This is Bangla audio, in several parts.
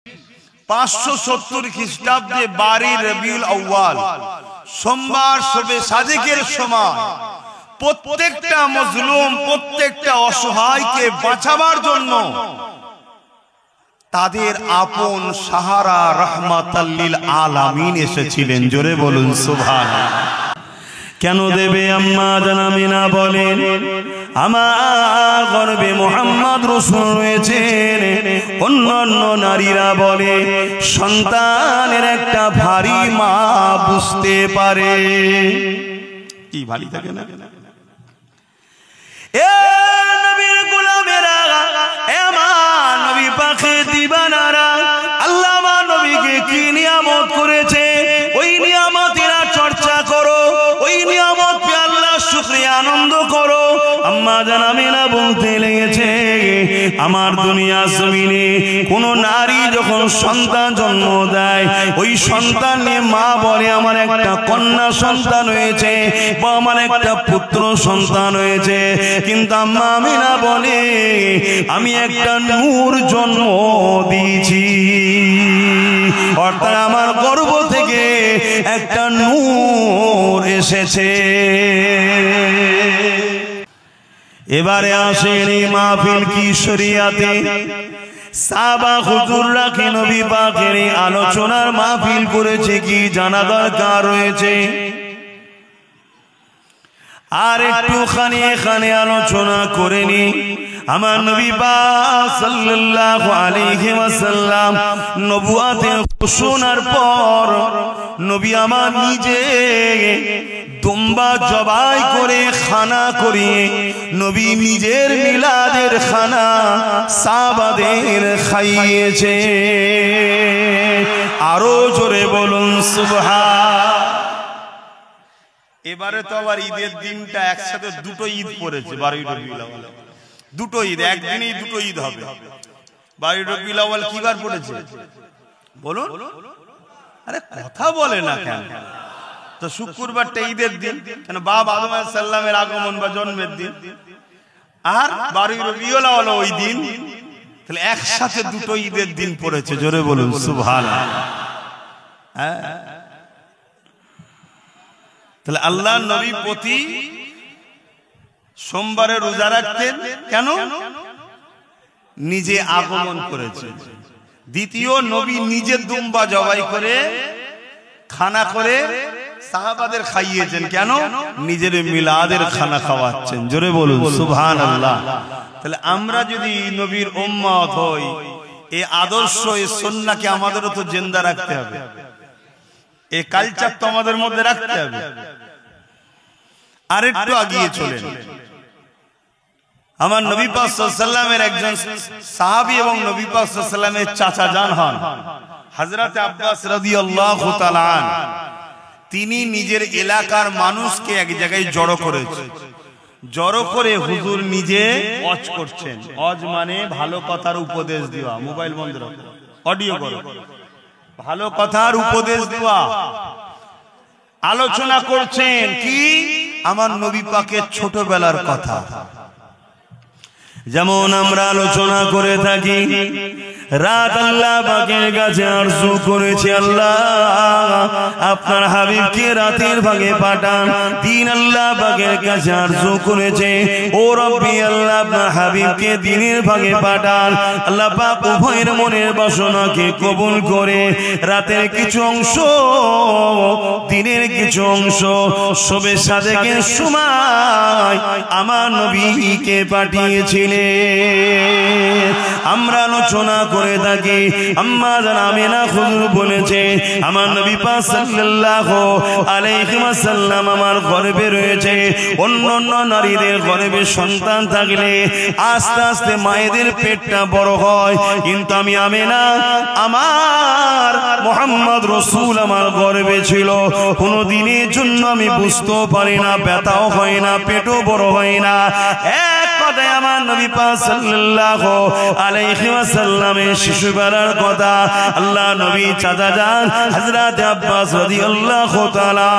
570 খ্রিস্টাব্দে 12 রবিউল আউয়াল সোমবার শবে সাদেকের সময় প্রত্যেকটা মজলুম, প্রত্যেকটা অসহায়কে বাঁচাবার জন্য তাদের আপন সাহারা রাহমাতাল লিল আলামিন এসেছিলেন। জোরে বলুন সুবহানাল্লাহ। কেন দেবে আম্মা জান আমিনা বলেন, আমার গর্ভে মুহাম্মদ রাসূল রয়েছেন। অন্যান্য নারীরা বলে সন্তানের একটা ভারী মা বুঝতে পারে। কি ভারী থাকে না? এ নবীর গোলামেরা, এ আমার নবী পাকে দিবানারা, আল্লাহ আমার নবীকে কি নিয়ামত করেছে ওই নিয়ামতেরা চর্চা করো, ওই নিয়ামত পে আল্লাহ শুকরিয়া আনন্দ করো। আম্মা জান আমিনা বলতে লেগেছে, আমার দুনিয়া জমিনে কোন নারী যখন সন্তান জন্ম দেয়, ওই সন্তান নিয়ে মা বলে আমার একটা কন্যা সন্তান হয়েছে বা আমার একটা পুত্র সন্তান হয়েছে, কিন্তু আম্মা আমিনা বলে আমি একটা নূর জন্ম দিয়েছি, অর্থাৎ আমার গর্ভ থেকে একটা নূর এসেছে। এবারে আসেন এই মাহফিল কি শরিয়াতে সাহাবা হুজুররা কি নবী পাকের আলোচনার মাহফিল করেছে কি জানা দরকার রয়েছে। আর একটুখানি এখানে আলোচনা করে নি। আমার নবী পাক সাল্লাল্লাহু আলাইহি ওয়াসাল্লাম নবুয়াতের ঘোষণার পর নবী আমার নিজে দুম্বা জবাই করে খানা করিয়ে নবী নিজের মিলাদের খানা সাহাবাদের খাইয়েছে। আরো জোরে বলুন সুবহান। এবারে তো আবার ঈদের দিনটা একসাথে দুটো ঈদ পড়েছে, 12 রবিউল আউয়াল। দুটো ঈদ একদিনেই দুটো ঈদ হবে। 12 রবিউল আউয়াল কি বার পড়েছে বলুন? আরে কথা বলে না কেন? তো শুক্রবারটা ঈদের দিন, কেন বাবা আদম আলাইহিস সালামের আগমন বা জন্মের দিন, আর 12 রবিউল আউয়াল ওই দিন, তাহলে একসাথে দুটো ঈদের দিন পড়েছে। জোরে বলুন সুবহানাল্লাহ। হ্যাঁ, তাহলে আল্লাহ নবী প্রতি সোমবারে রোজা রাখতেন কেন? নিজে আগমন করেছে। দ্বিতীয়, নবী নিজে দুম্বা জবাই করে খানা করে সাহাবাদের খাইয়েছেন কেন? নিজের মিলাদের খানা খাওয়াচ্ছেন। জোরে বলুন সুবহানাল্লাহ। তাহলে আমরা যদি নবীর উম্মত হই, এই আদর্শ এই সুন্নাহকে আমাদেরও তো জিন্দা রাখতে হবে, এই কালচার তো আমাদের মধ্যে রাখতে হবে। আরেকটু আগিয়ে চলেন। আমার নবী পাক সাল্লাল্লাহু আলাইহি ওয়াসাল্লামের একজন সাহাবী এবং নবী পাক সাল্লাল্লাহু আলাইহি ওয়াসাল্লামের চাচা জান হন হযরত আব্বাস রাদিয়াল্লাহু তাআলা আন। তিনি নিজের এলাকার মানুষকে এক জায়গায় জড়ো করেছেন। জড়ো করে হুজুর নিজে ওয়াজ করছেন। ওয়াজ মানে ভালো কথার উপদেশ দেওয়া। মোবাইল বন্ধ রাখো, অডিও করো। ভালো কথার উপদেশ দেওয়া, আলোচনা করছেন কি? আমার নবী পাকের ছোটবেলার কথা। যেমন আমরা আলোচনা করে থাকি, রাত আল্লাহ পাকের কাছে আরজু করেছে, আল্লাহ আপনার হাবিবকে রাতের ভাগে পাঠান। দিন আল্লাহ পাকের কাছে আরজু করেছে, ও রব্বি আল্লাহ আপনার হাবিবকে দিনের ভাগে পাঠান। আল্লাহ পাক উভয়ের মনের বাসনাকে কবুল করে রাতের কিছু অংশ, দিনের কিছু অংশ শবে সাদেকের সময় আমার নবীকে পাঠিয়েছিলেন। আমরা আলোচনা করে থাকি, আম্মা জান আমিনা হুজুর বলেছে আমার নবী পাক সাল্লাল্লাহু আলাইহি ওয়াসাল্লাম আমার গর্ভে রয়েছে। অন্যান্য নারীদের গর্ভে সন্তান থাকলে আস্তে আস্তে মায়েদের পেটটা বড় হয়, কিন্তু আমি আমিনা, আমার মুহাম্মদ রাসূল আমার গর্ভে ছিল। কোনো দিনের জন্য আমি বুঝতেও পারি না, ব্যথাও হয় না, পেটও বড় হয় না। এক কথায় আমার নবী পাক সাল্লাল্লাহু আলাইহি ওয়াসাল্লামের শিশুবেলার কথা আল্লাহ নবী চাচা যান হযরত আব্বাস রাদিয়াল্লাহু তাআলা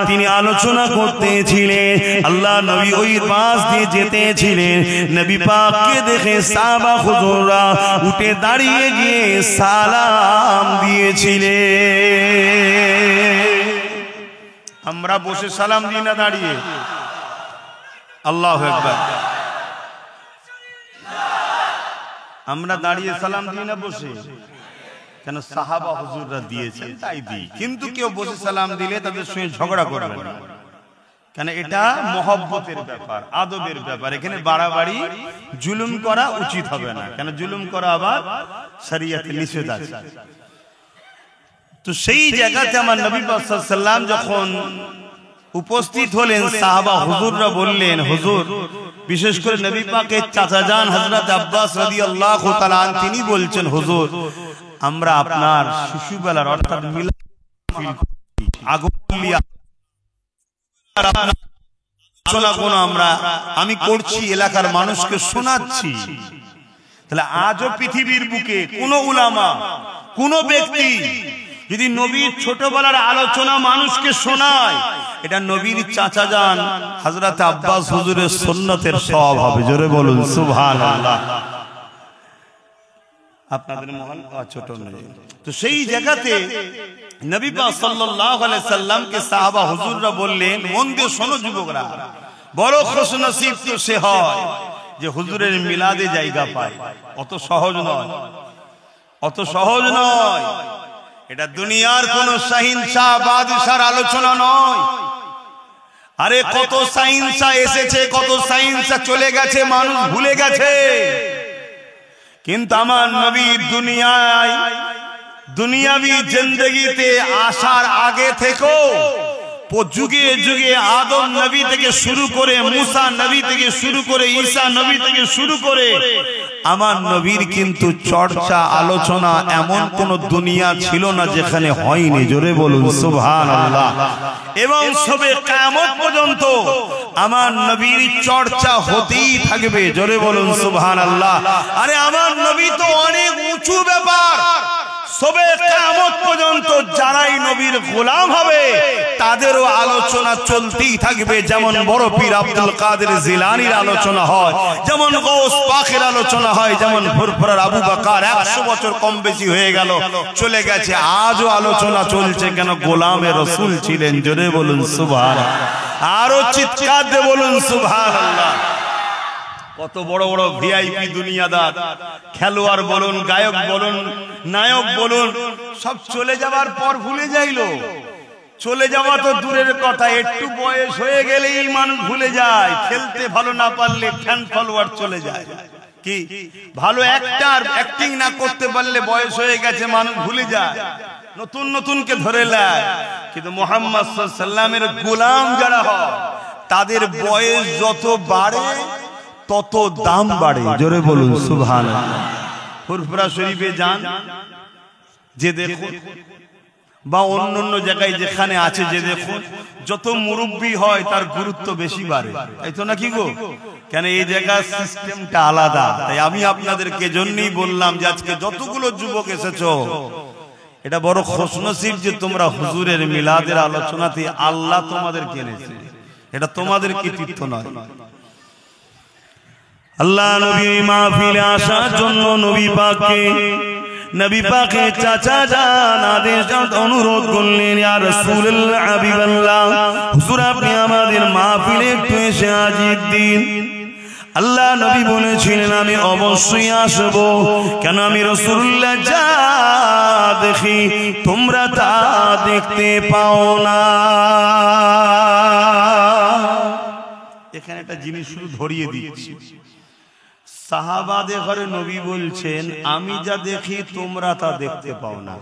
তিনি আলোচনা করতেছিলেন। আল্লাহ নবী ওই পাশ দিয়ে যেতেছিলেন, নবী পাককে দেখে সাহাবা হুজুররা উঠে দাঁড়িয়ে গিয়ে সালাম দিয়েছিলেন। আমরা বসে সালাম দিই না দাঁড়িয়ে? আল্লাহু আকবার। আমরা দাঁড়িয়ে সালাম দিই না বসে? কেন? সাহাবা হুজুররা দিয়েছেন তাই দিই। কিন্তু কেউ বসে সালাম দিলে তাদের সঙ্গে ঝগড়া করবেন না, কেন এটা মহব্বতের ব্যাপার, আদবের ব্যাপার। এখানে বাড়াবাড়ি জুলুম করা উচিত হবে না, কেন জুলুম করা আবার শরীয়তে নিষেধ আছে। তো সেই জায়গাতে আমার নবী পাক সাল্লাল্লাহু আলাইহি ওয়াসাল্লাম যখন উপস্থিত হলেন, সাহাবা হুজুররা বললেন, হুজুর, বিশেষ করে নবী পাকের চাচা যান হযরত আব্বাস রাদিয়াল্লাহু তাআলা তিনি বলছেন, হুজুর, আমরা আপনার শিশুবেলার অর্থাৎ মিলাদ আমি করছি, এলাকার মানুষকে শোনাচ্ছি। তাহলে আজও পৃথিবীর বুকে কোন উলামা, কোন ব্যক্তি যদি নবীর ছোটবেলার আলোচনা মানুষকে শোনায়, এটা নবীর চাচা যান হযরত আব্বাস হুজুরের সুন্নতের সওয়াব হবে। জোরে বলুন সুবহানাল্লাহ। আপনাদের মহান ছোট নয়। তো সেই জায়গাতে নবী পাক সাল্লাল্লাহু আলাইহি সাল্লামকে সাহাবা হুজুররা বললেন, মন দিয়ে শোনো যুবকরা, বড় খুশনসিব তো সে হয় যে হুজুরের মিলাদে জায়গা পায়। অত সহজ নয়, অত সহজ নয়। এটা দুনিয়ার কোন শাহিনশাহ বাদশার আলোচনা নয়। আরে কত শাহিনশাহ এসেছে, কত শাহিনশাহ চলে গেছে, মানুষ ভুলে গেছে। কিন্তু আমার নবী দুনিয়াবি জিন্দেগিতে আসার আগে থেকেও যুগে যুগে আদম নবী থেকে শুরু করে, মুসা নবী থেকে শুরু করে, ঈসা নবী থেকে শুরু করে আমার নবীর কিন্তু চর্চা আলোচনা এমন কোন দুনিয়া ছিল না যেখানে হয়নি। জোরে বলুন সুবহানাল্লাহ। এবং সবে কিয়ামত পর্যন্ত আমার নবীর চর্চা হতেই থাকবে। জোরে বলুন সুবহানাল্লাহ। আরে আমার নবী তো অনেক উঁচু ব্যাপার। সবে কিয়ামত পর্যন্ত যারাই নবীর গোলাম হবে তাদেরও আলোচনা চলতেই থাকবে। যেমন বড় পীর আব্দুল কাদের জিলানীর আলোচনা হয়, যেমন গৌস পাকের আলোচনা হয়, যেমন ফুরফুরার আবু বকর 100 বছর কম বেশি হয়ে গেল, চলে গেছে, আজও আলোচনা চলছে। কেন? গোলামে রাসূল ছিলেন। জোরে বলুন সুবহানাল্লাহ। আরো চিৎকার দিয়ে বলুন সুবহানাল্লাহ। কত বড় বড় ভিআইপি দুনিয়াদার, খেলোয়াড় বলুন, গায়ক বলুন, নায়ক বলুন, সব চলে যাবার পর ভুলে যাইলো। চলে যাওয়া তো দূরের কথা, একটু বয়স হয়ে গেলেই মানুষ ভুলে যায়। খেলতে ভালো না পারলে ফ্যান ফলোয়ার চলে যায়। কি ভালো অ্যাক্টিং না করতে পারলে বয়স হয়ে গেছে মানুষ ভুলে যায়, নতুন নতুনকে ধরে নেয়। কিন্তু মুহাম্মদ সাল্লাল্লাহু আলাইহি ওয়াসাল্লামের গোলাম যারা হয় তাদের বয়স যত বাড়ে তত দাম বাড়ে। জোরে বলুন সুবহানাল্লাহ। ফুরফুরা শরীফে যান, যে দেখুন, বা অন্য জায়গায় যেখানে আছে যে দেখুন, যত মুরব্বী হয় তার গুরুত্ব বেশি বাড়ে। তাই তো নাকি গো? কেন? এই জায়গার সিস্টেমটা আলাদা। তাই আমি আপনাদেরকে জন্যই বললাম যে আজকে যতগুলো যুবক এসেছো, এটা বড় খুশনসিব যে তোমরা হুজুরের মিলাদের আলোচনাতে আল্লাহ তোমাদেরকে এনেছে। এটা তোমাদের কৃতিত্ব নয়। আল্লাহ নবী মাহফিলে আসার জন্য নবী পাকের চাচা যান আদেশ অনুরোধ করলেন, ইয়া রাসূলুল্লাহ, হাবিবাল্লাহ, হুজুর আপনি আমাদের মাহফিলে একটু এসে হাজির দিন। আল্লাহ নবী বলেছিলেন, আমি অবশ্যই আসব। কেন? আমি রাসূলুল্লাহ যা দেখি তোমরা তা দেখতে পাও না। এখানে একটা জিনিস শুধু ধরিয়ে দিচ্ছি, সাহাবাদের ঘরে নবী বলছেন, আমি যা দেখি তোমরা তা দেখতে পাও না।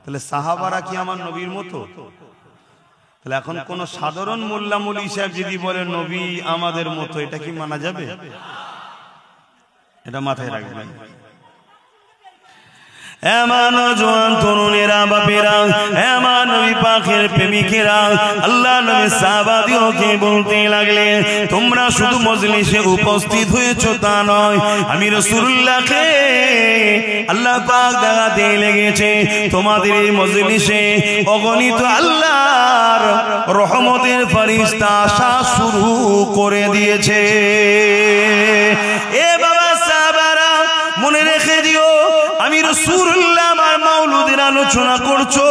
তাহলে সাহাবারা কি আমার নবীর মতো? তাহলে এখন কোন সাধারণ মোল্লা মুলি সাহেব যদি বলে নবী আমাদের মতো, এটা কি মানা যাবে? এটা মাথায় রাখবেন। এমন জওয়ান তরুণেরা, বাপেরা, এমন নবী পাক পাকের প্রেমিকেরা আল্লাহ নবী সাহাবাদিওকে বলতে লাগলেন, তোমরা শুধু মজলিসে উপস্থিত হয়েছো তা নয়, আমি রাসূলুল্লাহকে আল্লাহ পাক দেখাতে লেগেছে তোমাদের এই মজলিসে অগণিত আল্লাহর রহমতের ফেরেশতা আসা শুরু করে দিয়েছে। এ বাবা সাহাবারা, মনে রেখে দিও, আমি রাসূলুল্লাহ আমার মাওলুদের আলোচনা করছো,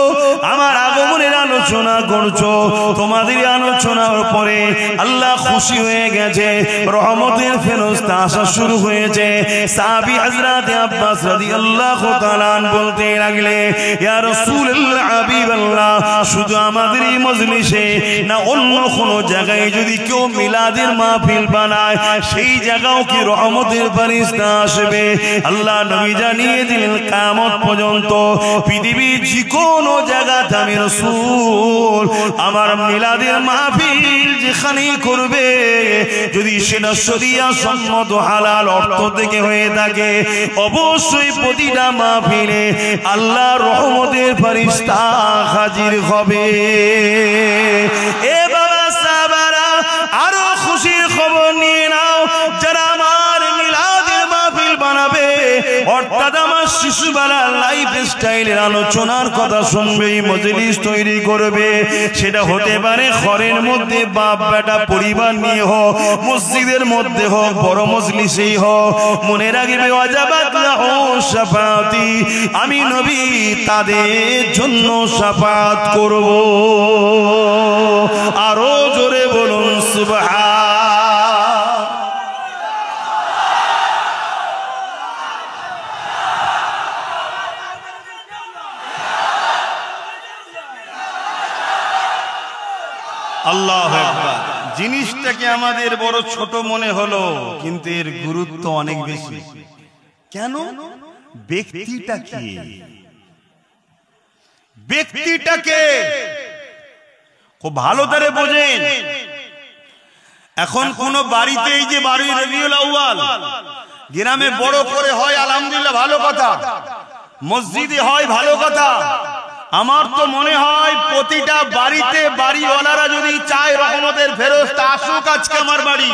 আমার আগমনের আলোচনা করছো, তোমাদের আলোচনার পরে আল্লাহ খুশি হয়ে গেছে, রহমতের ফেরেশতা আসা শুরু হয়েছে। সাহাবী হযরত আব্বাস রাদিয়াল্লাহু তাআলা বলতে লাগলে, ইয়া রাসূলুল্লাহ হাবিবাল্লাহ, শুধু আমাদের এই মজলিসে না অন্য কোনো জায়গায় যদি কেউ মিলাদের মাহফিল বানায়, সেই জায়গাও কি রহমতের ফেরেশতা আসবে? আল্লাহ নবী জানিয়ে দিলেন, কিয়ামত পর্যন্ত পৃথিবীর যে কোনো জায়গাতে আমি রাসূল আমার মিলাদের মাহফিল যেখানেই করবে, যদি সেটা শরিয়া সম্মত হালাল অর্থ থেকে হয়ে থাকে, অবশ্যই প্রতিটা মাহফিলে আল্লাহর রহমতের ফেরেশতা হাজির হবে। এ বাবা সাহাবারা, আরো খুশির খবর নিয়ে নাও, যারা আমার মিলাদের মাহফিল বানাবে, অর্থাৎ আমার শিশুবেলার লাইফ স্টাইলের আলোচনার কথা শুনবে, মজলিস তৈরি করবে, সেটা হতে পারে ঘরের মধ্যে বাপ বেটা পরিবার নিয়ে হোক, মসজিদের মধ্যে হোক, বড় মজলিসেই হোক, মনে রাখবে ওয়াজাবাত লাহু শাফাআতি, আমি নবী তাদের জন্য শাফাআত করব। আরো জোরে বলুন সুবহান। আল্লাহু আকবার। জিনিসটাকে আমাদের বড় ছোট মনে হলো, কিন্তু এর গুরুত্ব অনেক বেশি। কেন? ব্যক্তিটাকে খুব ভালো করে বোঝেন। এখন কোন বাড়িতে এই যে 12 রবিউল আউয়াল গ্রামে বড় করে হয়, আলহামদুলিল্লাহ ভালো কথা, মসজিদে হয় ভালো কথা। আমার তো মনে হয় প্রতিটা বাড়িতে বাড়িওয়ালারা যদি চায় রহমতের ফেরেশতা আসুক আজকে আমার বাড়ি,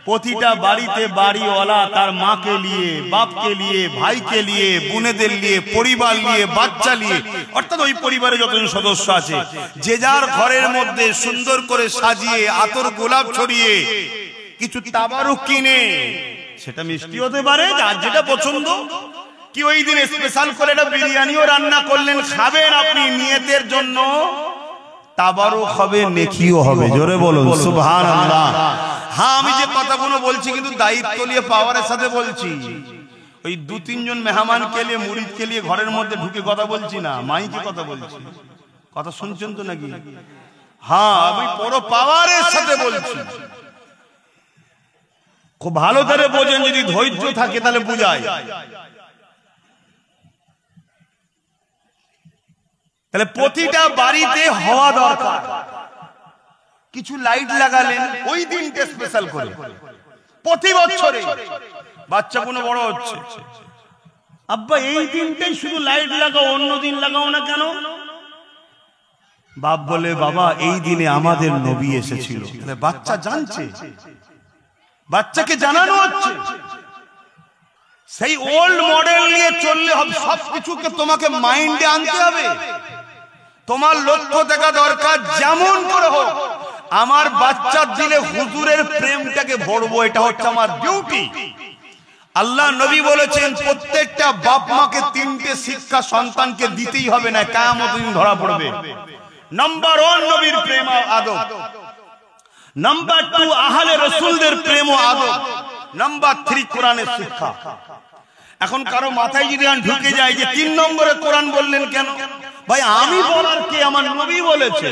প্রতিটা বাড়িতে বাড়িওয়ালা তার মাকে নিয়ে, বাপকে নিয়ে, ভাইকে নিয়ে, বোনেদের নিয়ে, পরিবার নিয়ে, বাচ্চা নিয়ে, অর্থাৎ ওই পরিবারে যতজন সদস্য আছে, যে যার ঘরের মধ্যে সুন্দর করে সাজিয়ে আতর গোলাপ ছড়িয়ে কিছু তাবারুক কিনে, সেটা মিষ্টি হতে পারে, যার যেটা পছন্দ, কি ওই দিন স্পেশাল করে একটা বিরিয়ানিও রান্না করলেন, খাবেন আপনি নিয়তের জন্য, তাবারুক হবে, নেকিও হবে। জোরে বলুন সুবহানাল্লাহ। হ্যাঁ, আমি যে কথাগুলো বলছি কিন্তু দায়িত্ব নিয়ে পাওয়ারের সাথে বলছি। ওই 2-3 জন মেহমানকে নিয়ে, মুরিদকে নিয়ে ঘরের মধ্যে ঢুকে কথা বলছি না, মাইকে কথা বলছি। কথা শুনছেন তো নাকি? হ্যাঁ, আমি পুরো পাওয়ারের সাথে বলছি। খুব ভালো করে বোঝেন, যদি ধৈর্য থাকে তাহলে বুঝায়। তাহলে প্রতিটা বাড়িতে হওয়া দরকার। কিছু লাইট লাগালেন ওই দিনটা স্পেশাল করে, প্রতি বছরে বাচ্চা কোনো বড় হচ্ছে, আব্বা এই দিনটাই শুধু লাইট লাগাও, অন্য দিন লাগাও না কেন? বাপ বলে, বাবা এই দিনে আমাদের নবী এসেছিল। বাচ্চা জানছে, বাচ্চাকে জানানো হচ্ছে। সেই ওল্ড মডেল নিয়ে চললে হবে, সবকিছুকে তোমাকে মাইন্ডে আনতে হবে। তোমার লক্ষ্য দেখা দরকার, যেমন করে হোক আমার বাচ্চার দিলে হুজুরের প্রেমটাকে ভরবো, এটা হচ্ছে আমার ডিউটি। আল্লাহ নবী বলেছেন, প্রত্যেকটা বাপ মাকে 3টে শিক্ষা সন্তানকে দিতেই হবে, না কিয়ামত দিন ধরা পড়বে। নাম্বার 1 নবীর প্রেম ও আদব, নাম্বার 2 আহলে রাসূলদের প্রেম ও আদব, নাম্বার 3 কোরআনের শিক্ষা। এখন কারো মাথায় যদি ঢুকে যায় যে 3 নম্বরে কোরআন বললেন কেন? ভাই আমি বলার কে? আমার নবী বলেছে।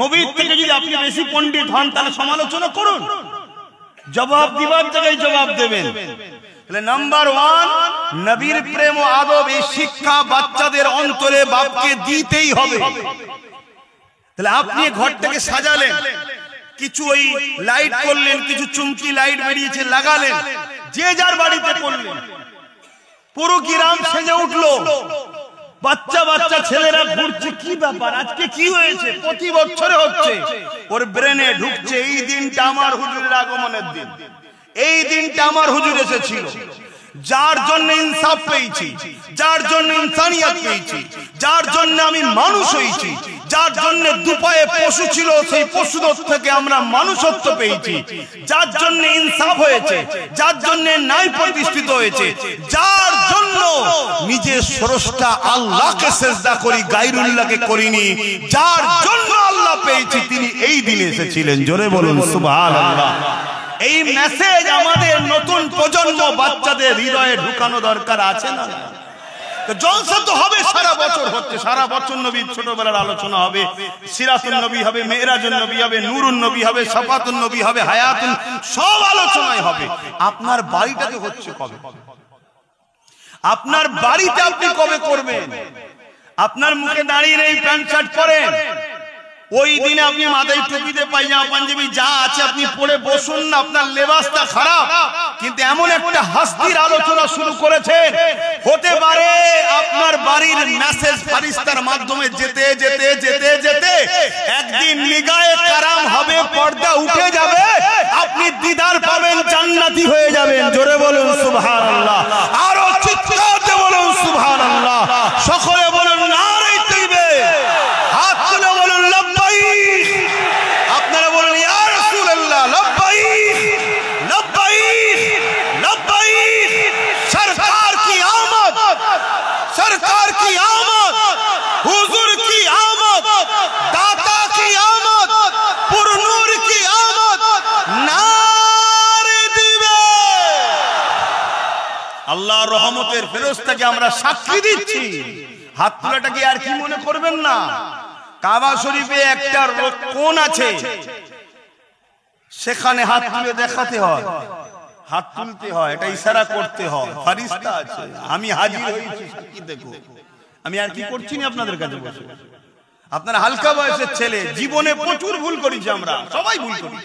নবীর থেকে যদি আপনি বেশি পণ্ডিত হন তাহলে সমালোচনা করুন, জবাব দিবার জায়গায় জবাব দেবেন। তাহলে নাম্বার 1 নবীর প্রেম ও আদব, এই শিক্ষা বাচ্চাদের অন্তরে বাপকে দিতেই হবে। তাহলে আপনি ঘরটাকে সাজালেন, কিছু ওই লাইট করলেন, কিছু চুমকি লাইট বেরিয়েছে লাগালেন, যে যার বাড়িতে করলেন, পুরো গ্রাম সেজে উঠলো। বাচ্চা বাচ্চা ছেলেরা ঘুরছে, কি ব্যাপার, আজকে কি হয়েছে? প্রতি বছরে হচ্ছে, ওর ব্রেনে ঢুকছে এই দিনটা আমার হুজুরের আগমনের দিন, এই দিনটা আমার হুজুর এসেছিল, যার জন্য ইনসাফ পেয়েছি, যার জন্য ইনসানিয়ত পেয়েছি, যার জন্য আমি মানুষ হয়েছি, যার জন্য দুপায়ে পশু ছিল সেই পশুদের থেকে আমরা মানুষত্ব পেয়েছি, যার জন্য ইনসাফ হয়েছে, যার জন্য ন্যায় প্রতিষ্ঠিত হয়েছে, যার জন্য নিজের স্রষ্টা আল্লাহকে সিজদা করি, গায়রুল্লাহকে করিনি, যার জন্য আল্লাহ পেয়েছি, তিনি এই দিনে এসেছিলেন। জোরে বলুন সুবহানাল্লাহ। এই মেসেজ আমাদের নতুন প্রজন্ম বাচ্চাদের হৃদয়ে ঢুকানো দরকার আছে না? জলসা তো হবে, সারা বছর হচ্ছে, সারা বছর নবীর ছোটবেলার আলোচনা হবে, সিরাতুন নবী হবে, মেরাজুন নবী হবে, নূরুন নবী হবে, শাফাতুন নবী হবে, হায়াতুন, সব আলোচনায় হবে। আপনার বাড়িটাতে হচ্ছে কবে? আপনার বাড়িতে আপনি কবে করবেন? আপনার মুখে দাঁড়িয়ে এই প্যান্ট শার্ট পরেন, ওই দিনে আপনি মাথায় টুপিতে পায়জামা পাঞ্জাবি যা আছে আপনি পরে বসুন না, আপনার লেবাসটা খারাপ, কিন্তু এমন একটা হাস্তির আলোচনা শুরু করেছেন, হতে পারে আপনার বাড়ির মেসেজ ফারিস্তার মাধ্যমে যেতে যেতে যেতে যেতে একদিন নিগায়ে কারাম হবে, পর্দা উঠে যাবে, আপনি দিদার পাবেন, জান্নাতি হয়ে যাবেন। জোরে বলুন সুবহানাল্লাহ, আরো চিৎকার দিয়ে বলুন সুবহানাল্লাহ, সকলে বলুন নারে তাকবীর, হাত তুলে বলুন লব্বাইক, আপনারা বলুন ইয়া রাসূলুল্লাহ লব্বাইক লব্বাইক লব্বাইক। সরকার কি আমদ, সরকার কি আমদ, হুজুর কি আমদ, দাতা কি আমদ, পুরনূর কি আমদ, নারে দিবে। আল্লাহর রহমতের ফেরেশতাকে আমরা সাক্ষী দিচ্ছি। হাত তোলাটাকে আর কি মনে করবেন না, কাবা শরীফে একটা কোণ আছে, সেখানে হাত তুলে দেখাতে হয়, হাত তুলতে হয়, এটা ইশারা করতে হয়, ফেরেশতা আছে, আমি হাজির হয়েছি, সাক্ষী দেখো। আমি আর কি করছি না আপনাদের কাছে বসে। আপনারা হালকা বয়সের ছেলে, জীবনে প্রচুর ভুল করেছি, আমরা সবাই ভুল করি,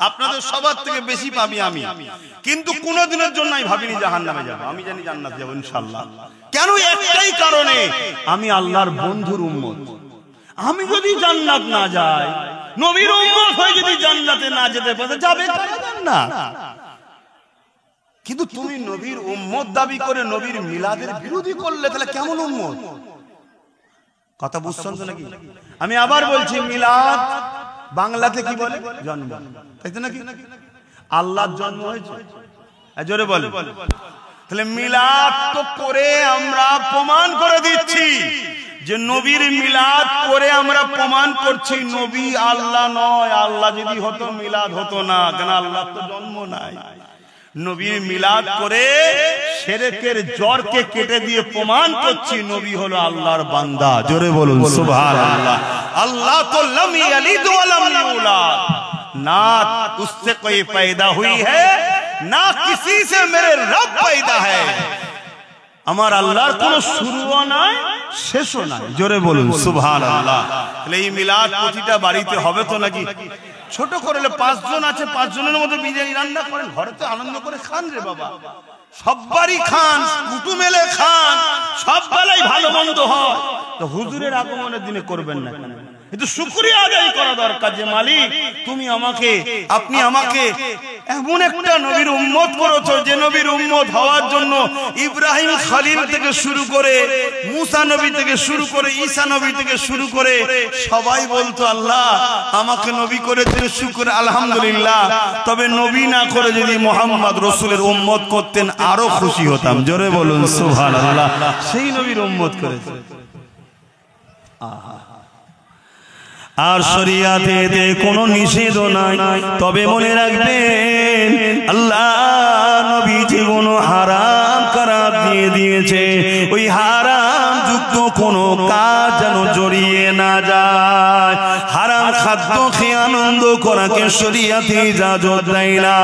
আপনাদের সবার থেকে বেশি পাবি আমি, কিন্তু কোনদিনের জন্য আমি ভাবিনি জাহান্নামে যাব, আমি জানি জান্নাতে যাব ইনশাআল্লাহ। কেন? একটাই কারণে, আমি আল্লাহর বন্ধুর উম্মত। আমি যদি জান্নাত না যাই, নবীর উম্মত হয়ে যদি জান্নাতে না যেতে পারে, যাবে কারা জান্নাত? কিন্তু তুমি নবীর উম্মত দাবি করে নবীর মিলাদের বিরোধী করলে, তাহলে কেমন উম্মত? কথা বুঝছেন তো নাকি? আমি আবার বলছি, মিলাদ বাংলাতে কি বলে? জন্ম, তাই তো নাকি? আল্লাহর জন্ম হয়েছে, জোরে বলে। তাহলে মিলাদ তো করে আমরা প্রমাণ করে দিচ্ছি যে নবীর মিলাদ করে আমরা প্রমাণ করছি নবী আল্লাহ নয়। আল্লাহ যদি হতো মিলাদ হতো না, কেন? আল্লাহর তো জন্ম নাই। নবীর মিলাদ করে শিরকের জড়কে কেটে দিয়ে প্রমাণ করছি নবী হলো আল্লাহর বান্দা। জোরে বলুন সুবহানাল্লাহ। আল্লাহ তো লাম ইয়ালিদ ওয়া লাম ইউলাদ, না उससे कोई पैदा हुई है না किसी से मेरे रब पैदा है। আমার আল্লাহর কোনো শুরুও নাই শেষও নাই। জোরে বলুন সুবহানাল্লাহ। তাহলে এই মিলাদ প্রতিটা বাড়িতে হবে তো নাকি? ছোট করলে 5 জন আছে, 5 জনের মধ্যে বিরিয়ানি রান্না করেন, ঘরে তো আনন্দ করে খান রে বাবা, সববারই খান, কুটুম এলে খান, সব বেলায় ভালো মন্দ হয়, তো হুজুরের আগমনের দিনে করবেন না কেন? কিন্তু শুকরিয়া আদায় করা দরকার যে মালিক তুমি আমাকে, আপনি আমাকে এমন একটা নবীর উম্মত করেছো যে নবীর উম্মত হওয়ার জন্য ইব্রাহিম খলিল থেকে শুরু করে, মুসা নবী থেকে শুরু করে, ঈসা নবী থেকে শুরু করে সবাই বলতো আল্লাহ আমাকে নবী করে দিলে শুকর আলহামদুলিল্লাহ। তবে নবী না করে যদি মুহাম্মদ রাসূলের উম্মত করতেন আরো খুশি হতাম। জোরে বলুন সুবহানাল্লাহ। সেই নবীর উম্মত করেছে। আর শরিয়াতে কোনো নিষেধ নাই, তবে মনে রাখবেন আল্লাহ নবীজি কোনো হারাম করার দিয়ে দিয়েছে, ওই হারাম যুক্ত কোনো কাজ যেন জড়িয়ে না যায়। হারাম খাদ্য খেয়ে আনন্দ করাকে শরিয়াতে ইজাজত দেয় না,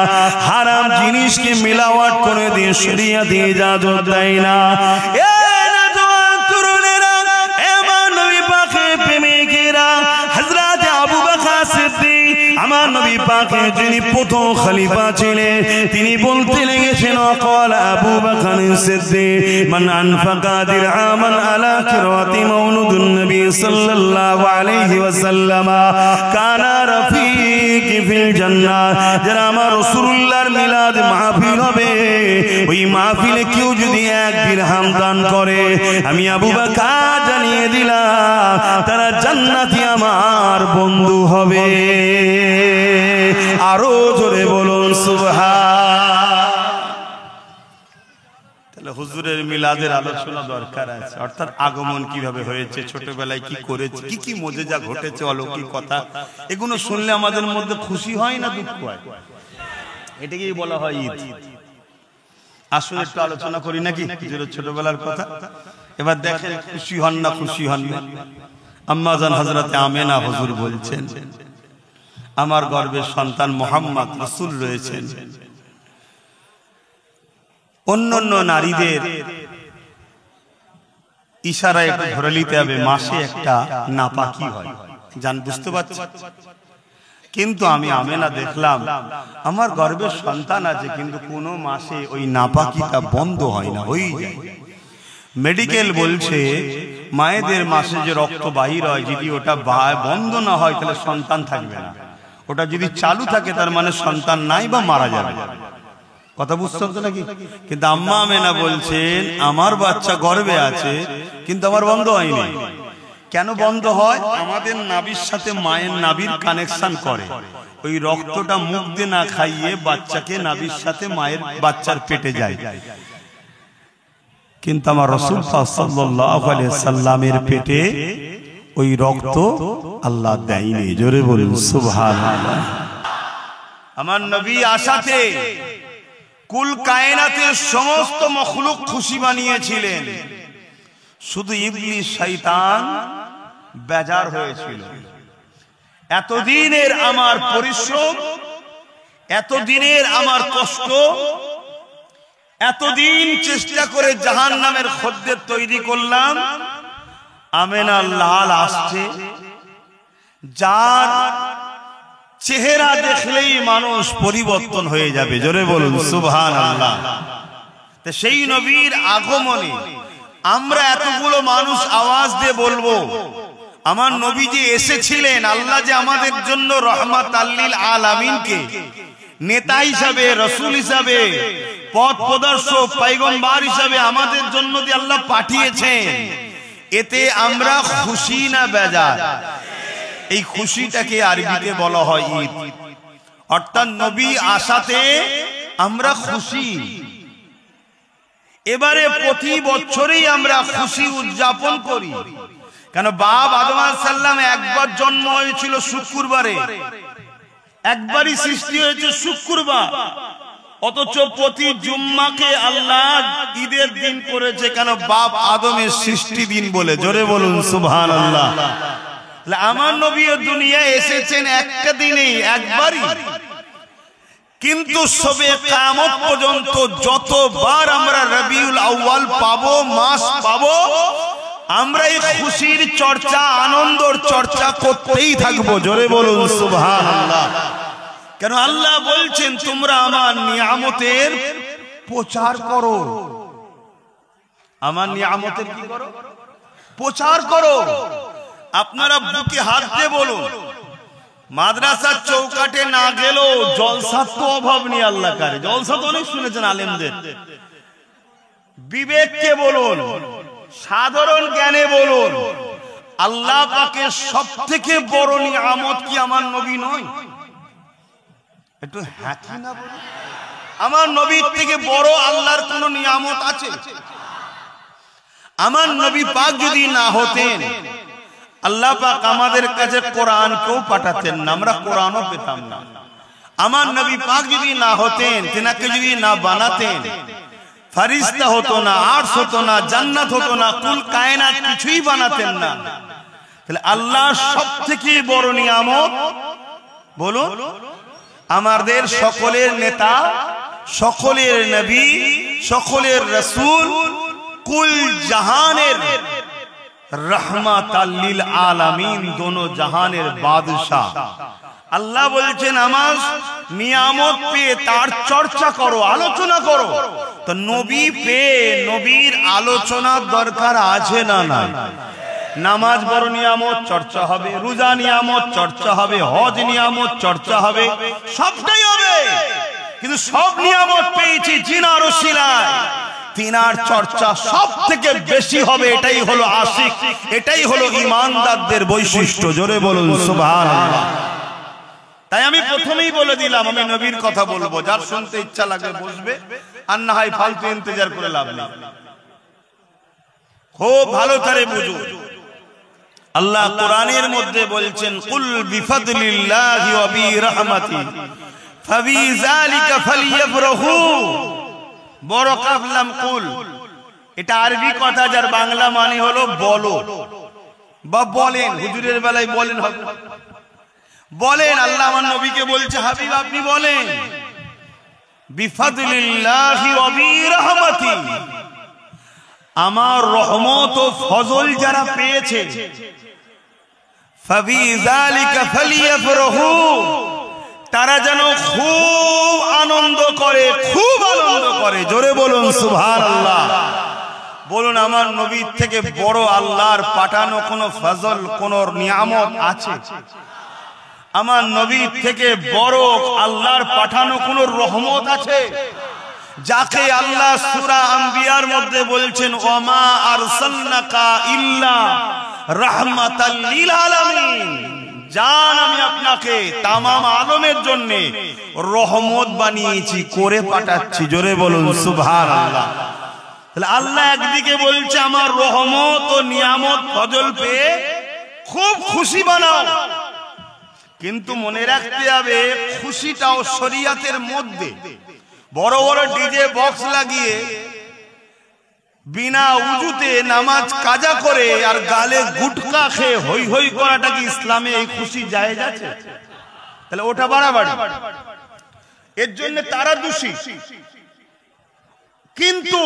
হারাম জিনিসকে মিলাওয়াট করে দিয়ে শরিয়াতে ইজাজত দেয় না। আমার নবী পাকে যিনি প্রথম খলিফা ছিলেন তিনি বলতে লেগেছেন قال ابو بكر الصديق من انفق درهما على قراءة مولد النبي صلى الله عليه وسلم كان رفيقي في الجنة যারা আমার রাসূলুল্লাহর মিলাদ মাহফিল হবে ওই মাহফিলে কেউ যদি এক দিরহাম দান করে আমি আবু বকর জানিয়ে দিলাম তারা জান্নাতি আমার বন্ধু হবে আরো জোরে বলুন সুবহান তাহলে হুজুরের মিলাদের আলোচনা দরকার আছে অর্থাৎ আগমন কিভাবে হয়েছে ছোটবেলায় কি করেছে কি কি মুজিজা ঘটেছে অলৌকিক কথা এগুলো শুনলে আমাদের মধ্যে খুশি হয় না দুঃখ হয় এটাকেই বলা হয় ঈদ আসলে একটু আলোচনা করি নাকি হুজুরের ছোটবেলার কথা এবার দেখেন খুশি হন না খুশি হন না আম্মা জান হযরতে আমেনা হুজুর বলছেন আমার গর্ভে সন্তান মুহাম্মদ রাসূল রয়েছেন অন্যান্য নারীদের ইশারায় একটু ধরে নিতে হবে মাসে একটা নাপাকি হয় জান বুঝতে পারছেন কিন্তু আমি আমেনা দেখলাম আমার গর্ভে সন্তান আছে কিন্তু কোন মাসে ওই নাপাকিটা বন্ধ হয় না হই যায় মেডিকেল বলছে মায়েদের মাসে যে রক্ত বাহির হয় যদি ওটা বন্ধ না হয় তাহলে সন্তান থাকবে না ওটা যদি চালু থাকে তার মানে সন্তান নাই বা মারা যাবে কথা বুঝতে হবে নাকি কিন্তু আম্মা আমেনা বলছেন আমার বাচ্চা গর্ভে আছে কিন্তু আমার বন্ধ হয়নি কেন বন্ধ হয় আমাদের নাভির সাথে মায়ের নাভির কানেকশন করে ওই রক্তটা মুখ দিয়ে না খাইয়ে বাচ্চাকে নাভির সাথে মায়ের বাচ্চার পেটে যায় কিন্তু আমার রাসূল সাল্লাল্লাহু আলাইহি সাল্লামের পেটে ওই রক্ত আল্লাহ দেয়নি জোরে বলুন সুবহানাল্লাহ আমার নবী আশাতে কুল কায়নাতের সমস্ত মখলুক খুশি বানিয়েছিলেন শুধু ইবলিস শয়তান বেজার হয়েছিল এতদিনের আমার পরিশ্রম এতদিনের আমার কষ্ট এতদিন চেষ্টা করে জাহান্নামের খদ্দের তৈরি করলাম আমেনা লাল আসছে যার চেহারা দেখলেই মানুষ পরিবর্তন হয়ে যাবে জোরে বলুন সুবহানাল্লাহ তো সেই নবীর আগমনে আমরা এতগুলো মানুষ আওয়াজ দিয়ে বলবো আমার নবী যে এসেছিলেন আল্লাহ যে আমাদের জন্য রহমাতাল লিল আলামিনকে নেতা হিসাবে রাসূল হিসাবে পথ প্রদর্শক পয়গম্বর হিসাবে আমাদের জন্য যে আল্লাহ পাঠিয়েছেন এতে আমরা খুশি না বেজার এই খুশিটাকে আরবিতে বলা হয় ঈদ অর্থাৎ নবী আসাতে আমরা খুশি এবারে প্রতি বছরই আমরা খুশি উদযাপন করি কেন বাপ আদম আলাইহিস সালাম একবার জন্ম হয়েছিল শুক্রবারে একবারই সৃষ্টি হয়েছে শুক্রবার অথচ প্রতি জুম্মাকে আল্লাহ ঈদের দিন করেছে কেন বাপ আদমের সৃষ্টি দিন বলে জোরে বলুন সুবহানাল্লাহ আমার নবী দুনিয়ায় এসেছেন একটা দিনেই একবারই কিন্তু সবে কিয়ামত পর্যন্ত যতবার আমরা রবিউল আউয়াল পাবো মাস পাবো আমরা এই খুশির চর্চা আনন্দের চর্চা করতেই থাকবো জোরে বলুন সুবহানাল্লাহ কেন আল্লাহ বলছেন তোমরা আমার নিয়ামতের প্রচার করো আমার নিয়ামতের কি করো প্রচার করো আপনারা বুকে হাত দিয়ে বলুন মাদ্রাসার চৌকাঠে না গেলেও জলসার তো অভাব নেই আল্লাহ কারে জলসা তো অনেক শুনেছেন আলেমদের বিবেককে বলুন সাধারণ জ্ঞানে বলুন আল্লাহ পাকের সবথেকে বড় নিয়ামত কি আমার নবী নয় একটু হ্যাঁ কি না বলুন আমার নবীর থেকে বড় আল্লাহর কোন নিয়ামত আছে আমার নবী পাক যদি না হতেন আল্লাহ পাক আমাদের কাছে কোরআন কেউ পাঠাতেন না আমরা কোরআনও পেতাম না আমার নবী পাক যদি না হতেন তেনাকে যদি না বানাতেন ফেরেশতা হতো না আরশ হতো না জান্নাত হতো না কুল কায়নাত কিছুই বানাতেন না তাহলে আল্লাহ সবথেকে বড় নিয়ামত বলুন আমাদের সকলের নেতা সকলের নবী সকলের রাসূল কুল জাহানের रहमत लिल आलमीन दोनों जहानेर बादशाह আল্লাহ বলছেন আমার নিয়ামত পেয়ে তার চর্চা করো, আলোচনা করো। তো নবী পেয়ে নবীর আলোচনার দরকার আছে না নাই? নামাজ বড় নিয়ামত, চর্চা হবে। রোজা নিয়ামত, চর্চা হবে। হজ নিয়ামত, চর্চা হবে। সবটাই হবে, কিন্তু সব নিয়ামত পেয়েছি জিনার ওসিলায়, তিনার চর্চা সব থেকে বেশি হবে। এটাই হলো আশিক, এটাই হলো ঈমানদারদের বৈশিষ্ট্য। জোরে বলুন সুবহানাল্লাহ। তাই আমি প্রথমেই বলে দিলাম, আমি নবীর কথা বলবো, যার শুনতে ইচ্ছা লাগবে বসবে, আর না হয় ফালতু ইন্তজার করে লাভ নেই। খুব ভালো করে বুঝুন। আল্লাহ কোরআনের মধ্যে বলছেন, কুল বিফাদলিল্লাহি ওয়া বিরহমাতিহি ফাবিযালিকা ফালইফরাহু। বড় কাফলাম কুল, এটা আরবি কথা, যার বাংলা মানে হলো বলো বা বলেন। হুজুরের বেলায় বলেন হবে, বলেন। আল্লাহ আমার নবীকে বলছে, হাবিব আপনি বলেন, বিফাদলিল্লাহি ওয়া বিরহমাতিহি, আমার রহমত ও ফজল যারা পেয়েছে, ফাবিযালিকা ফালইফরাহু, তারা যেন খুব আনন্দ করে, খুব আনন্দ করে। জোরে বলুন সুবহানাল্লাহ। বলুন, আমার নবীর থেকে বড় আল্লাহর পাঠানো কোন ফজল, কোন নিয়ামত আছে? আমার নবীর থেকে বড় আল্লাহর পাঠানো কোন রহমত আছে? যাকে আল্লাহ সূরা আম্বিয়ার মধ্যে বলছেন, ওয়ামা আরসালনাকা ইল্লা রাহমাতাল লিল আলামিন, জান আমি আপনাকে তামাম আলমের জন্য রহমত বানিয়েছি, করে পাঠাচ্ছি। জোরে বলুন সুবহানাল্লাহ। তাহলে আল্লাহ একদিকে বলছে আমার রহমত ও নিয়ামত ফজল পেয়ে খুব খুশি বানাও, কিন্তু মনে রাখতে হবে খুশিটাও শরীয়তের মধ্যে। বড় বড় ডিজে বক্স লাগিয়ে বিনা উজুতে নামাজ কাজা করে আর গালে গুটকা খেয়ে হই হই করাটা কি ইসলামে এই খুশি জায়েজ আছে? তাহলে ওটা বাড়াবাড়ি, এর জন্য তারা দোষী। কিন্তু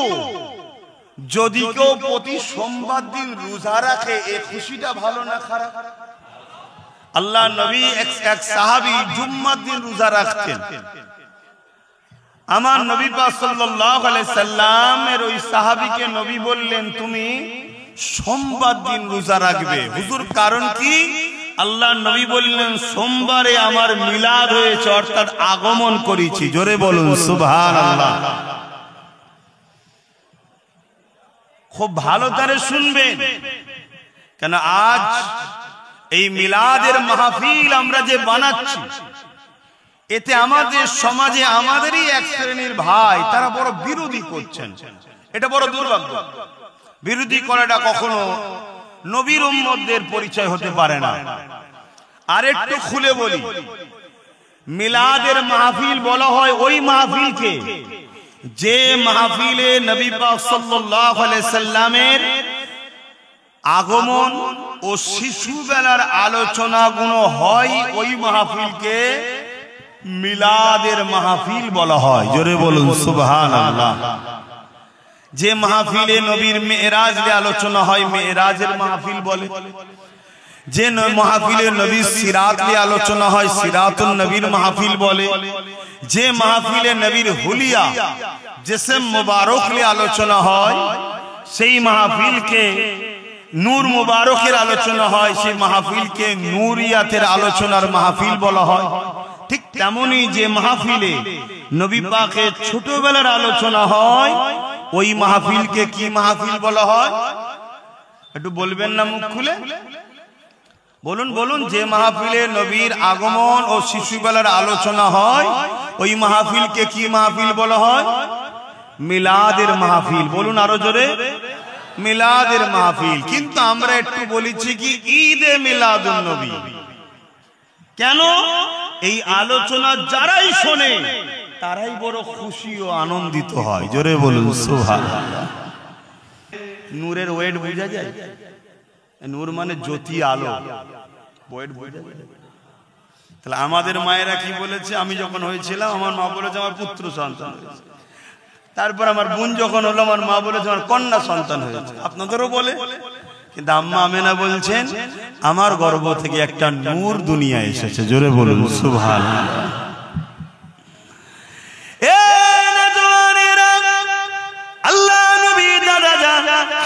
যদি কেউ প্রতি সোমবার দিন রোজা রাখে, এই খুশিটা ভালো না খারাপ? আল্লাহ নবী এক সাহাবী জুম্মার দিন রোজা রাখতেন। আমার নবী পাক সাল্লাল্লাহু আলাইহি সাল্লামের ওই সাহাবীকে নবী বললেন, তুমি সোমবার দিন রোজা রাখবে। হুজুর কারণ কি? আল্লাহ নবী বললেন, সোমবারে আমার মিলাদ হয়েছে, অর্থাৎ আগমন করেছি। জোরে বলুন সুবহানাল্লাহ। খুব ভালো করে শুনবেন, কেন আজ এই মিলাদের মাহফিল আমরা যে বানাচ্ছি, এতে আমাদের সমাজে আমাদেরই এক শ্রেণীর ভাই তারা বড় বিরোধী করছেন। এটা বড় দুর্ভাগ্য। বিরোধী করাটা কখনো নবীর উম্মতদের পরিচয় হতে পারে না। আর একটু খুলে বলি, মিলাদের মাহফিল বলা হয় ওই মাহফিলকে যে মাহফিলে নবী পাক সাল্লাল্লাহু আলাইহি সাল্লামের আগমন ও শিশুবেলার আলোচনাগুলো হয়, ওই মাহফিলকে মিলাদের মাহফিল বলা হয়। জোরে বলুন সুবহানাল্লাহ। যে মাহফিলে নবীর মেরাজ নিয়ে আলোচনা হয়, মেরাজের মাহফিল বলে। যে মাহফিলে নবীর সিরাত নিয়ে আলোচনা হয়, সিরাতুন নবীর মাহফিল বলে। যে মাহফিলে নবীর হুলিয়া জিসম মুবারক নিয়ে আলোচনা হয়, সেই মাহফিলকে নূর মুবারকের আলোচনা হয়, সেই মাহফিলকে নূরিয়াতের আলোচনার মাহফিল বলা হয়। ঠিক তেমনি যে মাহফিলে নবী পাকের ছোটবেলার আলোচনা হয়, ওই মাহফিলকে কি মাহফিল বলা হয়? একটু বলবেন না মুখ খুলে? বলুন বলুন। যে মাহফিলে নবীর আগমন ও শিশুবেলার আলোচনা হয়, ওই মাহফিলকে কি মাহফিল বলা হয়? মিলাদের মাহফিল। বলুন আরো জোরে, মিলাদের মাহফিল। কিন্তু আমরা একটু বলেছি কি ঈদে মিলাদুন নবী। কেন? এই আলোচনা যারাই শোনে তারাই বড় খুশি ও আনন্দিত হয়। জোরে বলুন সুবহানাল্লাহ। নূরের ওয়েট বোঝা যায়? নূর মানে জ্যোতি, আলো, ওয়েট বোঝা যায়? তাহলে আমাদের মায়েরা কি বলেছে? আমি যখন হয়েছিলাম আমার মা বলেছে আমার পুত্র সন্তান হয়েছে। তারপর আমার বোন যখন হলো আমার মা বলেছে আমার কন্যা সন্তান হয়েছে। আপনাদেরও বলে। কিন্তু আম্মা আমেনা বলছেন আমার গর্ভ থেকে একটা নূর দুনিয়ায় এসেছে। জোরে বলুন সুবহানাল্লাহ। আল্লাহ নবী দাদা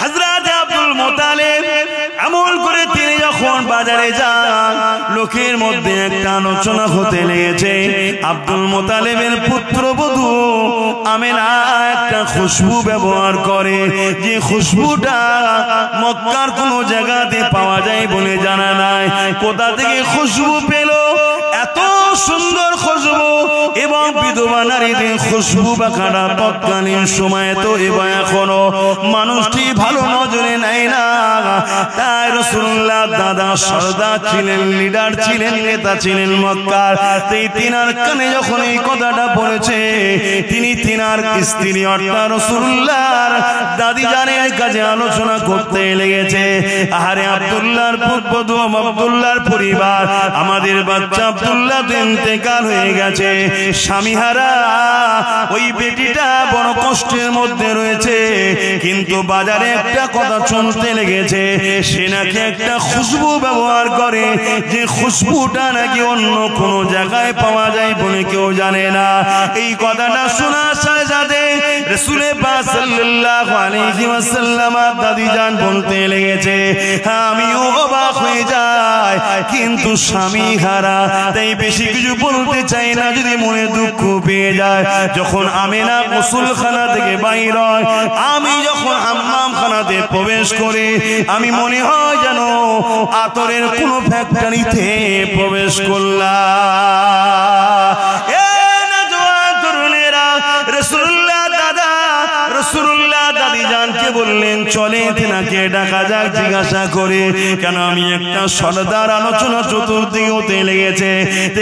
হযরত আব্দুল মুত্তালিব আমল করে তিনি যখন বাজারে যান, লোকের মধ্যে একটা আলোচনা হতে লেগেছে, আব্দুল মুত্তালিবের পুত্রবধূ আমেনা একটা খুশবু ব্যবহার করে, যে খুশবুটা মক্কার কোনো জায়গাতে পাওয়া যায় বলে জানা নাই। কোথা থেকে খুশবু পেল? এত সুন্দর খুশবু, এবং বিধবা নারীদের খুশবু বা কাটা তৎকালীন সময়ে তো এবং এখনো মানুষটি ভালো নজরে নেয় না। তাই রাসূলুল্লাহ দাদা সরদার ছিলেন, লিডার ছিলেন, নেতা ছিলেন মক্কার। তাই তিনার কানে যখন এই কথাটা পড়েছে, তিনি তিনার স্ত্রী অর্থাৎ রাসূলুল্লাহর দাদি জানের কাছে আলোচনা করতে লেগেছে। আরে আব্দুল্লাহর পুত্রবধূ, আব্দুল্লাহর পরিবার, আমাদের বাচ্চা আব্দুল্লাহ তো ইন্তেকাল হয়ে গেছে, স্বামীহারা ওই বেটিটা বড় কষ্টের মধ্যে রয়েছে। কিন্তু বাজারে একটা কথা শুনতে লেগেছে, সে নাকি একটা খুশবু ব্যবহার করে, যে খুশবুটা নাকি অন্য কোন জায়গায় পাওয়া যায় বলে কেউ জানে না। এই কথাটা শোনার সাথে সাথে রাসূল পাক সাল্লাল্লাহু আলাইহি ওয়াসাল্লাম দাদি জান বলতে লেগেছে, আমিও অবাক হয়ে যাই, কিন্তু স্বামী হারা, তাই বেশি কিছু বলতে চাই না, যদি মনে দুঃখ পেয়ে যায়। যখন আমেনা গোসলখানা থেকে বাইর হয়, আমি যখন হাম্মামখানাতে প্রবেশ করি, আমি মনে হয় যেন আতরের কোন ফ্যাক্টরিতে প্রবেশ করলাম। রাসূলুল্লাহ দাদা, রাসূলুল্লাহ দাদি জানকে বললেন, চলে তেনাকে ডাকা যাক, জিজ্ঞাসা করে, কেন আমি একটা সরদার আলোচনা চতুর্দিকে হতে লেগেছে,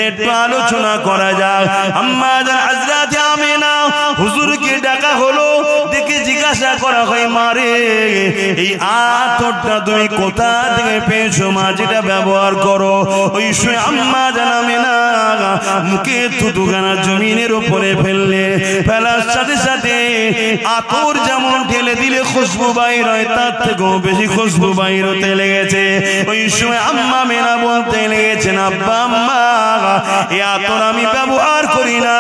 একটু আলোচনা করা যাক। আম্মা জান হযরত আমেনা হুজুরকে ডাকা হলো, দেখে জিজ্ঞাসা করা হয়, মারে এই আতরটা তুমি কোথা থেকে পেয়েছো মা, যেটা ব্যবহার করো? ওই সময় আম্মা জান আমেনা মুখে থুতুখানা জমিনের উপরে ফেললে, ফেলার সাথে সাথে আতর যেমন ঢেলে দিলে খুশবু বাইর হয়, তার থেকেও বেশি খুশবু বাইর হতে লেগেছে। ওই সময় আম্মা মেনা বলতে লেগেছেন, আব্বা আম্মা এই আতর আমি ব্যবহার করি না,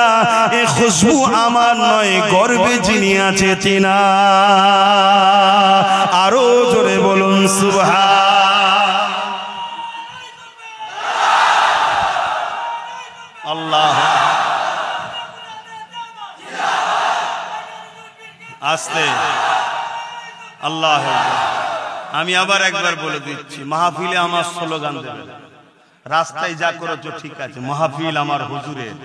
এই খুশবু আমার নয়, গর্ভে যিনি আছে তিনা। আরো জোরে বলুন সুবহানাল্লাহ। আস্তে আল্লাহ। আমি আবার একবার বলে দিচ্ছি, মাহফিলে আমার স্লোগান দেবে, রাস্তায় যা করেছো ঠিক আছে, মাহফিল আমার হুজুরের।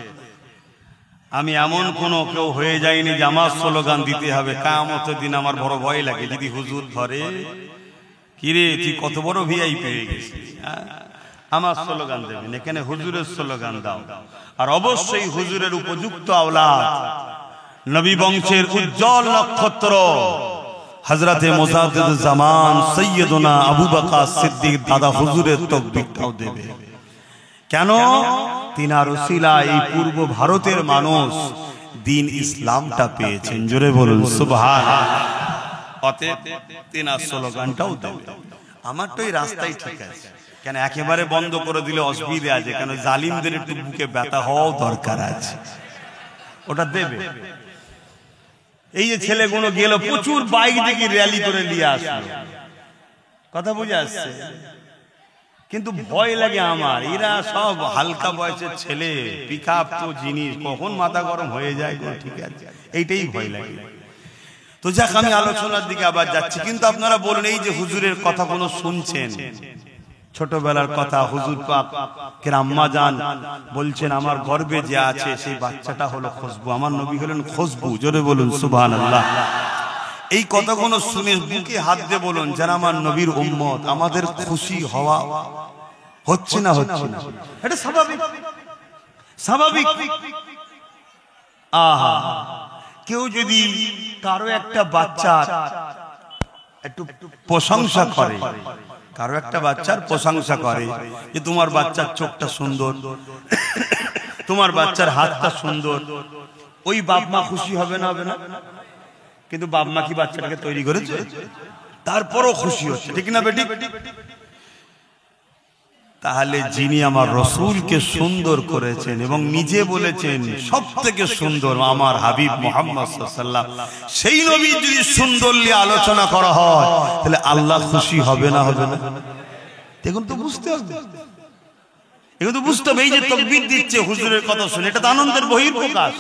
আমি এমন কোন কেউ হয়ে যায়নি যে আমার স্লোগান দিতে হবে। কিয়ামতের দিন আমার বড় ভয় লাগে, যদি হুজুর ধরে, কিরে তুই কত বড় ভিআইপি হয়ে গেছিস, আমার স্লোগান দেবেন, এখানে হুজুরের স্লোগান দাও। আর অবশ্যই হুজুরের উপযুক্ত আওলাদ, নবী বংশের উজ্জ্বল নক্ষত্র হযরতে মুজাদ্দিদুজ জামান সৈয়দনা আবু বকর সিদ্দিক দাদা হুজুরের তাকবীরটাও দেবে। কেন? তিনার ওসিলায় এই পূর্ব ভারতের মানুষ দ্বীন ইসলামটা পেয়েছেন। জোরে বলুন সুবহানাল্লাহ। অতএব তিনার স্লোগানটাও দেবে। আমার তো এই রাস্তাই ঠিক আছে, কেন একেবারে বন্ধ করে দিলে অসুবিধা আছে, কেন জালিমদের একটু বুকে ব্যথা হওয়াও দরকার আছে, ওটা দেবে। এই যে ছেলেগুলো গেল, প্রচুর বাইক দেখি র্যালি করে নিয়ে আসলো, কথা বুঝে আসছে, কিন্তু ভয় লাগে আমার, এরা সব হালকা বয়সের ছেলে, পিকআপ তো জিনিস, কখন মাথা গরম হয়ে যায়, ঠিক আছে, এইটাই ভয় লাগে। তো যাক, আমি আলোচনার দিকে আবার যাচ্ছি। কিন্তু আপনারা বলুন, এই যে হুজুরের কথা কোনো শুনছেন, ছোটবেলার কথা, হুজুর পাক কের আম্মা জান বলছেন, আমার গর্ভে যে আছে সেই বাচ্চাটা হলো খুশবু, আমার নবী হলেন খুশবু। জোরে বলুন সুবহানাল্লাহ। এই কথাগুলো শুনে বুকে হাত দিয়ে বলুন, যারা আমার নবীর উম্মত, আমাদের খুশি হওয়া হচ্ছে না, হচ্ছে না, এটা স্বাভাবিক, স্বাভাবিক। আহা, কেউ যদি কারো একটা বাচ্চার একটু প্রশংসা করে, কারো একটা বাচ্চার প্রশংসা করে, যে তোমার বাচ্চার চোখটা সুন্দর, তোমার বাচ্চার হাতটা সুন্দর, ওই বাপ মা খুশি হবে না? হবে না? কিন্তু বাপ মা কি বাচ্চাটাকে তৈরি করেছে? তারপরও খুশি হচ্ছে, ঠিক না বেটি? তাহলে যিনি আমার রসুলকে সুন্দর করেছেন এবং নিজে বলেছেন সবথেকে সুন্দর আমার হাবিব মুহাম্মদ সাল্লাল্লাহু আলাইহি ওয়াসাল্লাম, সেই নবীর যদি সুন্দর নিয়ে আলোচনা করা হয় তাহলে আল্লাহ খুশি হবে না হবে না? দেখুন তো বুঝতে হবে, এখন তো বুঝতে হবে। এই যে তাকবীর দিচ্ছে হুজুরের কথা শুনে, এটা তো আনন্দের বহিঃপ্রকাশ।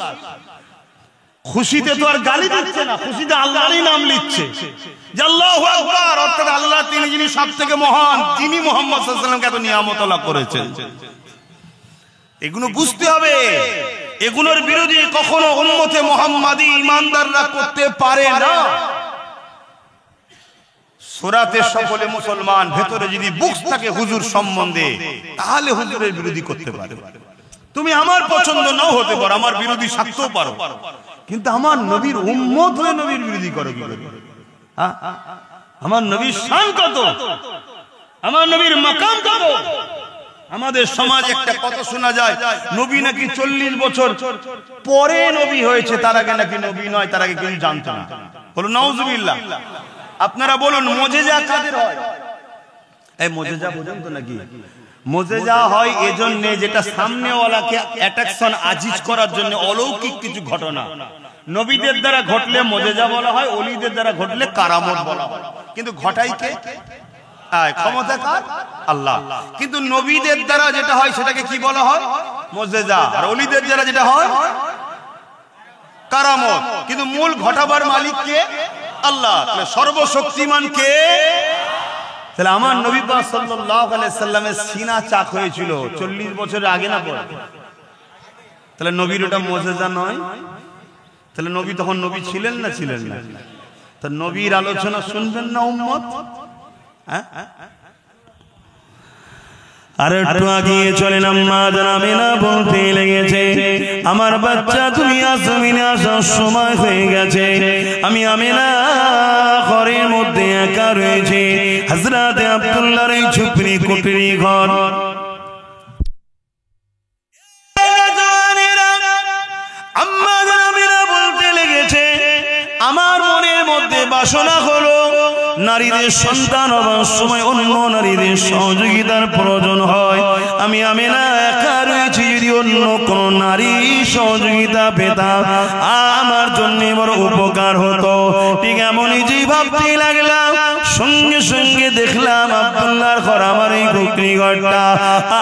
খুশিতে তো আর গালি দিচ্ছে না, খুশিতে আল্লাহরই নাম নিচ্ছে যে আল্লাহু আকবার, অর্থাৎ আল্লাহ তিনি যিনি সবথেকে মহান, তিনি মুহাম্মদ সাল্লাল্লাহু আলাইহি ওয়াসাল্লামকে এত নিয়ামত আল্লাহ করেছেন। এগুলো বুঝতে হবে। এগুলোর বিরোধী কখনো উম্মতে মুহাম্মাদি ঈমানদাররা করতে পারে না। সূরাতে সকলে মুসলমান, ভেতরে যদি বুকস থাকে হুজুর সম্বন্ধে, তাহলে হুজুরের বিরোধী করতে পারে। তুমি আমার পছন্দ নাও হতে পারো, আমার বিরোধী থাকতেও পারো, কিন্তু আমার নবীর উম্মত হয়ে নবীর বিরোধী করো কি করে? আমার নবীর শান কত, আমার নবীর মাকাম কত। আমাদের সমাজ একটা কথা শোনা যায়, নবী নাকি 40 বছর পরে নবী হয়েছে, তার আগে নাকি নবী নয়, তার আগে কেউ জানতো না। বলো নাউজুবিল্লাহ। আপনারা বলুন মুজিজা কাদের হয়? এই মুজিজা বোঝেন তো নাকি? মুজিজা হয় এজন্য যেটা সামনেওয়ালাকে অ্যাট্রাকশন আজিজ করার জন্য, অলৌকিক কিছু ঘটনা নবীদের দ্বারা ঘটলে মুজিজা বলা হয়, ওলিদের দ্বারা ঘটলে কারামত বলা হয়। কিন্তু ঘটাই কে? ক্ষমতা কার? আল্লাহ। কিন্তু নবীদের দ্বারা যেটা হয় সেটাকে কি বলা হয়? মুজিজা। আর ওলিদের দ্বারা যেটা হয় কারামত। কিন্তু মূল ঘটাবার মালিক কে? আল্লাহ। তাহলে সর্বশক্তিমান কে? তাহলে আমার নবী পাক সাল্লাল্লাহু আলাইহি সাল্লামের সিনা চাক হয়েছিল 40 বছরের আগে না পরে? তাহলে নবীর ওটা মুজিজা নয়? তাহলে নবী তখন নবী ছিলেন না ছিলেন না? তা নবীর আলোচনা শুনবেন না উম্মত? আর একটু আগিয়ে চলেন, আম্মা জান আমিনা বলতে লেগেছে, আমার বাচ্চা তুমি জমিনে আসার সময় হয়ে গেছে। আমি আমিনা ঘরের মধ্যে একা রয়েছে, হযরতে আব্দুল্লাহর এই ঝুপড়ি কুটিরি ঘর। আম্মা জান আমিনা বলতে লেগেছে, আমার মনের মধ্যে বাসনা হলো নারীদের সন্তান হবার সময় অন্য নারীদের সহযোগিতার প্রয়োজন হয়। আমি আমিনা একা রয়েছি, যদি অন্য কোন নারী সহযোগিতা পেতাম আমার জন্য বড় উপকার হতো। ঠিক এমনই যে ভাবতে লাগলাম, সঙ্গে সঙ্গে দেখলাম আব্দুল্লাহর ঘর, আমার এই কুকরি ঘরটা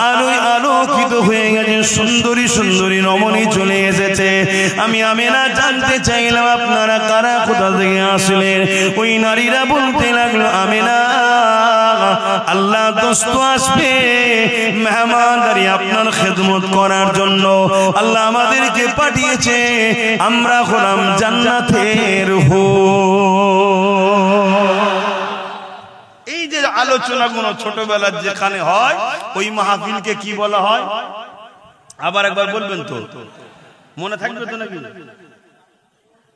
আলোয় আলোকিত হয়ে গেছে, সুন্দরী সুন্দরী রমণী চলে এসেছে। আমি আমিনা জানতে চাইলাম আপনারা কারা, কোথা থেকে আসলেন? ওই নারীরা বলতে লাগলো, আমিনা আল্লাহ দোস্ত আসবে মেহমানদারি আপনার খেদমত করার জন্য, আল্লাহ আমাদেরকে পাঠিয়েছে, আমরা হলাম জান্নাতের এই যে আলোচনাগুলো ছোটবেলার যেখানে হয়, ওই মাহফিলকে কি বলা হয়? আবার একবার বলবেন তো, মনে থাকবে তো নাকি?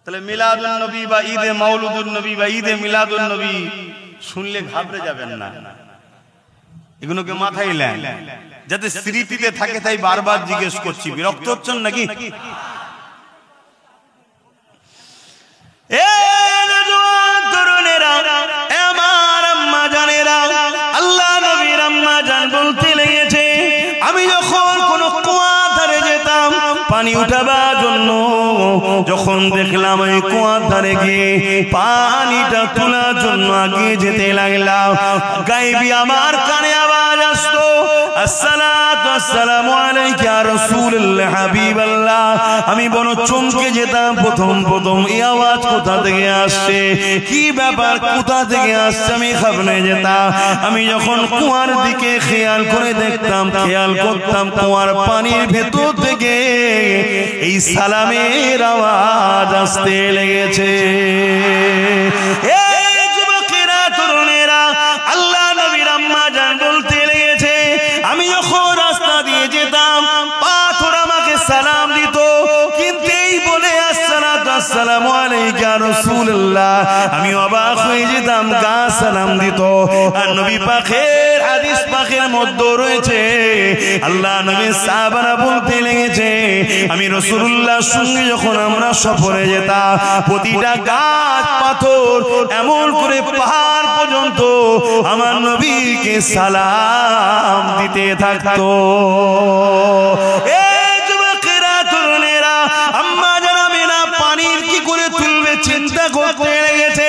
তাহলে মিলাদুন নবী বা ঈদে মাউলুদুন নবী বা ঈদে মিলাদুন নবী শুনলে ঘাবড়ে যাবেন না, এগুলোকে মাথায় নেন যাতে স্মৃতিতে থাকে, তাই বারবার জিজ্ঞেস করছি। বিরক্ত হচ্ছেন নাকি? আল্লাহ নবীর আম্মা জান বলতে লেগেছে, আমি যখন কোন কুয়ার ধারে যেতাম পানি উঠাবার জন্য, যখন দেখলাম ওই কুয়ার ধারে গিয়ে পানিটা তোলার জন্য আগে যেতে লাগলাম, গায়েবী আমার কানে আওয়াজ আসতো, আসসালাতু আসসালামু আলাইকা ইয়া রাসূলুল্লাহ হাবিবাল্লাহ। আমি বড় চমকে যেতাম, প্রথম এই আওয়াজ কোথা থেকে আসছে, কি ব্যাপার, কোথা থেকে আসছে, আমি ঘাবড়ে যেতাম। আমি যখন কুয়ার দিকে খেয়াল করে দেখতাম, খেয়াল করতাম কুয়ার পানির ভেতর থেকে এই সালামের আওয়াজ আসতে লেগেছে। এই যুবকেরা, তরুণেরা, আল্লাহ নবীর আম্মা জান বলতে লেগেছে, আমি যখন রাস্তা দিয়ে যেতাম পাথর আমাকে সালাম দিত, কিন্তু এই বলে আসসালাতু আসসালামু আলাইকা ইয়া রাসূলুল্লাহ, আমি অবাক হয়ে যেতাম, গাছ সালাম দিত। আর নবী পাকের হাদিস পাকের মধ্যে রয়েছে, আল্লাহ নবীর সাহাবারা বলতে লেগেছে, আমি রাসূলুল্লাহর সঙ্গে যখন আমরা সফরে যেতাম, প্রতিটা গাছ পাথর এমন করে পাহাড় পর্যন্ত আমার নবীকে সালাম দিতে থাকতো। এই যুবকেরা, তরুণেরা, আম্মা জানাবেনা পানির কি করে তুলবে চিন্তা করতে লেগেছে।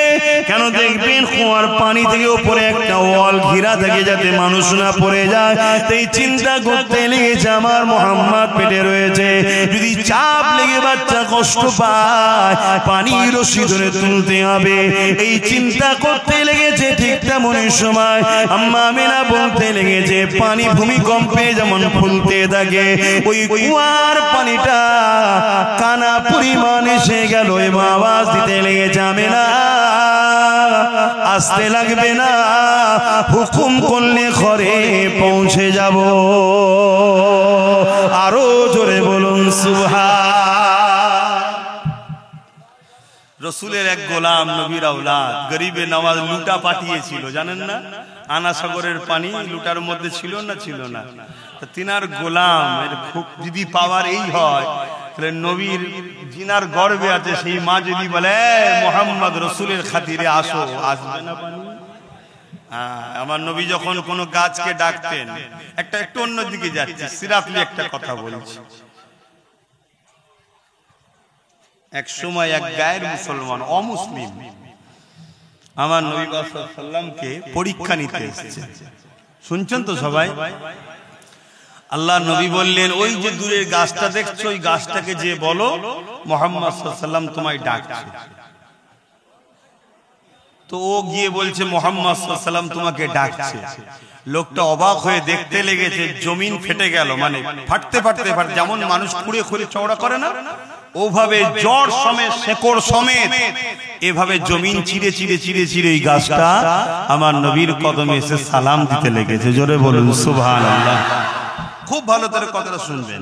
কেন দেখবেন কুয়ার পানি থেকে উপরে একটা ওয়াল ঘিরা থাকে যাতে মানুষ না পড়ে যায়, তাই চিন্তা করতে লেগেছে আমার মুহাম্মদ পেটে রয়েছে, যদি চাপ লেগে বাচ্চা কষ্ট পায় পানির রশি ধরে তুলতে হবে, এই চিন্তা করতে লেগেছে। ঠিক তেমনই সময় আম্মা আমিনা বলতে লেগেছে, পানি ভূমিকম্পে যেমন ফুলতে থাকে, ওই কুয়ার পানিটা কানা পরিমাণ এসে গেল এবং আওয়াজ দিতে লেগেছে, আমিনা আসতে লাগবে না, হুকুম করলে ঘরে পৌঁছে যাব। আরো জোরে বলুন সুবহান। রসুলের এক গোলাম, নবীর আওলাদ, গরিবে নওয়াজ লুটা পাঠিয়েছিল, জানেন না? আনা সাগরের পানি লুটার মধ্যে ছিল না, ছিল না। তিনার গোলাম যদি পাওয়ার এই হয়, তাহলে নবীর জিনার গর্বে আছে সেই মা যদি বলে মুহাম্মদ রসুলের খাতিরে আসো, আসবে না পানি? আমার নবী যখন কোন গাছকে ডাকতেন, একটু অন্যদিকে যাচ্ছে, সিরাফলি একটা কথা বলছি। এক সময় এক গায়ের মুসলমান, অমুসলিম, আমার নবী সাল্লাল্লাহু আলাইহি ওয়াসাল্লামকে পরীক্ষা নিতে এসেছে। শুনছেন তো সবাই? আল্লাহ নবী বললেন, ওই যে দূরের গাছটা দেখছো, ওই গাছটাকে যে বলো মুহাম্মদ সাল্লাল্লাহু আলাইহি ওয়াসাল্লাম তোমায় ডাকছে। তো ও গিয়ে বলছে মুহাম্মদ সাল্লাল্লাহু আলাইহি ওয়াসাল্লাম তোমাকে ডাকছে। লোকটা অবাক হয়ে দেখতে লেগেছে, জমিন ফেটে গেল, মানে ফাটতে ফাটতে যেমন মানুষ খুঁড়ে খুঁড়ে চওড়া করে না, ওভাবে জড় সমেত, শেকড় সমেত এভাবে জমিন চিরে চিরে চিরে চিরে এই গাছটা আমার নবীর কদমে এসে সালাম দিতে লেগেছে। জোরে বলুন সুবহানাল্লাহ। খুব ভালো করে কথাটা শুনবেন।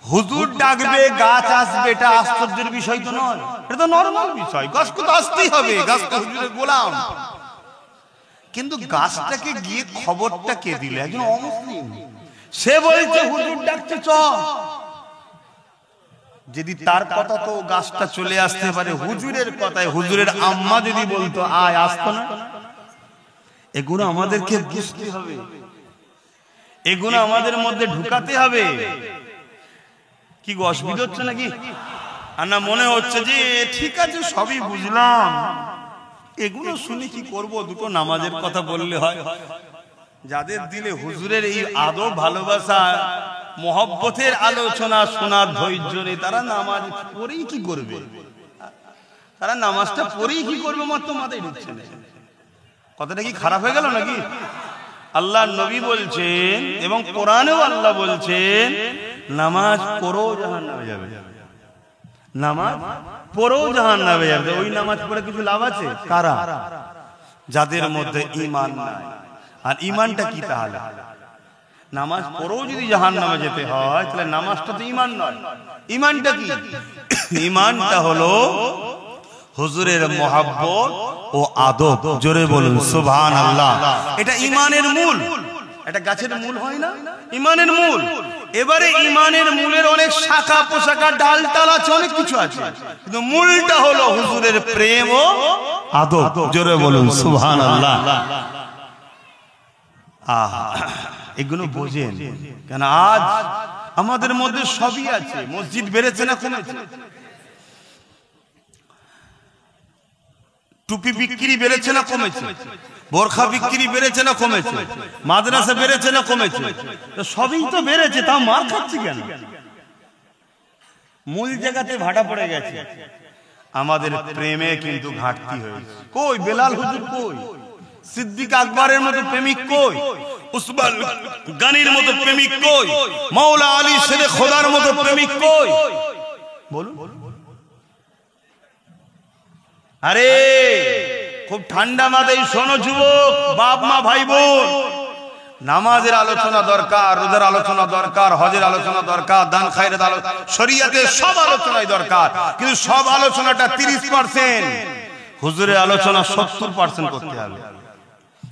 হুজুর ডাকবে, গাছ আসবে, এটা আশ্চর্যের বিষয় তো নয়, এটা তো নরমাল বিষয়। গাছকে তো আসতেই হবে, গাছ তো হুজুরের গোলাম। কিন্তু গাছটাকে গিয়ে খবরটা কে দিল? একজন অমুসলিম। সে বলছে হুজুর ডাকছে, চল। যদি তার কথা তো গাছটা চলে আসতে পারে, হুজুরের কথায় হুজুরের আম্মা যদি বলতো আয়, আসতো না? এগুলো আমাদেরকে বুঝতে হবে, এগুলো আমাদের মধ্যে ঢুকাতে হবে। কি অসুবিধা হচ্ছে নাকি? আর না মনে হচ্ছে যে ঠিক আছে সবই বুঝলাম, এগুলো শুনে কি করব? দুটো নামাজের কথা বললে হয়। যাদের দিলে হুজুরের এই আদব, ভালোবাসা, মহব্বতের আলোচনা শোনার ধৈর্য নেই, তারা নামাজ পড়েই কি করবে? তারা নামাজটা পড়েই কি করবে? মাত্র মাথায় ঢুকছে না। কথাটা কি খারাপ হয়ে গেল নাকি? আল্লাহ নবী বলছেন এবং কোরআনেও আল্লাহ বলছেন, নামাজ পড়েও জাহান্নামে যাবে, নামাজ পড়েও জাহান্নামে যাবে। ওই নামাজ পড়ে কিছু লাভ আছে? কারা? যাদের মধ্যে ঈমান নাই। আর ঈমানটা কি তাহলে? নামাজ পড়েও যদি জাহান্নামে যেতে হয়, তাহলে নামাজটা তো ঈমান নয়। ঈমানটা কি? ঈমানটা হলো হুজুরের মহব্বত ও আদব। জোরে বলুন সুবহানাল্লাহ। এটা ঈমানের মূল। এটা গাছের মূল হয় না, ঈমানের মূল। এবারে ঈমানের মূলের অনেক শাখা পোশাখা, ডাল টাল আছে, অনেক কিছু আছে, কিন্তু মূলটা হলো হুজুরের প্রেম ও আদব। জোরে বলুন সুবহানাল্লাহ। এগুলো বোঝেন কেন? আজ আমাদের মধ্যে সবই আছে। মসজিদ বেড়েছে না কমেছে? টুপি বিক্রি বেড়েছে না কমেছে? বোরখা বিক্রি বেড়েছে না কমেছে? মাদ্রাসা বেড়েছে না কমেছে? সবই তো বেড়েছে, তা মার খাচ্ছি কেন? মূল জায়গাতে ভাটা পড়ে গেছে। আমাদের প্রেমে কিন্তু ঘাটতি হয়েছে। কই বেলাল হুজুর? কই সিদ্দিক আকবরের মতো প্রেমিক? কই উসমান গানির মতো প্রেমিক? কই মাওলা আলী শেরে খোদার মতো প্রেমিক? কই বলুন। আরে খুব ঠান্ডা মাথায় শোনো যুবক, বাপ মা, ভাই বোন, নামাজের আলোচনা দরকার, রোজার আলোচনা দরকার, হজের আলোচনা দরকার, দান খায়রাত আলোচনা, শরীয়তের সব আলোচনাই দরকার, কিন্তু সব আলোচনাটা 30%, হুজুরের আলোচনা 70% করতে হবে।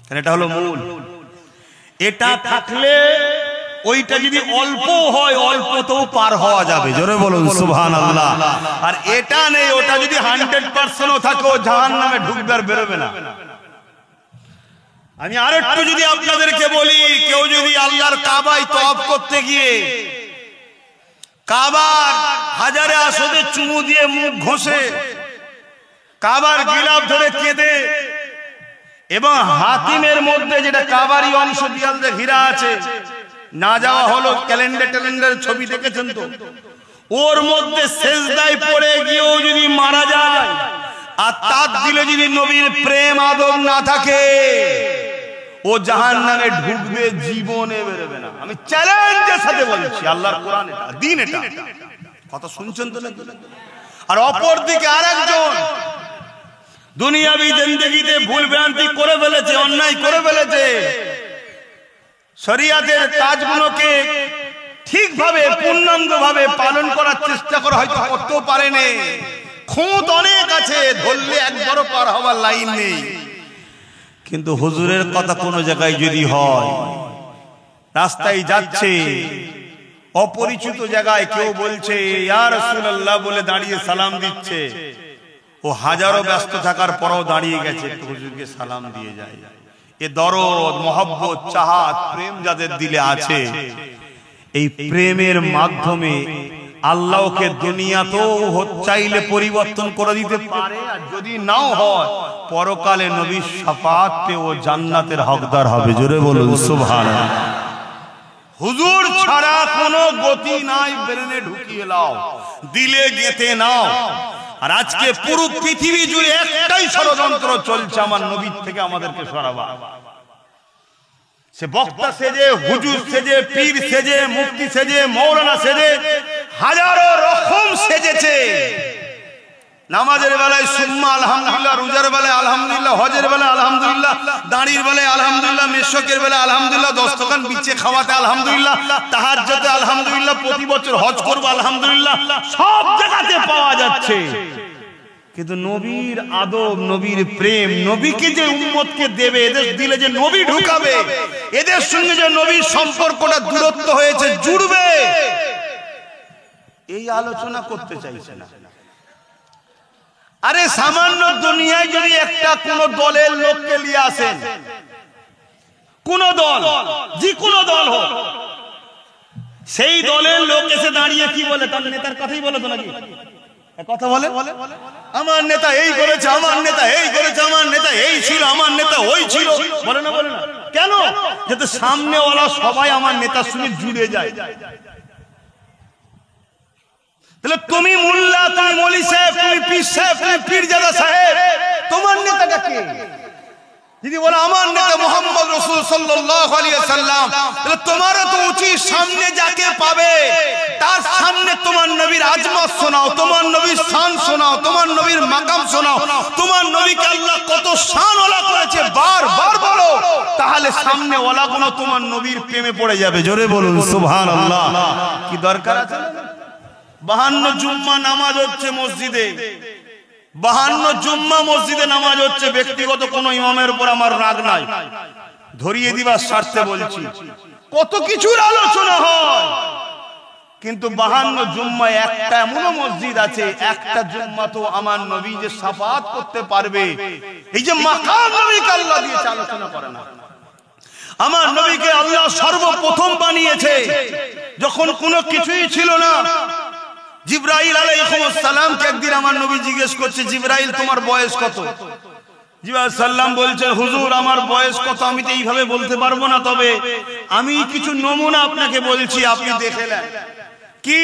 কারণ এটা হলো মূল। এটা থাকলে ওইটা যদি অল্প হয়, অল্পতেও পার হওয়া যাবে। জোরে বলুন সুবহানাল্লাহ। আর এটা নেই, ওটা যদি 100%ও থাকে, ও জাহান্নামে ঢুকবে আর বেরোবে না। আমি আরেকটু যদি আপনাদেরকে বলি, কেউ যদি আল্লাহর কাবায় তওয়াফ করতে গিয়ে কাবার হাজারে আসদে চুমু দিয়ে মুখ ঘষে, কাবার গিলাফ ধরে কেঁদে, এবং হাতিমের মধ্যে যেটা কাবারই অংশ দিয়ালে হীরা আছে, না যাওয়া হলো, ক্যালেন্ডারের ছবি দেখেছেন তো, ওর মধ্যে সেজদায় পড়ে গিয়েও যদি মারা যায়, আর তার দিলে যদি নবীর প্রেম আদব না থাকে, ও জাহান্নামে ঢুকবে, জীবনে বেরোবে না। আমি চ্যালেঞ্জের সাথে বলছি, আল্লাহর কোরআন এটা, দ্বীন এটা। কথা শুনছেন তো নাকি? আর অপর দিকে আরেকজন দুনিয়াবি জিন্দেগিতে ভুল ভ্রান্তি করে ফেলেছে, অন্যায় করে ফেলেছে, শরিয়াতের কাজগুলোকে ঠিকভাবে পূর্ণাঙ্গভাবে পালন করার চেষ্টা করে হয়তো করতেও পারেনি, খুঁত অনেক আছে, ধরলে একবারও পার হওয়ার লাইন নেই। কিন্তু হুজুরের কথা কোনো জায়গায় যদি হয়, রাস্তায় যাচ্ছে, অপরিচিত জায়গায় কেউ বলছে ইয়া রাসূলুল্লাহ বলে দাঁড়িয়ে সালাম দিচ্ছে, ও হাজারো ব্যস্ত থাকার পরেও দাঁড়িয়ে গেছে, হুজুরকে সালাম দিয়ে যায়। এ দরদ, মহব্বত, চাহাত, প্রেম যাদের দিলে আছে, এই প্রেমের মাধ্যমে আল্লাহকে দুনিয়াতেও চাইলে পরিবর্তন করে দিতে পারে, আর যদি নাও হয় পরকালে নবীর শাফাআত পেয়ে ও জান্নাতের হকদার হবে। জোরে বলুন সুবহানাল্লাহ। হুজুর ছাড়া কোনো গতি নাই, ব্রেনে ঢুকিয়ে নাও, দিলে গেঁথে নাও। আর আজকে পুরো পৃথিবী জুড়ে একটাই ষড়যন্ত্র চলছে, আমার নবীর থেকে আমাদেরকে সরাবা। সে বক্তা সেজে, হুজুর সেজে, পীর সেজে, মুফতি সেজে, মৌলানা সেজে, হাজারো রকম সেজেছে। নামাজের বেলায় সুম্মা আলহামদুলিল্লাহ, রোজার বেলায় আলহামদুলিল্লাহ, হজের বেলায় আলহামদুলিল্লাহ, দাঁড়ির বেলায় আলহামদুলিল্লাহ, মেশকের বেলায় আলহামদুলিল্লাহ, দস্তকান বিছে খাওয়াতে আলহামদুলিল্লাহ, তাহাজ্জুদে আলহামদুলিল্লাহ, প্রতি বছর হজ করব আলহামদুলিল্লাহ, সব জায়গাতে পাওয়া যাচ্ছে। কিন্তু নবীর আদব, নবীর প্রেম, নবীকে যে উম্মতকে দেবে, এদের দিলে যে নবী ঢুকাবে, এদের সঙ্গে যে নবীর সম্পর্কটা দূরত্ব হয়েছে, জুড়বে, এই আলোচনা করতে চাইছে না। আরে সামান্য দুনিয়ায় যদি একটা কোন দলের লোককে নিয়ে আসেন, কোন দল, যে কোনো দল হোক, সেই দলের লোক এসে দাঁড়িয়ে কি বলে? তার নেতার কথাই বলে তো নাকি? কথা বলে, আমার নেতা এই করেছে, আমার নেতা এই করেছে, আমার নেতা এই ছিল, আমার নেতা ওই ছিল, বলে না? বলে না কেন? যাতে সামনেওয়ালা সবাই আমার নেতার সঙ্গে জুড়ে যায়। তাহলে তুমি মোল্লা, তুমি মৌলী সাহেব, তুমি পীর সাহেব, তুমি পীরজাদা সাহেব, তোমার নেতাটা কে? যদি বলে আমার নেতা মুহাম্মদ রাসূল সাল্লাল্লাহু আলাইহি ওয়াসাল্লাম, তাহলে তোমারও তো উচিত সামনে যাকে পাবে তার সামনে তোমার নবীর আজমত শোনাও, তোমার নবীর শান শোনাও, তোমার নবীর মাকাম শোনাও, তোমার নবীকে আল্লাহ কত শান ওয়ালা করেছে বারবার বলো, তাহলে সামনে ওয়ালাগুলো তোমার নবীর প্রেমে পড়ে যাবে। জোরে বলুন সুবহানাল্লাহ। কি দরকার আছে? 52 জুম্মা নামাজ হচ্ছে মসজিদে, 52 জুম্মা মসজিদে নামাজ হচ্ছে। ব্যক্তিগত কোন ইমামের উপর আমার রাগ নাই, ধরিয়ে দিবার স্বার্থে বলছি। কত কিছুর আলোচনা হয়, কিন্তু 52 জুম্মায় একটা এমন মসজিদ আছে, একটা জুম্মা তো আমার নবী যে শাফাআত করতে পারবে, এই যে মাকাম নবীকে আল্লাহ দিয়েছে, আলোচনা করে না। আমার নবীকে আল্লাহ সর্বপ্রথম বানিয়েছে যখন কোনো কিছুই ছিল না। জিবরাইল আলাইহিস সালামকে একদিন আমার নবী জিজ্ঞেস করছে, জিবরাইল তোমার বয়স কত? জিবরাইল সাল্লাম বলছেন, হুজুর আমার বয়স কত আমি তো এইভাবে বলতে পারবো না, তবে আমি কিছু নমুনা আপনাকে বলছি, আপনি দেখে নেন। কি?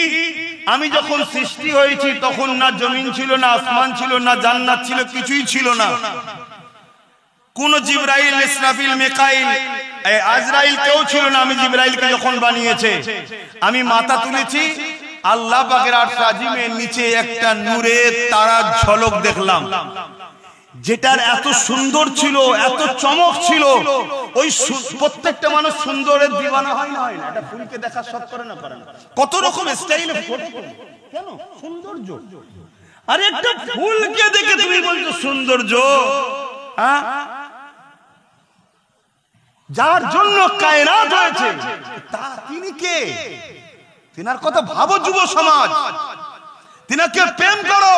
আমি যখন সৃষ্টি হয়েছি তখন না জমিন ছিল, না আসমান ছিল, না জান্নাত ছিল, কিছুই ছিল না। কোন জিবরাইল, ইসরাফিল, মিকাইল, আজরাইল কেউ ছিল না। আমি জিবরাইলকে যখন বানিয়েছে, আমি মাথা তুলেছি, আল্লাহ পাকের আরশ আজিমের নিচে একটা নূরের তারার ঝলক দেখলাম। যেটার এত সুন্দর ছিল, এত চমক ছিল, ওই প্রত্যেকটা মানুষ সুন্দরের দিওয়ানা হয় না? হয় না? এটা ফুলকে দেখার শখ করে না? করে না? কত রকম স্টাইলে ফটো, কেন? সৌন্দর্য। আরে একটা ফুলকে দেখে তুমি বলছো সৌন্দর্য? হ্যাঁ, যার জন্য কায়নাত হয়েছে তিনি কে? তিনার কথা ভাবো যুব সমাজ, তিনাকে প্রেম করো।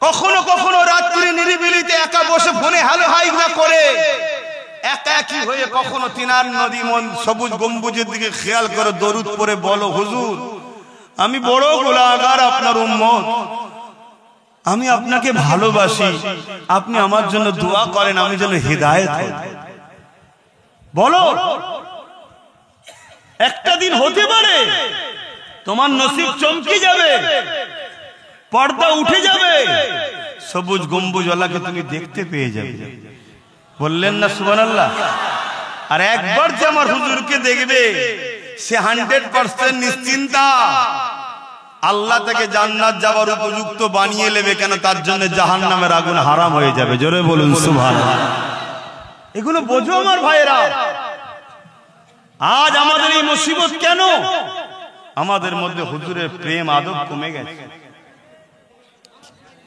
কখনো কখনো রাত্রি নিরিবিলিতে একা বসে ফোনে হ্যালো হাই না করে একা একই হয়ে কখনো তিনার নদী মন সবুজ গম্বুজের দিকে খেয়াল করে দরুদ পড়ে বলো, হুজুর আমি বড় গুনাহগার, আপনার উম্মত, আমি আপনাকে ভালোবাসি, আপনি আমার জন্য দোয়া করেন, আমি যেন হিদায়াত হই। বলো, একটা দিন হতে পারে তোমার নসিব চমকে যাবে, পর্দা উঠে যাবে, সবুজ গম্বুজওয়ালাকে তুমি দেখতে পেয়ে যাবে। বললেন না সুবহানাল্লাহ? আর একবার যে আমার হুজুরকে দেখবে সে 100% নিশ্চিন্তা, আল্লাহ তাকে জান্নাত যাওয়ার উপযুক্ত বানিয়ে নেবে। কেন? তার জন্য জাহান্নামের আগুন হারাম হয়ে যাবে। জোরে বলুন সুবহানাল্লাহ। এগুলো বোঝো আমার ভাইয়েরা। আজ আমাদের এই মুসিবত কেন? আমাদের মধ্যে হুজুরের প্রেম আদব কমে গেছে।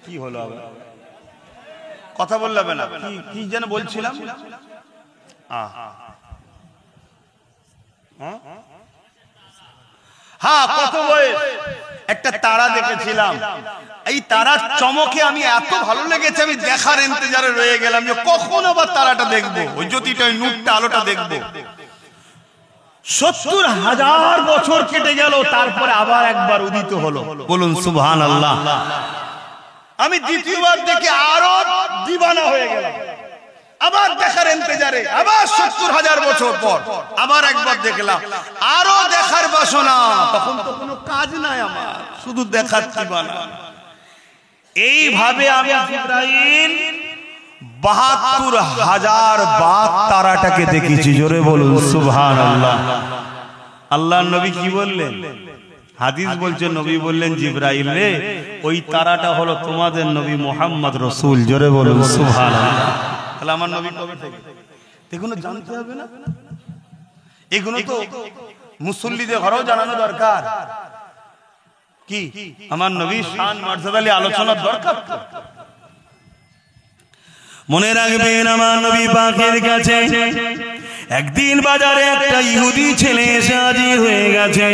কি হলো? কথা বললে হবে না। কি যেন বলছিলাম? হ্যাঁ, কত বয়স একটা তারা দেখেছিলাম। এই তারার চমকে আমি এত ভালো লেগেছে, আমি দেখার ইন্তজারে রয়ে গেলাম যে কখন আবার তারাটা দেখবো, ওই জ্যোতিটা, ওই নূরটা, আলোটা দেখবো। 70,000 বছর কেটে গেল, তারপরে আবার একবার উদিত হলো। বলুন সুবহানাল্লাহ। আমি দ্বিতীয়বার দেখে আরো দিবানা হয়ে গেলাম, আবার দেখার ইন্তজারে, আবার 70,000 বছর পর আবার একবার দেখলাম, আরো দেখার বাসনা। তখন তো কোনো কাজ নাই আমার, শুধু দেখার দিবানা। এইভাবে আমি জিবরাইল 72,000 বার তারাটাকে দেখেছি। জোরে বলুন সুবহানাল্লাহ। আল্লাহর নবী কি বললেন? হাদিস বলছে, নবী বললেন, জিবরাইল রে, ওই তারাটা হলো তোমাদের নবী মুহাম্মদ রাসূল। জোরে বলুন সুবহানাল্লাহ। তাহলে আমার নবী কবে থেকে? এগুলো জানতে হবে না? এগুলো তো মুসল্লিদের ঘরেও জানানো দরকার। কি আমার নবীর শান মর্যাদা নিয়ে আলোচনার দরকার। মনে রাখবেন, আমার নবী পাকের কাছে একদিন বাজারে একটা ইহুদি ছেলে এসে হাজির হয়ে গেছে।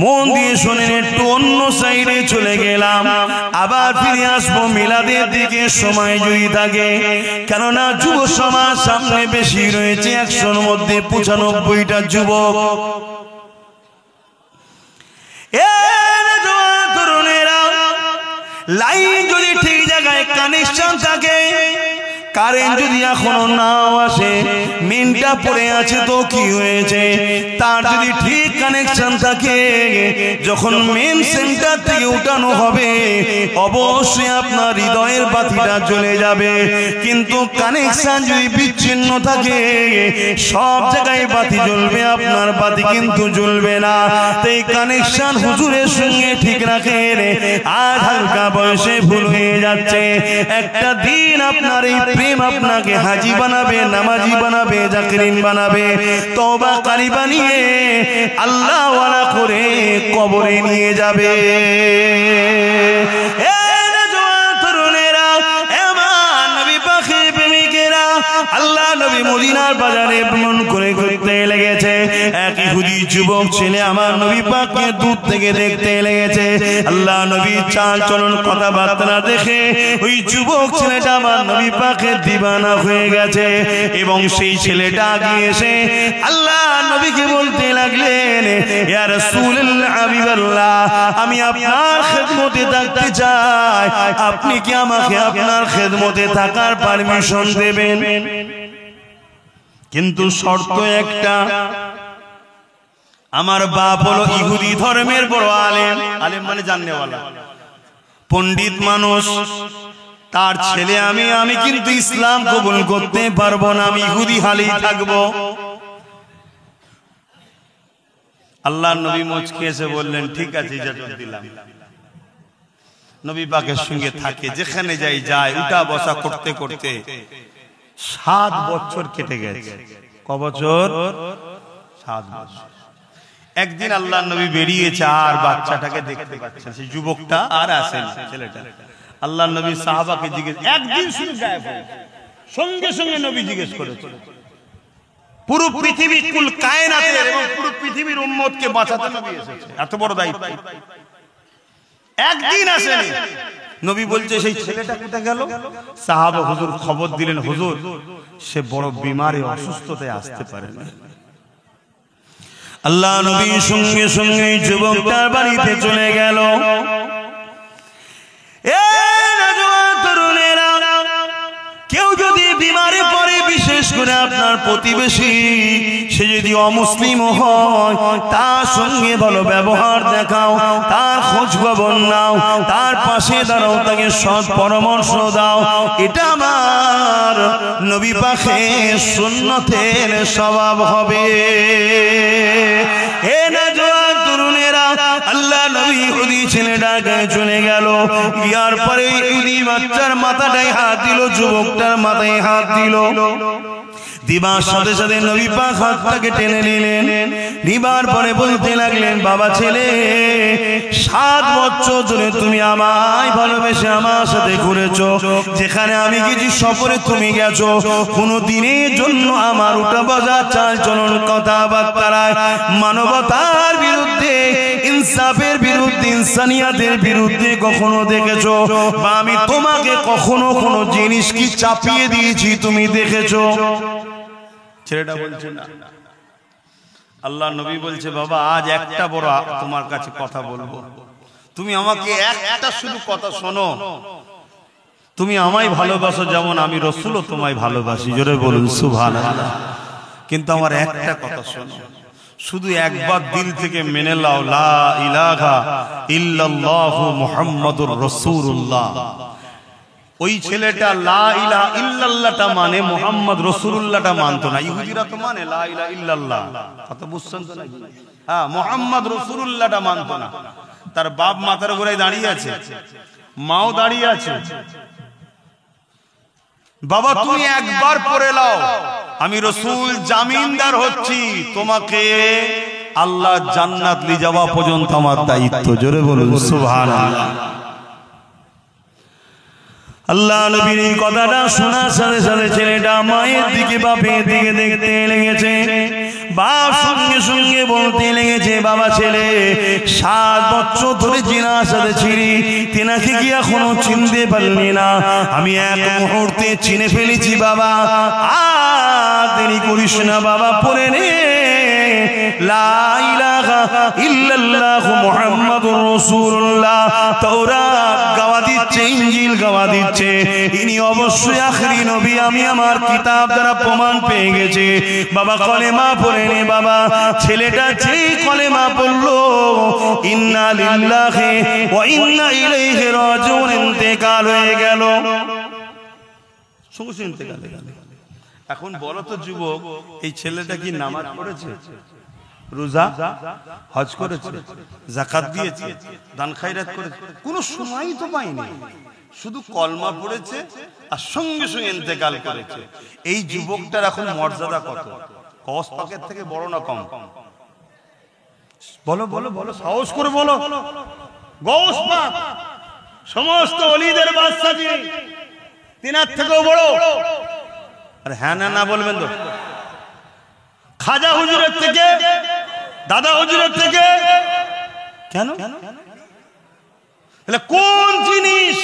মন দিয়ে শোনেন, একটু অন্য সাইডে চলে গেলাম, আবার ফিরে আসবো মিলাদের দিকে সময় যদি থাকে। কেননা যুব সমাজ সামনে বেশি রয়েছে, 100-র মধ্যে 95টা যুবক। তরুণেরা, লাইন যদি ঠিক জায়গায় কানেকশন থাকে, কারেন্ট যদি এখনো নাও আসে, মেনটা পড়ে আছে তো কি হয়েছে, তার যদি ঠিক কানেকশন থাকে, যখন মেন সেন্টার থেকে উঠানো হবে অবশ্যই আপনার হৃদয়ের বাতিটা জ্বলে যাবে। কিন্তু কানেকশন যদি বিচ্ছিন্ন থাকে, সব জায়গায় বাতি জ্বলবে, আপনার বাতি কিন্তু জ্বলবে না। তাই কানেকশন হুজুরের সঙ্গে ঠিক রাখেন। আজ হালকা বয়সে ভুল হয়ে যাচ্ছে, একটা দিন আপনার এই প্রেম আপনাকে হাজি বানাবে, নামাজি বানাবে, জাকিরিন বানাবে, তওবা কারি বানিয়ে আল্লাহ ওয়ালা করে কবরে নিয়ে যাবে। আল্লাহ নবী মদিনার বাজারে ভ্রমণ করে ঘুরতে লেগেছে। এক ইহুদি যুবক ছেলে আমার নবী পাককে দূর থেকে দেখতে লেগেছে। আল্লাহ নবী চাল চলন কথাবার্তা দেখে ওই যুবক ছেলেটা আমার নবী পাকে দিবানা হয়ে গেছে। এবং সেই ছেলেটা আগে এসে আল্লাহ নবীকে বলতে লাগলেন, ইয়া রাসূলুল্লাহ, হাবিবাল্লাহ, আমি আপনার খেদমতে থাকতে চাই, আপনি কি আমাকে আপনার খেদমতে থাকার পারমিশন দেবেন? কিন্তু শর্ত একটা, আমার বাপ হলো ইহুদি ধর্মের বড় আলেম। আলেম মানে জাননেওয়ালা, পণ্ডিত মানুষ। তার ছেলে আমি কিন্তু ইসলাম কবুল করতে পারবো না, আমি ইহুদি হালেই থাকবো। আল্লাহর নবী মুচকে এসে বললেন, ঠিক আছে, ইজাজত দিলাম। নবী পাকের সঙ্গে থাকে, যেখানে যায় উঠা বসা করতে করতে 7 বছর কেটে গেছে। ক বছর? 7 বছর। একদিন আল্লাহর নবী বেরিয়েছে, আর বাচ্চাটাকে দেখতে পাচ্ছেন, সেই যুবকটা আর আসেন, ছেলেটা। আল্লাহর নবী সাহাবাকে জিজ্ঞেস, একদিন শুধু গায়েব হয়ে, সঙ্গে সঙ্গে নবী জিজ্ঞেস করেছে, পুরো পৃথিবী কুল কায়নাতের এবং পুরো পৃথিবীর উম্মতকে বাঁচাতে নবী এসেছে, এত বড় দায়িত্ব। একদিন আসেনি। নবী বলছে সেই ছেলেটা কোথায় গেল? সাহাবা হুজুর খবর দিলেন, হুজুর সে বড় বিমারে, অসুস্থতায় আসতে পারে না। আল্লাহ নবী সঙ্গে সঙ্গে যুবকটার বাড়িতে চলে গেল। কেউ যদি বিমারে পড়ে, বিশেষ করে আপনার প্রতিবেশী, সে যদি অমুসলিম হয়, তার সঙ্গে ভালো ব্যবহার দেখাও, তার খোঁজ খবর নাও, তার পাশে দাঁড়াও, তাকে সৎ পরামর্শ দাও। এটা আমার নবী পাকের সুন্নতের স্বভাব হবে। হে নওজোয়ান তরুণেরা, আল্লাহ নবী ওই ছেলেটাকে চলে গেল। ইয়ার পরে ওই বাচ্চার মাথাটায় হাত দিল, যুবকটার মাথায় হাত দিল। দিবার সাথে সাথে নবী পাক হাতটাকে টেনে নিলেন। নিবার পরে বলতে লাগলেন, বাবা ছেলে, 7 বছর ধরে তুমি আমায় ভালোবেসে আমার সাথে ঘুরেছো, যেখানে আমি গেছি সফরে তুমি গেছো, কোনো দিনের জন্য আমার উঠা বসা চাল চলন কথাবার্তায় মানবতার বিরুদ্ধে, ইনসাফের বিরুদ্ধে, ইনসানিয়াতের বিরুদ্ধে কখনো দেখেছো? বা আমি তোমাকে কখনো কোনো জিনিস কি চাপিয়ে দিয়েছি তুমি দেখেছো? ছেলেটা বলছে না। আল্লাহ নবী বলছে, বাবা আজ একটা বড় তোমার কাছে কথা বলবো, তুমি আমাকে একটা শুধু কথা শোনো। তুমি আমায় ভালোবাসো যেমন আমি রাসূলও তোমায় ভালোবাসি, জোরে বলুন সুবহানাল্লাহ। কিন্তু আমার একটা কথা শোনো, শুধু একবার দিল থেকে মেনে নাও, লা ইলাহা ইল্লাল্লাহু মুহাম্মাদুর রাসূলুল্লাহ। ওই ছেলেটা লা ইলাহা ইল্লাল্লাহটা মানে মুহাম্মদ রাসূলুল্লাহটা মানতো না। ইহুদিরা তো মানে লা ইলাহা ইল্লাল্লাহ, কথা বুঝছেন তো নাকি? হ্যাঁ, মুহাম্মদ রাসূলুল্লাহটা মানতো না। তার বাপ মাথার উপরে দাঁড়িয়ে আছে, মাও দাঁড়িয়ে আছে। বাবা তুমি একবার পড়ে নাও, আমি রাসূল জামিনদার হচ্ছি, তোমাকে আল্লাহ জান্নাত নিয়ে যাওয়া পর্যন্ত আমার দায়িত্ব। জোরে বলুন সুবহানাল্লাহ। আল্লাহ নবীর এই কথাটা শোনার সাথে সাথে ছেলেটা মায়ের দিকে বাপের দিকে দেখতে লেগেছে। বাপ সঙ্গে সঙ্গে বলতে লেগেছে, বাবা ছেলে 7 বছর ধরে জিনার সাথে ছিলি, তেনাকে কি এখনো চিনতে পারলি না? আমি এক মুহূর্তে চিনে ফেলেছি বাবা, আর দেরি করিস না বাবা, পড়ে নে লা ইলাহা ইল্লাল্লাহু মুহাম্মাদুর রাসূলুল্লাহ। তাওরাত গাওয়া দিচ্ছে, ইনজিল গাওয়া দিচ্ছে, ইনি অবশ্যই আখেরি নবী, আমি আমার কিতাব দ্বারা প্রমাণ পেয়ে গেছি। বাবা কলেমা পড়ে নে বাবা। ছেলেটা যে কলেমা পড়লো, ইন্না লিল্লাহি ওয়া ইন্না ইলাইহি রাজিউন, ইন্তেকাল হয়ে গেল। সঙ্গে ইন্তেকাল হয়ে গেল। এখন বলো তো যুবক, এই ছেলেটা কি নামাজ পড়েছে, রোজা হজ করেছে, যাকাত দিয়েছে, দান খায়রাত করেছে? কোনো সময়ই তো পায়নি, শুধু কলমা পড়েছে আর সঙ্গে সঙ্গে ইন্তেকাল করেছে। এই যুবকটার এখন মর্যাদা কত? কস পাকের থেকে বড় না কম? বলো বলো বলো, সাহস করে বলো। গৌস পাক সমস্ত ওলিদের বাদশা যিনি, তিনার থেকেও বড়। আর হ্যাঁ না না বলবেন তো? খাজা হুজুরের থেকে, দাদা হুজুরের থেকে কেন? তাহলে কোন জিনিস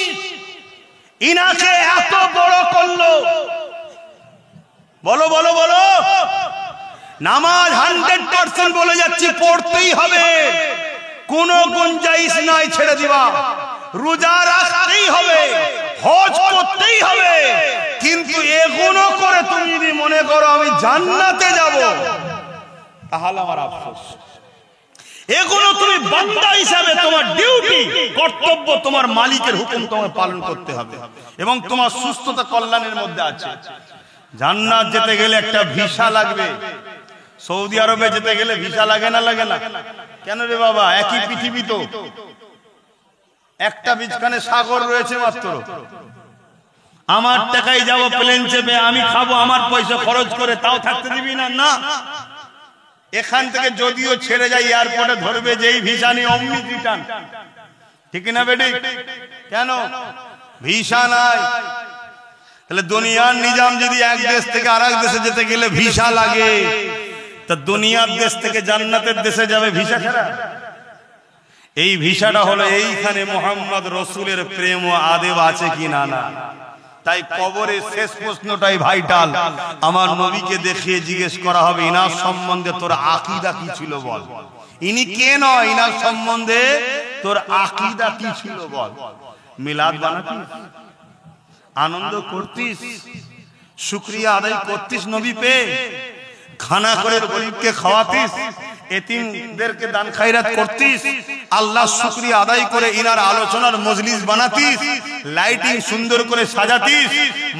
ইনাকে এত বড় করলো? বলো বলো বলো। নামাজ 100% বলে যাচ্ছি, পড়তেই হবে, কোনো গুঞ্জাইশ নাই ছেড়ে দিবা। রোজা রাখতেই হবে, হজ করতেই হবে, কিন্তু এগুলো করে তুমি যদি মনে করো আমি জান্নাতে যাব, তাহলে আমার আফসোস। এগুলো তুমি বান্দা হিসাবে তোমার ডিউটি, কর্তব্য, তোমার মালিকের হুকুম তোমার পালন করতে হবে, এবং তোমার সুস্থতা কল্যাণের মধ্যে আছে। জান্নাত যেতে গেলে একটা ভিসা লাগবে। সৌদি আরবে যেতে গেলে ভিসা লাগে না? লাগে না? কেন রে বাবা? একই পৃথিবী তো। একটা বিছখানে সাগর রয়েছে মাত্র, আমার টাকায় যাবো প্লেন চেপে, আমি খাবো আমার পয়সা খরচ করে, তাও থাকতে দিবি না? না, এখান থেকে যদিও ছেড়ে যায় এয়ারপোর্টে ধরবে যেই ভিসা নিয়ে অমনি রিটার্ন, ঠিক না বেটি? কেন? ভিসা নাই। তাহলে দুনিয়ার নিজাম যদি এক দেশ থেকে আরেক দেশে যেতে গেলে ভিসা লাগে, তা দুনিয়ার দেশ থেকে জান্নাতের দেশে যাবে ভিসা ছাড়া? এই ভিসাটা হলো এইখানে মোহাম্মদ রসুলের প্রেম ও আদেব আছে কি না। না, তাই কবরের শেষ প্রশ্নটাই ভাইটাল। আমার নবীকে দেখিয়ে জিজ্ঞেস করা হবে, ইনার সম্বন্ধে তোর আকীদা কি ছিল বল। ইনি কে নয়, ইনার সম্বন্ধে তোর আকীদা কি ছিল বল। মিলাদ বানাতিস, আনন্দ করতিস, শুকরিয়া আদায় করতিস নবী পেয়ে, খানা করে গরিবকে খাওয়াতিস, এতিমদেরকে দান খায়রাত করতিস, আল্লাহ শুকরিয়া আদায় করে ইনার আলোচনার মজলিস বানাতিস, লাইটিং সুন্দর করে সাজাতিস।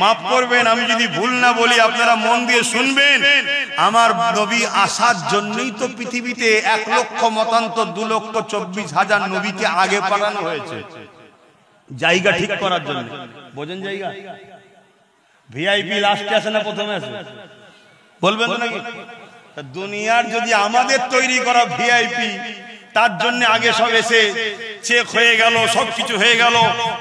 মাফ করবেন আমি যদি ভুল না বলি, আপনারা মন দিয়ে শুনবেন। আমার নবী আসার জন্যই তো পৃথিবীতে 1 লক্ষ মতান্তর 2,24,000 নবীকে আগে পাঠানো হয়েছে, জায়গা ঠিক করার জন্য। বোঝেন জায়গা? ভিআইপি লাস্টে আসে না প্রথমে আসে? বলবেন তো নাকি? দুনিয়ার যদি আমাদের তৈরি করা ভিআইপি, তার জন্য আগে সব এসে চেক হয়ে গেল, সবকিছু হয়ে গেল,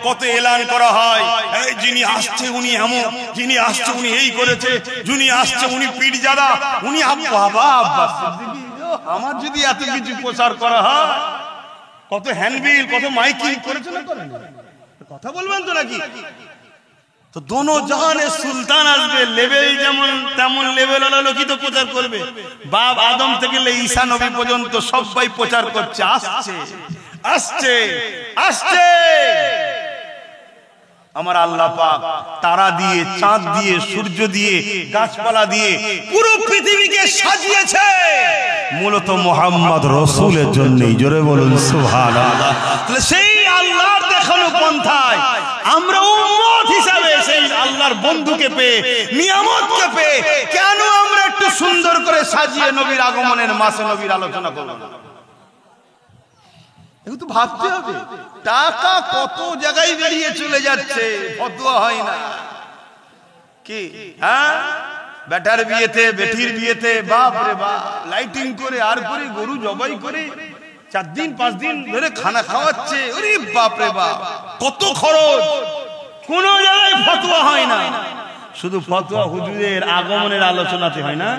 কত এলান করা হয়, এই যিনি আসছে উনি এমন, যিনি আসছে উনি এই করেছে, যিনি আসছে উনি পীরজাদা, উনি বাবা আব্বাস সিদ্দিকী। আমার যদি এত কিছু প্রচার করা হয়, কত হ্যান্ডবিল, কত মাইকিং করেছে না করেন? কথা বলবেন তো নাকি? তো দোনো জাহানের সুলতান আসবে, লেভেল যেমন তেমন লেভেল ওলা লোকই তো প্রচার করবে। বাপ আদম থেকে ঈসা নবী পর্যন্ত সবাই প্রচার করছে, আসছে আসছে আসছে। আমার আল্লাহ পাক তারা দিয়ে, চাঁদ দিয়ে, সূর্য দিয়ে, গাছপালা দিয়ে পুরো পৃথিবীকে সাজিয়েছে মূলত মুহাম্মদ রাসূলের জন্যই। জোরে বলুন সুবহানাল্লাহ। তাহলে সেই আল্লাহর দেখানো পন্থায় আমরা উম্মত হিসাবে সেই আল্লাহর বন্ধুকে পেয়ে, নিয়ামতকে পেয়ে, কেন আমরা একটু সুন্দর করে সাজিয়ে নবীর আগমনের মাসে নবীর আলোচনা করব না? এগুলো তো ভাবতে হবে। টাকা কত জায়গায় বেরিয়ে চলে যাচ্ছে, ফতোয়া হয় না কি? হ্যাঁ, বেটার বিয়েতে, বেটির বিয়েতে, বাপ রে বাপ, লাইটিং করে আর করে গরু জবাই করে 4 দিন 5 দিন ধরে খানা খাওয়াচ্ছে। ওরে বাপ রে বাপ, কত খরচ, কোন জায়গায় ফতোয়া হয় না। শুধু ফতোয়া হুজুরের আগমনের আলোচনাতে হয় না।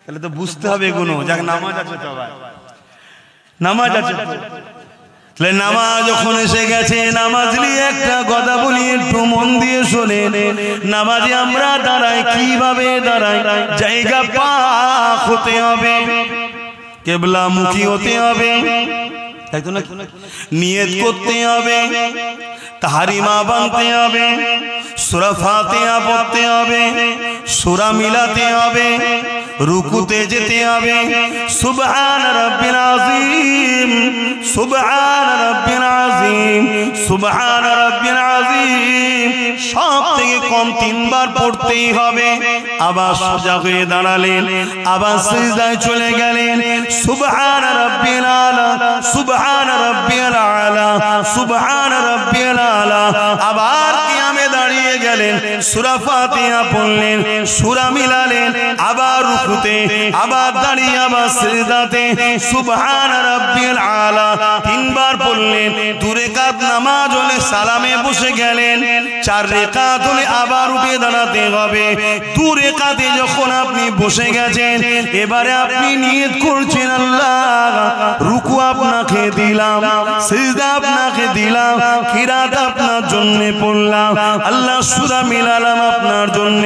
তাহলে তো বুঝতে হবে এগুলো। যাক, নামাজ আছে তো, ভাই নামাজ আছে। তাহলে নামাজ যখন এসে গেছে, নামাজ নিয়ে একটা কথা বলি, একটু মন দিয়ে শোনেন। নামাজে আমরা দাঁড়াই, কিভাবে দাঁড়াই? জায়গা পাক হতে হবে, কিবলা মুখী হতে হবে, তাই তো না? নিয়ত করতে হবে, তাহরিমা বানতে হবে, সূরা ফাতিহা পড়তে হবে, সূরা মিলাতে হবে, রুকুতে যেতে হবে। সুবহান রাব্বিল আযীম, সুবহান রাব্বিল আযীম, সুবহান রাব্বিল আযীম সব থেকে কম 3 বার পড়তেই হবে। আবার সোজা হয়ে দাঁড়ালেন, আবার সিজদায় চলে গেলেন, সুবহান রাব্বিল আলা, সুবহান রাব্বিল আলা, সুবহান রাব্বিল আলা। আবার কিয়ামে দাঁড়িয়ে গেলেন, সূরা ফাতিহা পড়লেন, সূরা মিলালেন, আবার রুকুতে, আবার দাঁড়িয়ে, আবার সিজদাতে, সুবহান রাব্বিল আলা 3 বার পড়লেন। 2 রাকাত নামাজ হলে সালামে বসে গেলেন, 4 রাকাত হলে আবার উঠে দাঁড়াতে হবে। 2 রাকাতে যখন আপনি বসে গেছেন, এবারে আপনি নিয়ত করছেন, আল্লাহ রুকু আপনাকে দিলাম, সিজদা আপনাকে দিলাম, কিরাত আপনার জন্য পড়লাম, আল্লাহ সূরা মিলালাম আপনার জন্য,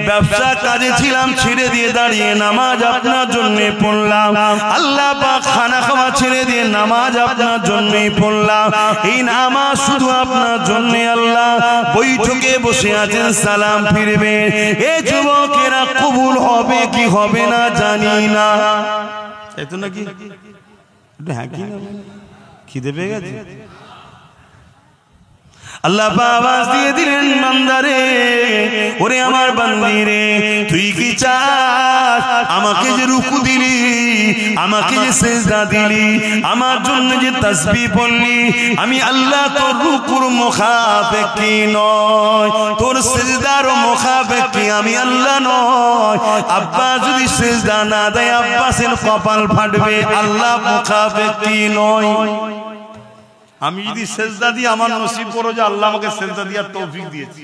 ব্যবসা কাজে ছিলাম ছেড়ে দিয়ে দাঁড়িয়ে নামাজ আপনার জন্য পড়লাম, আল্লাহ পাক খানা খাওয়া ছেড়ে দিয়ে নামাজ আপনার জন্যই পড়লাম। এই নামাজ শুধু আপনার জন্য। আল্লাহ বৈঠকে বসে আছেন, সালাম ফিরবে। এই যুবকেরা কবুল হবে কি হবে না জানি না, তাই তো নাকি? হ্যাঁ কি না, খিদে পেয়ে গেছে? আল্লাহ আওয়াজ দিয়ে দিলেন, বান্দারে, ওরে আমার বান্দি রে, তুই কি চাস আমাকে যে রুকু দিলি, আমাকে যে সিজদা দিলি, আমার জন্য যে তাসবিহ পড়লি, আমি আল্লাহ তোর রুকুর মুখাপেক্ষী নয়, তোর সিজদার মুখাপেক্ষী আমি আল্লাহ নয়। আব্বা যদি সিজদা না দেয় আব্বাসের কপাল ফাটবে, আল্লাহ মুখাপেক্ষী নয়। আমি যদি সেজদা দিই আমার নসিব করো যে আল্লাহ আমাকে সেজদা দেওয়ার তৌফিক দিয়েছে,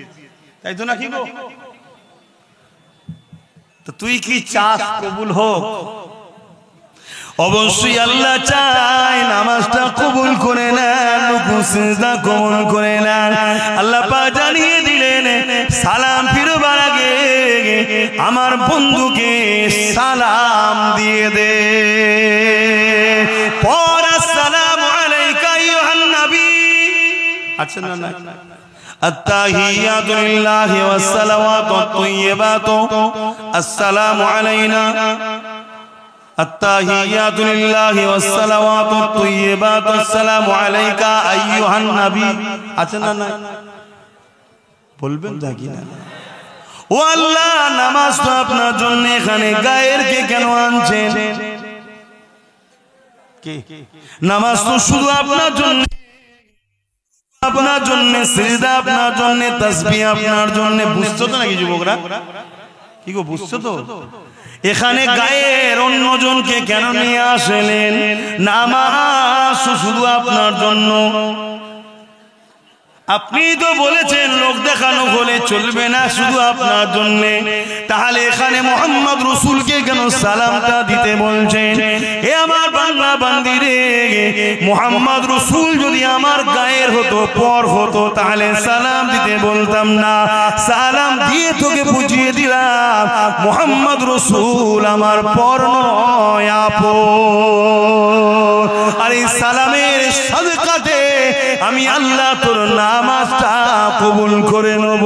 তাই তো নাকি গো? তো তুই কি চাস কবুল হোক? অবশ্যই আল্লাহ চায় নামাজটা কবুল করে নেন, রুকু সিজদা কবুল করে নেন। আল্লাহ পাক জানিয়ে দিলেন, সালাম ফিরবার আগে আমার বন্ধুকে সালাম দিয়ে দে। পর আসসালামু আলাইকা আইয়ুহান নবী। আচ্ছা না না, আত্তাহিয়াতু লিল্লাহি ওয়াস সালাওয়াতু আত-তাইয়্যিবাতু আসসালামু আলাইনা। আত্তাহিয়াতু লিল্লাহি ওয়াস সালাওয়াতু আত-তাইয়্যিবাতু আসসালামু আলাইকা আইয়ুহান নবী। আচ্ছা না না, বলবেন নাকি না? ও আল্লাহ, নামাজ তো আপনার জন্য, এখানে গায়ের কে কেন আনছেন? নামাজ তো শুধু আপনার জন্য, আপনার জন্য সিজদা আপনার জন্য, তাসবিহ আপনার জন্য। বুঝছো তো নাকি যুবকরা? কি গো, বুঝছো তো? এখানে গায়ের অন্যজনকে কেন নিয়ে আসলেন? নামাজ শুধু আপনার জন্য। আপনি তো বলেছেন লোক দেখানো হলে চলবে না, শুধু আপনার জন্য। তাহলে এখানে মোহাম্মদ রসুলকে কেন সালামটা দিতে বলছেন? এ আমার বাংলা বান্দিরে, মোহাম্মদ রসুল যদি আমার গায়ের হতো, পর হতো, তাহলে সালাম দিতে বলতাম না। সালাম দিয়ে তোকে বুঝিয়ে দিলাম মোহাম্মদ রসুল আমার পর নয়, আপন। আর এই সালামের সাদকাতে আমি আল্লাহ তোর নামাজটা কবুল করে নেব।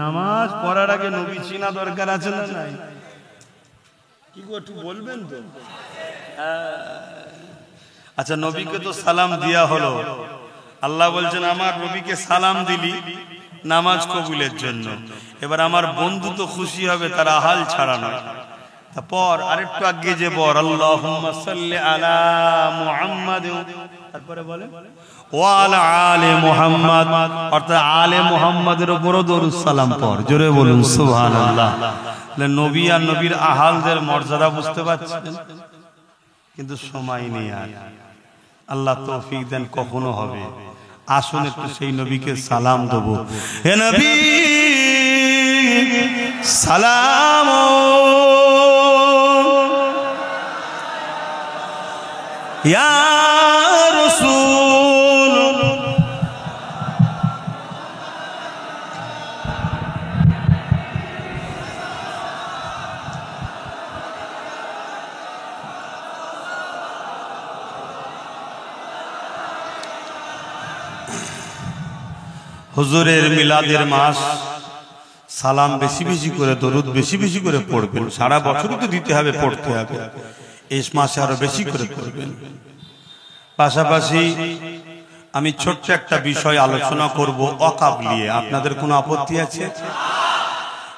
নামাজ পড়ার আগে নবী চিনা দরকার আছে না নাই? কি গো, একটু বলবেন তো? আচ্ছা, নবীকে তো সালাম দেয়া হলো। আল্লাহ বলছেন আমার নবীকে সালাম দিলি নামাজ কবুলের জন্য। এবার আমার বন্ধু তো খুশি হবে, তার আহাল ছাড়া নয়। তারপর আরেকটু আগে যে বল, আল্লাহুম্মা সাল্লি আলা মুহাম্মাদ, তারপরে বলে ওয়া আলা আলি মুহাম্মাদ, অর্থাৎ আলে মুহাম্মাদের উপরও দরুদ সালাম পড়। জোরে বলুন সুবহানাল্লাহ। নবী আর নবীর আহালদের মর্যাদা বুঝতে পারছেন? কিন্তু সময় নেই আর। আল্লাহ তৌফিক দেন কখনো হবে। আসুন একটু সেই নবীকে সালাম দেবো। হে নবী সালাম ইয়া রাসূল, হুজুরের মিলাদের মাস, সালাম বেশি বেশি করে, দরুদ বেশি বেশি করে পড়বেন। সারা বছরই তো দিতে হবে, পড়তে হবে, এই মাসে আরো বেশি করে পড়বেন। পাশাপাশি আমি ছোট্ট একটা বিষয় আলোচনা করব, ওয়াকফ নিয়ে। আপনাদের কোনো আপত্তি আছে?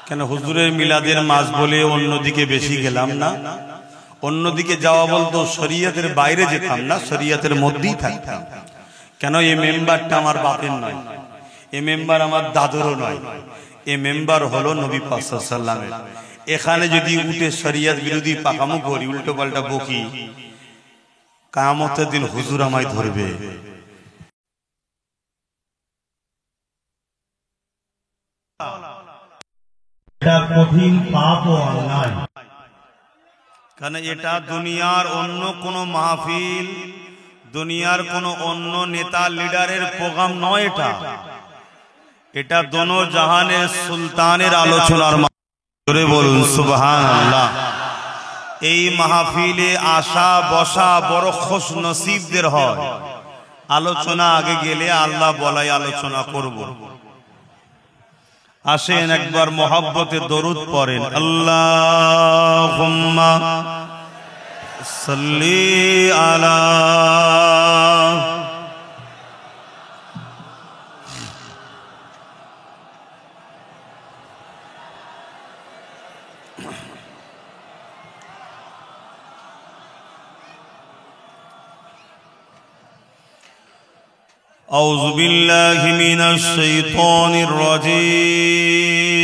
কেন হুজুরের মিলাদের মাস বলে অন্যদিকে বেশি গেলাম না? অন্যদিকে যাওয়া বলতো শরীয়তের বাইরে যেতাম না, শরীয়তের মধ্যেই থাকতাম। কেন এই মেম্বারটা আমার বাপের নয়, এই মেম্বার আমার দাদুরও নয়, এই মেম্বার হলো নবী পাক সাল্লাল্লাহু আলাইহি ওয়াসাল্লামের। এখানে যদি উঠে শরীয়ত বিরোধী পাকামো করি, উল্টো পাল্টা বকি, কিয়ামতের দিন হুজুর আমায় ধরবে। এটা কঠিন পাপ ও অন্যায়, কারণ এটা দুনিয়ার অন্য কোন মাহফিল, দুনিয়ার কোন অন্য নেতা লিডারের প্রোগ্রাম নয়। এটা দোনো জাহানের সুলতানের আলোচনার। জোরে বলুন সুবহানাল্লাহ। এই মাহফিলে আসা বসা বড় খুশ নসিবদের হয়। আলোচনা আগে গেলে আল্লাহ বলাই আলোচনা করব। আসেন একবার মহব্বতে দরুদ পড়েন। আল্লাহুম্মা सल्ली अला औज़ु बिल्लाहि मिनश शैतानिर रजीम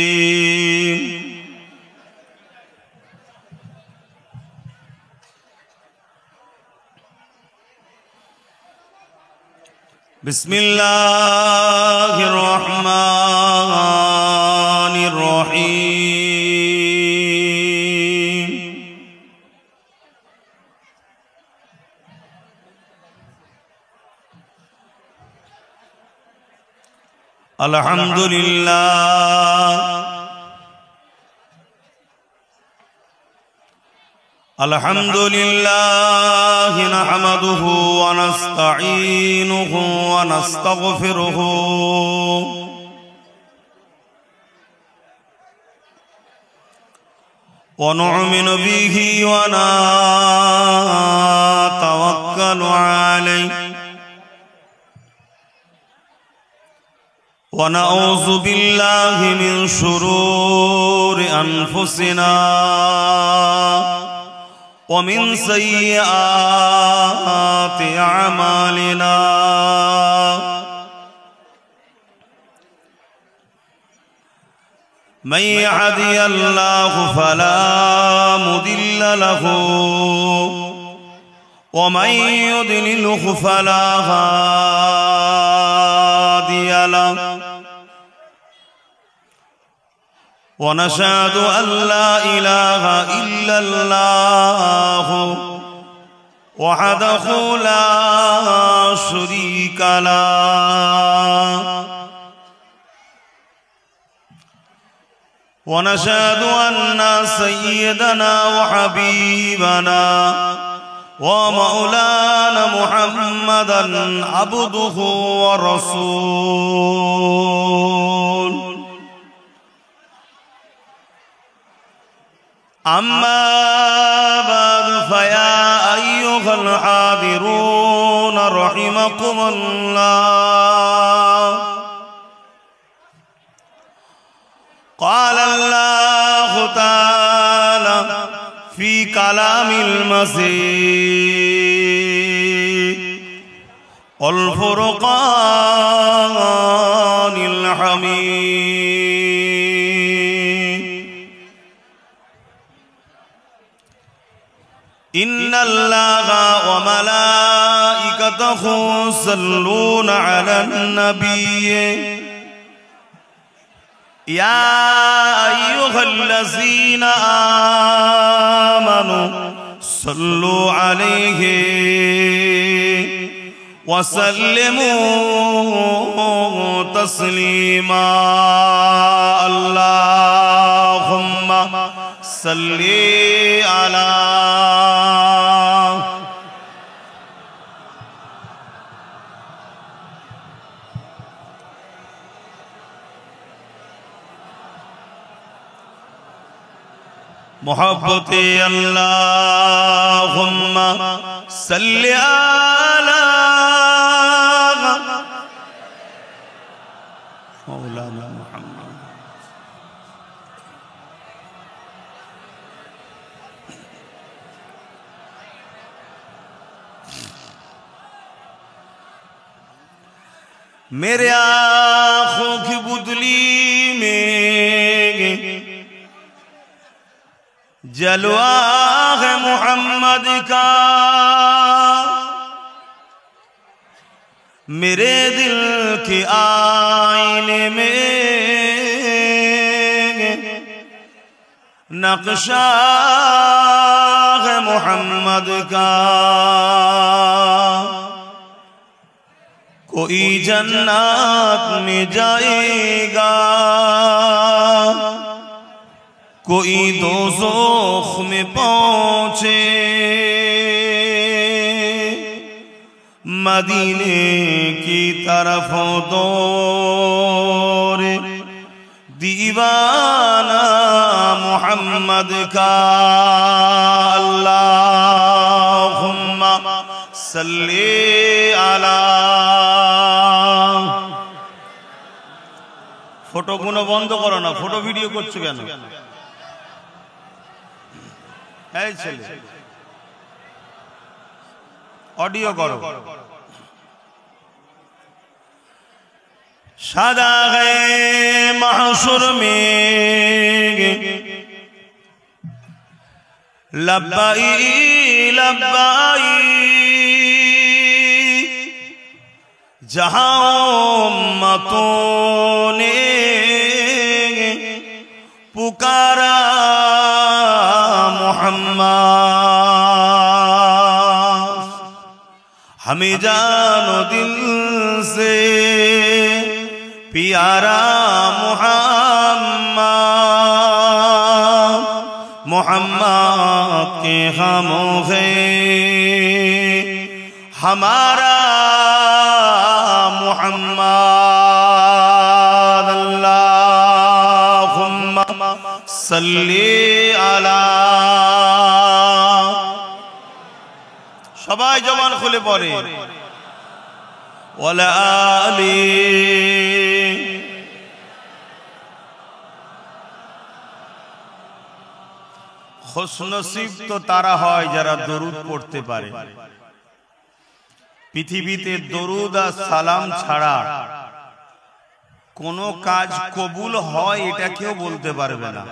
बिस्मिल्लाहिर रहमानिर रहीम अल्हम्दुलिल्लाह नहमदुहु व नस्तईनुहु व नस्तगफिरुहु व नु'मिनु बिही व नतवक्कलु अलैहि ونعوذ بالله من شرور أنفسنا ومن سيئات أعمالنا من يهدي الله فلا مضل له ومن يضلله فلا هادي له ونشهد أن لا إله إلا الله وحده لا شريك له ونشهد أن سيدنا وحبيبنا ومولانا محمدا عبده ورسوله أما بعد فيا أيها الحاضرون رحمكم الله قال الله تعالى في كلام المسيح والفرقان الحميد إن الله وملائكته يصلون على النبي يا أيها الذين آمنوا صلوا عليه وسلموا تسليما اللهم صل على محبت اللهم صل على مولانا محمد मेरे आँखों की बुदली में जलवा है मोहम्मद का मेरे दिल के आईने में नक्शा है मोहम्मद का कोई जन्नत में जाएगा कोई दोज़ख में पहुँचे मदीने की तरफ दौड़ दीवाना मोहम्मद का अल्लाह সাল্লি আলা। ফটো গুলো বন্ধ করো না, ফটো ভিডিও করছো কেন? এই ছেলে অডিও করো। সাদা হে মাহশুর মে লব্বাই লব্বাই, जहां उम्मतों ने पुकारा मोहम्मद, हमें जानो दिल से प्यारा मोहम्मद, मोहम्मद के हम हैं हमारा मोहम्मद। अल्लाहुम्मा सल्ली अला। সবাই জবান খুলে পড়ে ওয়ালা আলি। খুশনসিব তো তারা হয় যারা দরুদ পড়তে পারে। পৃথিবীতে দরুদ আর সালাম ছাড়া কোনো কাজ কবুল হয় এটা কেউ বলতে পারবে না।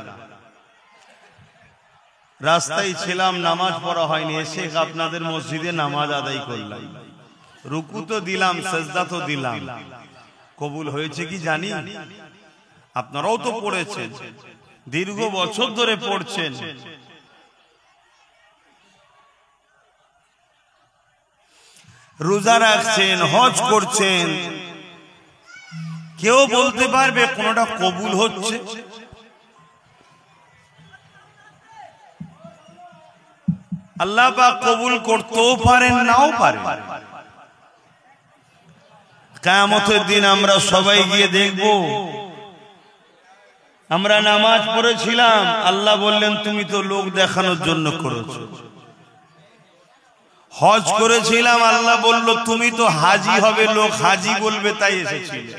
রাস্তায় ছিলাম, নামাজ পড়া হয়নি, এসে আপনাদের মসজিদে নামাজ আদায় করলাম, রুকু তো দিলাম, সেজদা তো দিলাম, কবুল হয়েছে কি জানি? আপনারাও তো পড়েছেন, দীর্ঘ বছর ধরে পড়ছেন। রোজা রাখছেন, হজ করছেন, কেউ বলতে পারবে কোনটা কবুল হচ্ছে? আল্লাহ পাক কবুল করতেও পারেন, নাও পারেন। কিয়ামতের দিন আমরা সবাই গিয়ে দেখব, আমরা নামাজ পড়েছিলাম, আল্লাহ বললেন তুমি তো লোক দেখানোর জন্য করেছো। হজ করেছিলাম, আল্লাহ বলল তুমি তো হাজি হবে, লোক হাজি বলবে তাই এসেছিলে।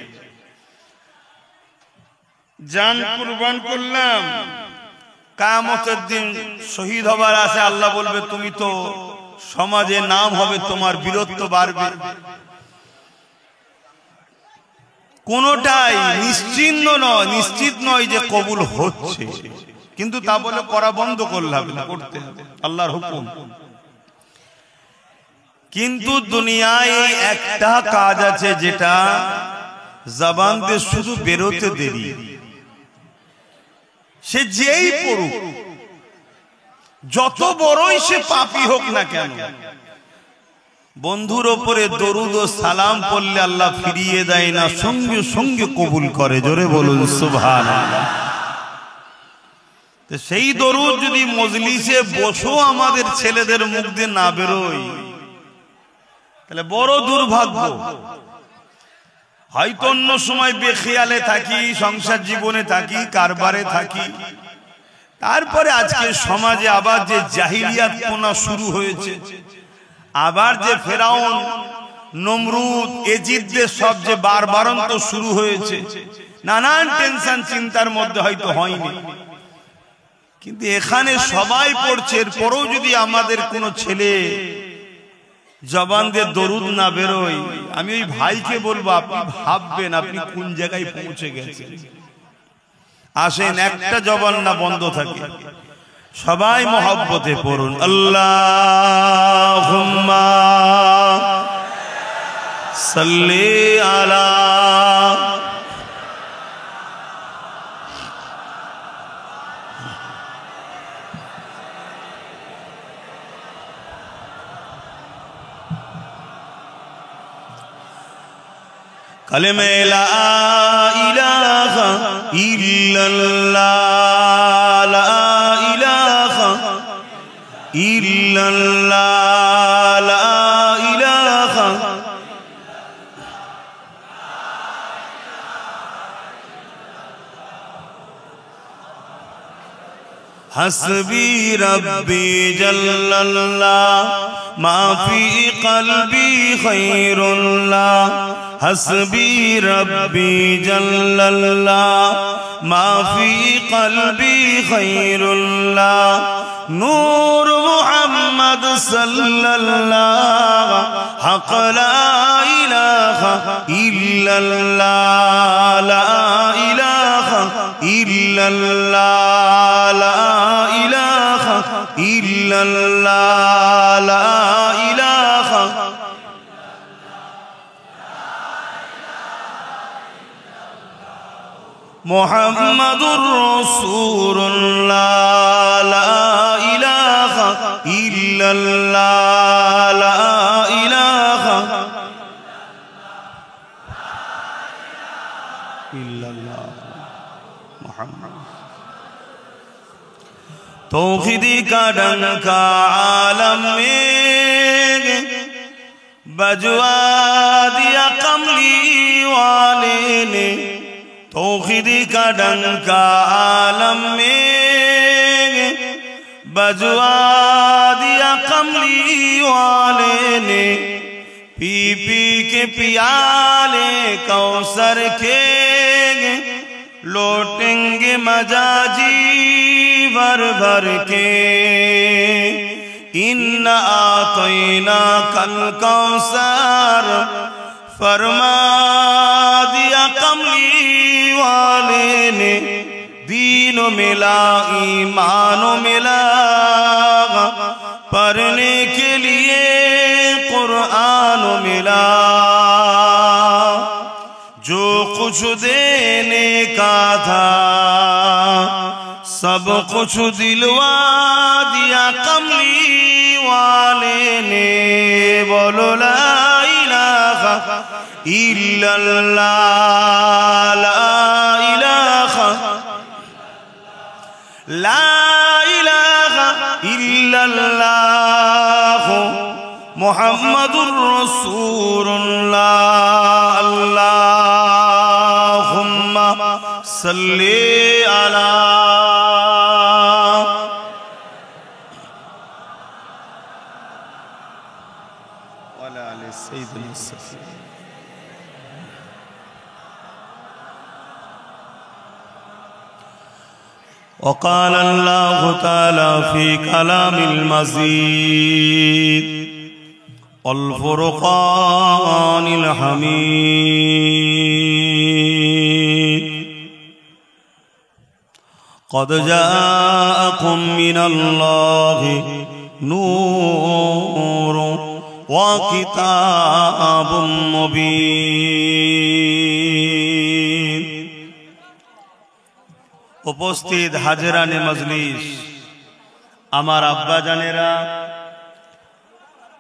জান কুরবান করলাম, কিয়ামতের দিন শহীদ হবার আছে, আল্লাহ বলবে তুমি তো সমাজে নাম হবে, তোমার বীরত্ব বাড়বে। কোনটাই নিশ্চিত নয় যে কবুল হচ্ছে, কিন্তু তা বলে করা বন্ধ করলাম না, করতে হবে, আল্লাহর হুকুম। কিন্তু দুনিয়ায় একটা কাজ আছে যেটা জবান দিয়ে শুধু বেরোতে দেরি। সে যেই পড়ুক, যত বড়ই সে পাপী হোক না কেন, বন্ধুর ওপরে দরুদ ও সালাম পড়লে আল্লাহ ফিরিয়ে দেয় না, সঙ্গে সঙ্গে কবুল করে। জোরে বলুন সুবহানাল্লাহ। তো সেই দরুদ যদি মজলিসে বসো আমাদের ছেলেদের মুখ দিয়ে না বেরোয়, তাহলে বড় দুর্ভাগ্য। হয়তো অন্য সময় বেখেয়ালে থাকি, সংসার জীবনে থাকি, কারবারে থাকি, তারপরে আজকে সমাজে আবার যে জাহিলিয়াতপনা শুরু হয়েছে, আবার যে ফেরাউন, নমরুদ, এজিদদের সব যে বারবারন্ত শুরু হয়েছে, নানান টেনশন চিন্তার মধ্যে হয়তো হয়নি, কিন্তু এখানে সবাই পড়ছে। এরপরেও যদি আমাদের কোনো ছেলে জবান দিয়ে দরুদ না বেরোয়, আমি ওই ভাইকে বলবো আপনি ভাববেন আপনি কোন জায়গায় পৌঁছে গেছেন। আসেন একটা জবান না বন্ধ থাকে, সবাই মহব্বতে পড়ুন আল্লাহুম্মা সাল্লি আলা। कलमे ला इलाहा इल्लल्लाह, ला इलाहा इल्लल्लाह, ला इलाहा। हस्बी रब्बी जल्लल्लाह मा फी क़ल्बी खैरुल्लाह हस्बी रब्बी जल्लल्लाह मा फी क़ल्बी खैरुल्लाह नूर मुहम्मद सल्लल्लाह हक़ ला इलाहा इल्लल्लाह ला इलाहा इल्लल्लाह ला इलाहा इल्लल्लाह ला इलाहा मुहम्मदुर रसूलुल्लाह ला इलाहा इल्लल्लाह ला इलाहा इल्लल्लाह मुहम्मद तौहीदी का डंका आलम में बजवा दिया कमली वाले ने तौहीदी का डंका आलम में बजवा दिया कमली वाले ने पी पी के पियाले कौसर के लौटेंगे मजाजी भर भर के इन्ना आतैना कल कौसर फरमा दिया कमली वाले ने दीनो मिला ईमानो मिला पढ़ने के लिए कुरान मिला जो कुछ देने का था सब कुछ दिलवा दिया कमली वाले ने बोलो ला इलाहा इल्लल्लाह ला इलाहा ला इलाहा इल्लल्लाह मुहम्मदुर रसूलुल्लाह अल्लाहुम्मा सल्ली अला वला आले सय्यिदिना सफ़ी वक़ाल अल्लाहु तआला फ़ी कलामिल मज़ीद वल फ़ुरक़ानिल हमीद क़द जाअकुम मिनल्लाहि नूरुन व किताबुम मुबीन। उपस्थित हाजिराने मजलिस, आमार आब्बा जानेरा,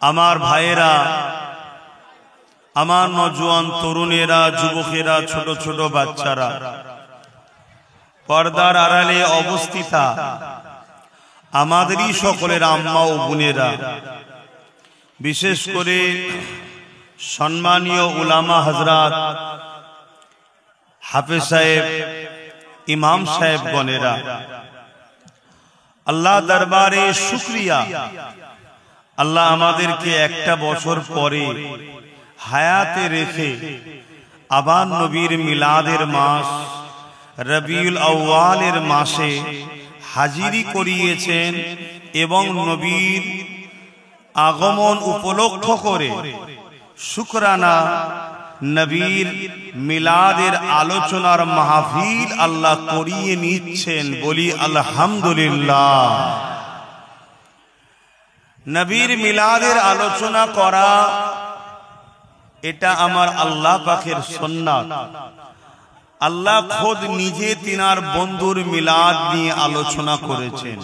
आमार भाईरा, आमार नौजवान तरुणेरा, जुबकेरा, छोटो छोटो बाच्चारा, पर्दार आড়ালে अवस्थिता आमादेरই সকলের আম্মা ও বোনেরা, विशेष करे सम्मानीय उलामा हजरात, हाफेज साहेब, इमाम साहेब गणेरा, अल्लाह दरबारे शुक्रिया। अल्लाह आमादेरके एकटा बछर परे हायाते रेखे आबार नबीर मिलादेर मास रबिउल आव्वालेर मासे हाजिरी करिয়েছেন এবং নবীর আগমন উপলক্ষ করে শুকরানা নবীর মিলাদের আলোচনার মাহফিল আল্লাহ করিয়ে নিচ্ছেন। বলি আলহামদুলিল্লাহ। নবীর মিলাদের আলোচনা করা এটা আমার আল্লাহ পাকের সুন্নাত। আল্লাহ খোদ নিজে তিনার বন্ধুর মিলাদ নিয়ে আলোচনা করেছেন।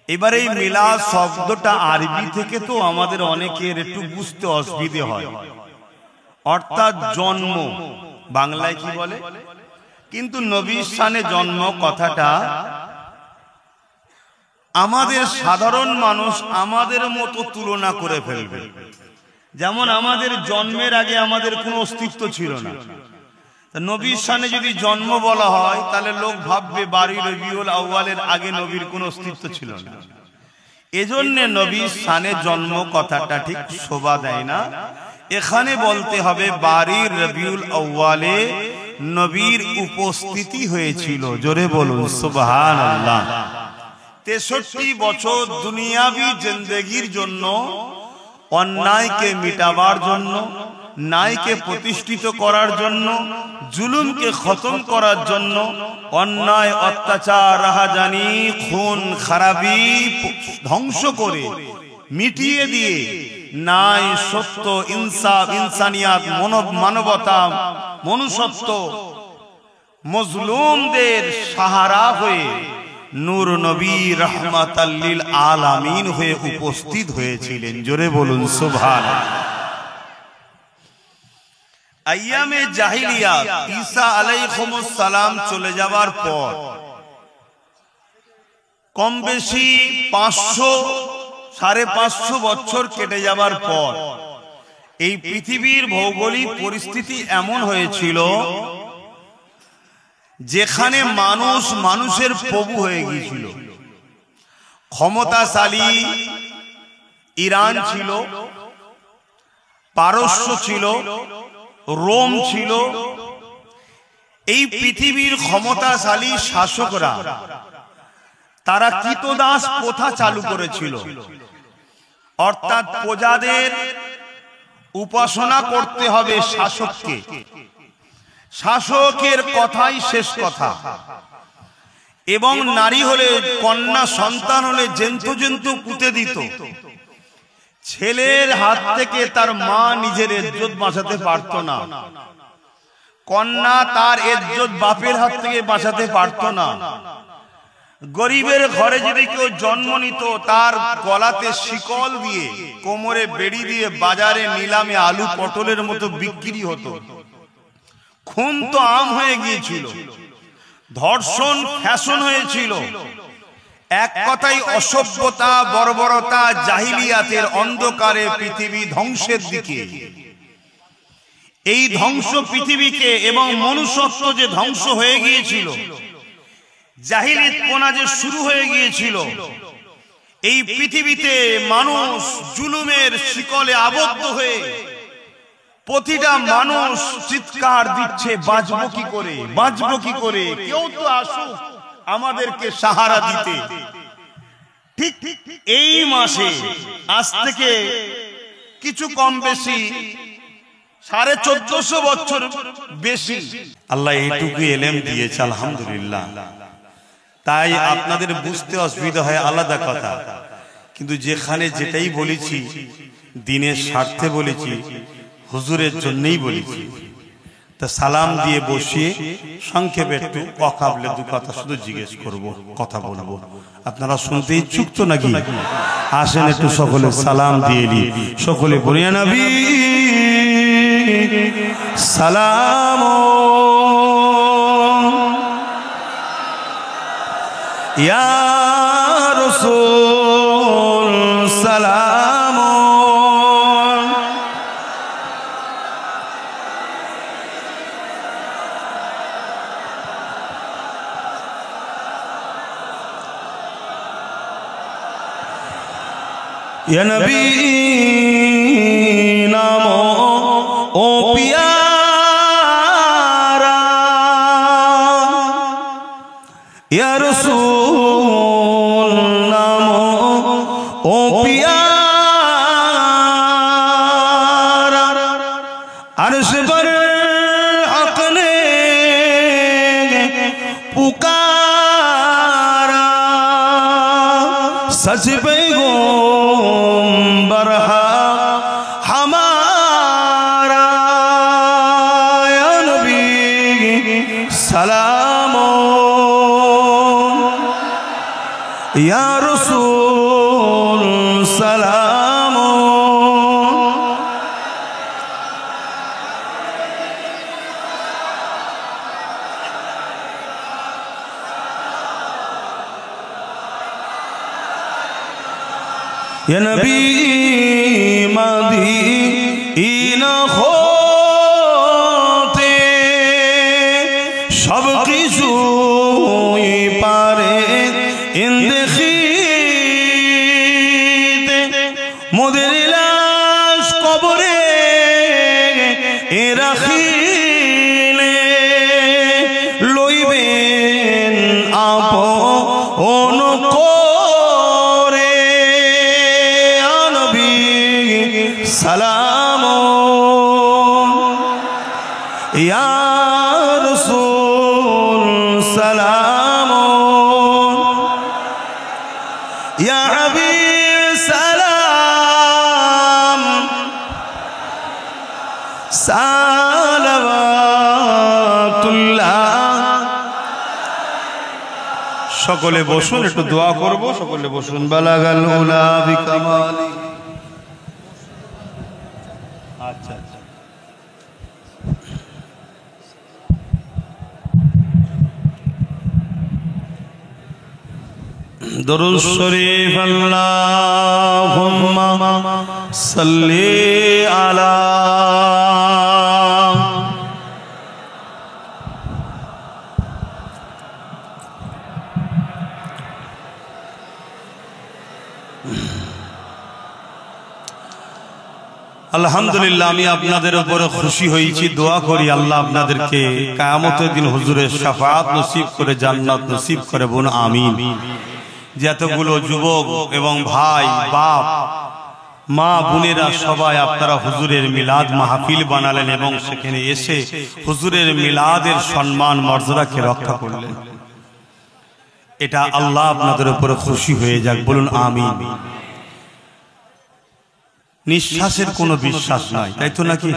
এবার এই মিলাদ শব্দটা আরবি থেকে তো আমাদের অনেকের একটু বুঝতে অসুবিধা হয়, অর্থাৎ জন্ম, বাংলায় কি বলে, কিন্তু নবীর শানে জন্ম কথাটা আমাদের সাধারণ মানুষ আমাদের মতো তুলনা করে ফেলবে। যেমন আমাদের জন্মের আগে আমাদের কোনো অস্তিত্ব ছিল না, নবীর শানে যদি জন্ম বলা হয় তাহলে লোক ভাববে 12 রবিউল আউয়ালের আগে নবীর কোনো অস্তিত্ব ছিল না। এজন্য নবীর শানে জন্ম কথাটা ঠিক শোভা দেয় না। এখানে বলতে হবে 12 রবিউল আউয়ালে নবীর উপস্থিতি হয়েছিল। জোরে বলুন সুবহানাল্লাহ। 63 বছর দুনিয়াবি জিন্দেগির জন্য, অন্যায়কে মিটাবার জন্য, ন্যায়কে প্রতিষ্ঠিত করার জন্য, জুলুমকে খতম করার জন্য, অন্যায় অত্যাচার রাহাজানি খুন খারাপি ধ্বংস করে মিটিয়ে দিয়ে ন্যায় সত্য ইনসাফ ইনসানিয়াত মানবতা মনুষ্যত্ব মজলুমদের সাহারা হয়ে নূর নবী রাহমাতাল লিল আলামিন হয়ে উপস্থিত হয়েছিলেন। জোরে বলুন সুবহানাল্লাহ। আইয়ামে জাহিলিয়াত ঈসা আলাইহিস সালাম চলে যাবার পর কম বেশি 500-550 বছর কেটে যাবার পর এই পৃথিবীর ভৌগোলিক পরিস্থিতি এমন হয়েছিল যেখানে মানুষ মানুষের প্রভু হয়ে গিয়েছিল। ক্ষমতাশালী ইরান ছিল, পারস্য ছিল, রোম ছিল। এই পৃথিবীর ক্ষমতাশালী শাসকরা তারা কৃতদাস প্রথা চালু করেছিল, অর্থাৎ প্রজাদের উপাসনা করতে হবে শাসককে, শাসকের কথাই শেষ কথা, এবং নারী হলে কন্যা সন্তান হলে জন্তু জন্তু পুঁতে দিত। ছেলের হাত থেকে তার মা নিজের ইজ্জত বাঁচাতে পারত না, কন্যা তার ইজ্জত বাপের হাত থেকে বাঁচাতে পারত না। গরিবের ঘরে যদি কেউ জন্ম নিত তার গলাতে শিকল দিয়ে কোমরে বেড়ি দিয়ে বাজারে নিলামে আলু পটলের মতো বিক্রি হতো। খুন তো আম হয়ে গিয়েছিল, ধর্ষণ ফ্যাশন হয়েছিল। এক কথায় অসভ্যতা বর্বরতা জাহিলিয়াতের অন্ধকারে পৃথিবী ধ্বংসের দিকে। এই ধ্বংস পৃথিবীকে এবং মনুষ্যত্ব যে ধ্বংস হয়ে গিয়েছিল, জাহিলিয়াতপনা যে শুরু হয়ে গিয়েছিল, এই পৃথিবীতে মানুষ জুলুমের শিকলে আবদ্ধ হয়ে প্রতিটা মানুষ চিৎকার দিচ্ছে, বাঁচবো কি করে, বাঁচবো কি করে, কেউ তো আসুক আমাদেরকে সাহারা দিতে। ঠিক এই মাসে আজ থেকে কিছু কম বেশি 1450 বছর বেশি আল্লাহ এইটুকু এলেম দিয়েছে, আলহামদুলিল্লাহ। তাই আপনাদের বুঝতে অসুবিধা হয় আলাদা কথা, কিন্তু যেখানে যেটাই বলেছি দিনের স্বার্থে বলেছি, হুজুরের জন্যই বলেছি। তা সালাম দিয়ে বসিয়ে সংক্ষেপে একটু অকাবলে দু কথা শুধু জিজ্ঞেস করব, কথা বলবো। আপনারা শুনতে ইচ্ছুক তো নাকি? আসেন একটু সকলে সালাম দিয়ে নি, সকলে বলিয়া নবী সালাম ইয়া রাসূল সালাম या नबी नामो ओ प्यारा या रसूल नामो ओ प्यारा अर्श पर हक ने पुकारा सच पे या रसूल सलाम या नबी मदीना होते আপন করে নবী সালাম ইয়া রাসূল সালাম ইয়া হাবিব সালাম সালাওয়াতুল্লাহ। সকলে বসুন, একটু দোয়া করব। সকলে বসুন। বালাগাল উলা বিকামালি। আচ্ছা আচ্ছা, দরুদ শরীফ আল্লাহুম্মা সাল্লি আলা আলহামদুলিল্লাহ। আমি আপনাদের উপরে খুশি হয়েছি। দোয়া করি আল্লাহ আপনাদেরকে কিয়ামতের দিন হুজুরের শাফাআত নসিব করে, জান্নাত নসিব করে বলুন আমিন। যতগুলো যুবক এবং ভাই, বাপ, মা, বোনেরা সবাই আপনারা হুজুরের মিলাদ মাহফিল বানালেন এবং সেখানে এসে হুজুরের মিলাদের সম্মান মর্যাদাকে রক্ষা করলেন। এটা আল্লাহ আপনাদের উপরে খুশি হয়ে যাক, বলুন আমিন। নিঃশ্বাসের কোনো বিশ্বাস নাই, তাই তো নাকি?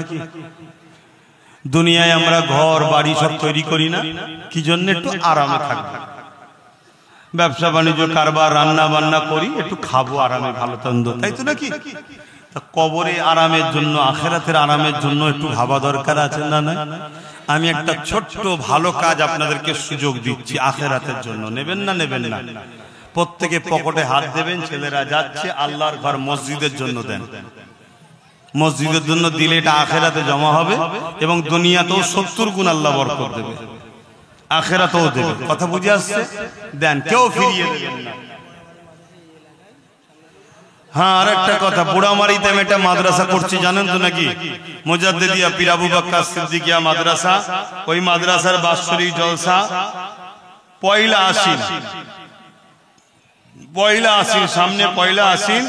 দুনিয়ায় আমরা ঘর বাড়ি সব তৈরি করি না কি জন্য? একটু আরামে থাকবো। ব্যবসা বাণিজ্য কারবার রান্না বান্না করি, একটু খাবো আরামে, ভালো তন্দ, তাই তো নাকি? কবরে আরামের জন্য, আখেরাতের আরামের জন্য একটু ভাবা দরকার আছে না? না, আমি একটা ছোট্ট ভালো কাজ আপনাদেরকে সুযোগ দিচ্ছি আখেরাতের জন্য। নেবেন না? নেবেন না? প্রত্যেকে পকেটে হাত দেবেন। ছেলেরা যাচ্ছে আল্লাহর ঘর মসজিদের জন্য দেন। মসজিদের জন্য দিলে এটা আখেরাতে জমা হবে এবং দুনিয়াতেও 70 গুণ আল্লাহ বরকত দেবে, আখেরাতেও দেবে। কথা বুঝে আসছে? দেন, কেউ ফিরিয়ে দেবেন না। হ্যাঁ, আর একটা কথা, বুড়ামারিতে আমি একটা মাদ্রাসা করছি, জানেন তো নাকি? মুজাদ্দিদিয়া পীর আবু বকর সিদ্দিকিয়া মাদ্রাসা। ওই মাদ্রাসার বাৎসরিক জলসা পয়লা আশ্বিন, সামনে পয়লা আশ্বিন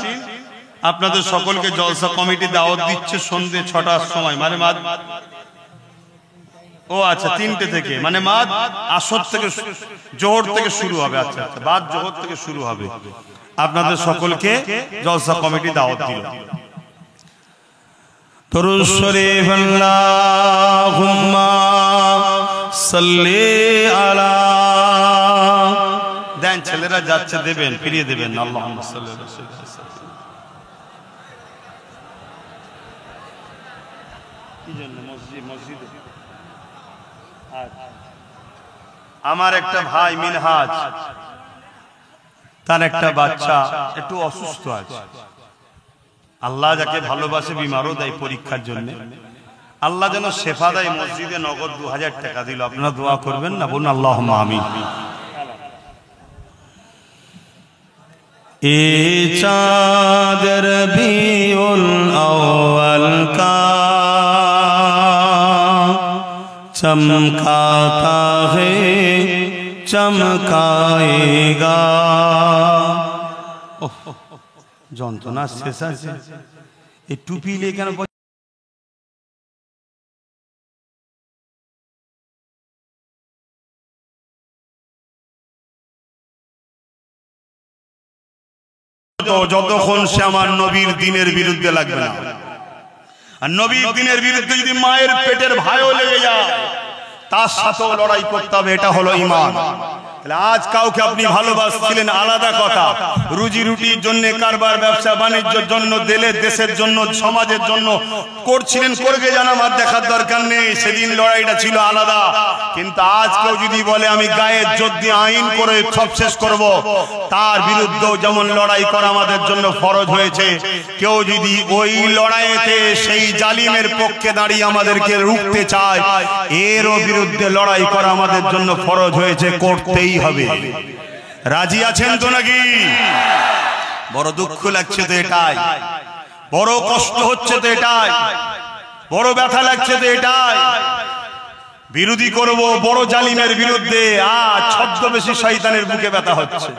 আপনাদের সকলকে জলসা কমিটি দাওয়াত দিচ্ছে সন্ধ্যে 6টার সময়, মানে ও আচ্ছা 3টে থেকে, মানে আসর থেকে, জোহর থেকে শুরু হবে। আচ্ছা আচ্ছা, বাদ জোহর থেকে শুরু হবে। আপনাদের সকলকে জলসা কমিটি দাওয়াত দিল। দরুদ শরীফ আল্লাহুম্মা সাল্লি আলা। দেন, ছেলেরা যাচ্ছে, দেবেন, ফিরিয়ে দেবেন। আল্লাহুম্মা সাল্লি আলা। কি জন্য? মসজিদে আমার একটা ভাই মিনহাজ, তার একটা বাচ্চা একটু অসুস্থ আছে। আল্লাহ যাকে ভালোবাসে বিমারও দেয় পরীক্ষার জন্য। আল্লাহ যেন শেফা দেয়। মসজিদে নগদ 2000 টাকা দিল। আপনারা দোয়া করবেন না? বলুন আল্লাহুম্মা আমিন। এ চাঁদ রবিউল আউয়াল কা चमकाता है चमकाएगा। যন্ত্রণা শেষ আছে? এই টুপি নিয়ে কেন? যতক্ষণ সে আমার নবীর দিনের বিরুদ্ধে লাগবে না। আর নবীর দিনের বিরুদ্ধে যদি মায়ের পেটের ভাইও লেগে যায়, তার সাথেও লড়াই করতে হবে। এটা হলো ঈমান। আজ কাউকে আপনি ভালোবাসছিলেন আলাদা কথা, রুজি রুটির জন্য, কারবার ব্যবসা বাণিজ্যের জন্য, দেশের জন্য, সমাজের জন্য করছিলেন, করবে যান, আমার দেখার দরকার নেই। সেদিন লড়াইটা ছিল আলাদা। কিন্তু আজ কেউ যদি বলে আমি গায়ের জোর দিয়ে আইন করে সব শেষ করব, তার বিরুদ্ধেও যেমন লড়াই করা আমাদের জন্য ফরজ হয়েছে। কেউ যদি ওই লড়াইতে সেই জালিমের পক্ষে দাঁড়িয়ে আমাদেরকে রুখতে চায়, এরও বিরুদ্ধে লড়াই করা আমাদের জন্য ফরজ হয়েছে, করতেই হবে। রাজি আছেন তো নাকি? বড় দুঃখ লাগছে তো এটাই, বড় কষ্ট হচ্ছে তো এটাই, বড় ব্যথা লাগছে তো এটাই। বিরোধী করব বড় জালিমের বিরুদ্ধে, আজ ছদ্মবেশী শয়তানের বুকে ব্যথা হচ্ছে।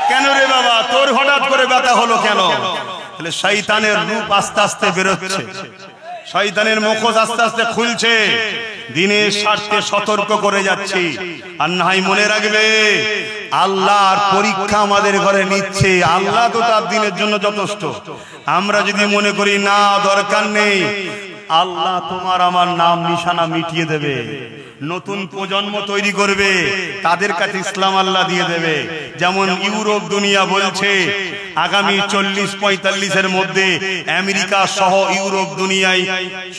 কেন রে বাবা, তোর হঠাৎ করে ব্যথা হলো কেন? তাহলে শয়তানের রূপ আস্তে আস্তে বেরোচ্ছে, শয়তানের মুখোশ আস্তে আস্তে খুলছে। দিনের স্বার্থে সতর্ক করে যাচ্ছি। আর নাই মনে রাখবে, আল্লাহর পরীক্ষা আমাদের ঘরে নিচ্ছে। আল্লাহ তো তার দিনের জন্য যথেষ্ট। আমরা যদি মনে করি না দরকার নেই, আল্লাহ তোমার আমার নাম নিশানা মিটিয়ে দেবে, নতুন প্রজন্ম তৈরি করবে, তাদের কাছে ইসলাম আল্লাহ দিয়ে দেবে। যেমন ইউরোপ দুনিয়া বলছে আগামী 40-45-এর মধ্যে আমেরিকা সহ ইউরোপ দুনিয়ায়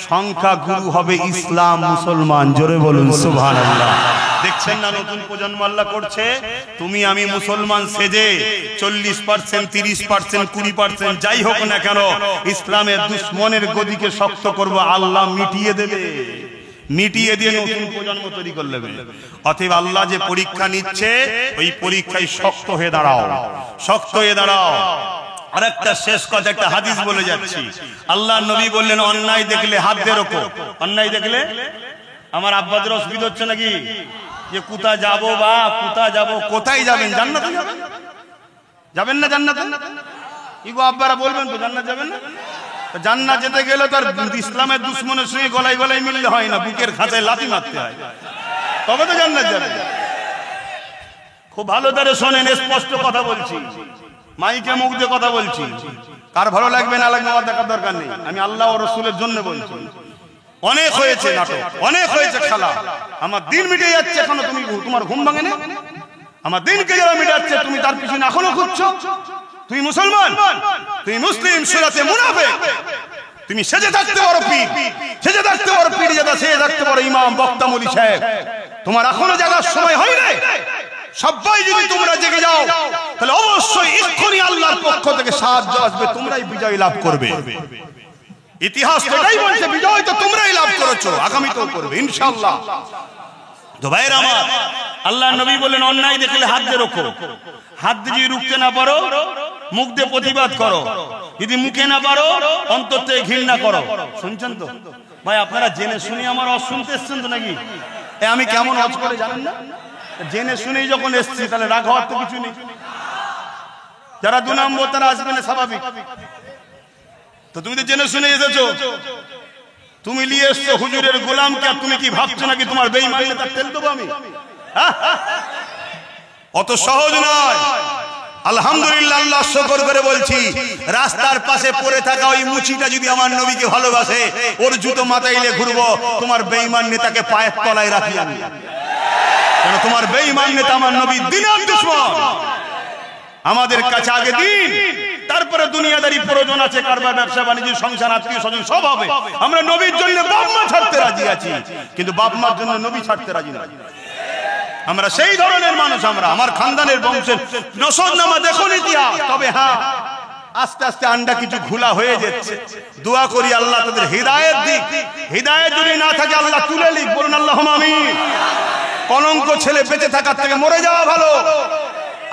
সংখ্যা গুরু হবে ইসলাম মুসলমান। জোরে বলুন সুবহানাল্লাহ। দেখছেন না নতুন প্রজন্ম আল্লাহ করছে। তুমি আমি মুসলমান সেজে 40%, 30%, 20% যাই হোক না কেন, ইসলামের দুশ্মনের গদিকে শক্ত করব, আল্লাহ মিটিয়ে দেবে, মিটিয়ে দিয়ে নতুন প্রজন্ম তৈরি করে নেবে। অতএব আল্লাহ যে পরীক্ষা নিচ্ছে, ওই পরীক্ষায় শক্ত হয়ে দাঁড়াও, শক্ত হয়ে দাঁড়াও। আর একটা শেষ কথা, একটা হাদিস বলে যাচ্ছি। আল্লাহ নবী বললেন, অন্যায় দেখলে হাত দিয়ে রোখো। অন্যায় দেখলে, আমার আব্বাদের অসুবিধা হচ্ছে নাকি যে কোথা যাব, বা কোথা যাব, কোথায় যাবেন? জান্নাতে যাবেন, যাবেন না জান্নাতে? ইগো আব্বারা বলবেন তো জান্নাত যাবেন না? জান্নাত যেতে গেলে তার ইসলামের দুশ্মনের সঙ্গে গলায় গলায় মিললে হয় না, বুকের খাঁচায় লাথি মারতে হয়, তবে তো জান্নাত যাবে। খুব ভালো করে শোনেন, স্পষ্ট কথা বলছি, মাইকে মুখ দিয়ে কথা বলছি। কার ভালো লাগবে না লাগবে আমার দেখার দরকার নেই, আমি আল্লাহ ও রাসূলের জন্য বলছি। অনেক হয়েছে নাটক, অনেক হয়েছে খেলা, আমার দিন মিটে যাচ্ছে, এখনো তুমি তোমার ঘুম ভাঙে না? আমার দিনকে যারা মিটাচ্ছে, তুমি তার পিছনে এখনো ঘুরছো? তুমি মুসলমান, তুমি মুসলিম, সূরাতে মুনাফিক। তুমি সেজে থাকতে পারো পীর, সেজে থাকতে পারো পীর জাদা, সেজে থাকতে পারো ইমাম, বক্তা, মৌলভী সাহেব, তোমার এখনো জাগার সময় হয় নাই। সবাই যদি তোমরা জেগে যাও, তাহলে অবশ্যই এক্ষুনি আল্লাহর পক্ষ থেকে সাহায্য আসবে, তোমরাই বিজয় লাভ করবে। ইতিহাস এটাই বলছে, বিজয় তো তোমরাই লাভ করেছো, আগামীতেও করবে ইনশাআল্লাহ। তো ভাইরা আমার, আল্লাহ নবী বলেন, অন্যায় দেখলে হাত দিয়ে রোখো। হাত দিয়ে যদি রুখতে না পারো, মুখ দিয়ে প্রতিবাদ করো। যদি মুখে না পারো, অন্তর থেকে ঘৃণা করো। শুনছেন তো ভাই? আপনারা জেনে শুনে আমার ওয়াজ শুনতে এসছেন তো নাকি? আমি কেমন ওয়াজ করে জানেন না? জেনে শুনেই যখন এসছি, তাহলে রাগ হওয়ার তো কিছু নেই। যারা 2 নম্বর তারা আসবে না, স্বাভাবিক। তো তুমি তো জেনে শুনে এসেছো, তুমি নিয়ে এসছো হুজুরের গোলামকে, আর তুমি কি ভাবছো নাকি তোমার বেঈমান নেতা তেল দেবো আমি? অত সহজ নয়। আলহামদুলিল্লাহ, আল্লাহ শুকর করে বলছি, রাস্তার পাশে পড়ে থাকা ওই মুচিটা যদি আমার নবীকে ভালোবাসে, ওর জুতো মাথাইলে ঘুরবো, তোমার বেঈমান নেতাকে পায়ের তলায় রাখি আমি। কেন? তোমার বেঈমান নেতা আমার নবীর দ্বীনের দুশমন। আমাদের কাছে আগে দিন, তারপরে দুনিয়াদারি প্রয়োজন আছে, কারবার, ব্যবসা বাণিজ্য, সংসার, আত্মীয় স্বজন সব হবে। আমরা নবীর জন্য বাপ মা ছাড়তে রাজি আছি, কিন্তু বাপ মার জন্য নবী ছাড়তে রাজি না। আমরা সেই ধরনের মানুষ, আমরা আমার খানদানের বংশের নসবনামা দেখুন ইতিহাস। তবে হ্যাঁ, আস্তে আস্তে আন্ডা কিছু খোলা হয়ে যাচ্ছে। দোয়া করি আল্লাহ তাদের হিদায়াত দিক। হিদায়াত যদি না থাকে আল্লাহ তুলে লিখ, বলুন আল্লাহুম্মা আমিন। কলঙ্ক ছেলে বেঁচে থাকার থেকে মরে যাওয়া ভালো।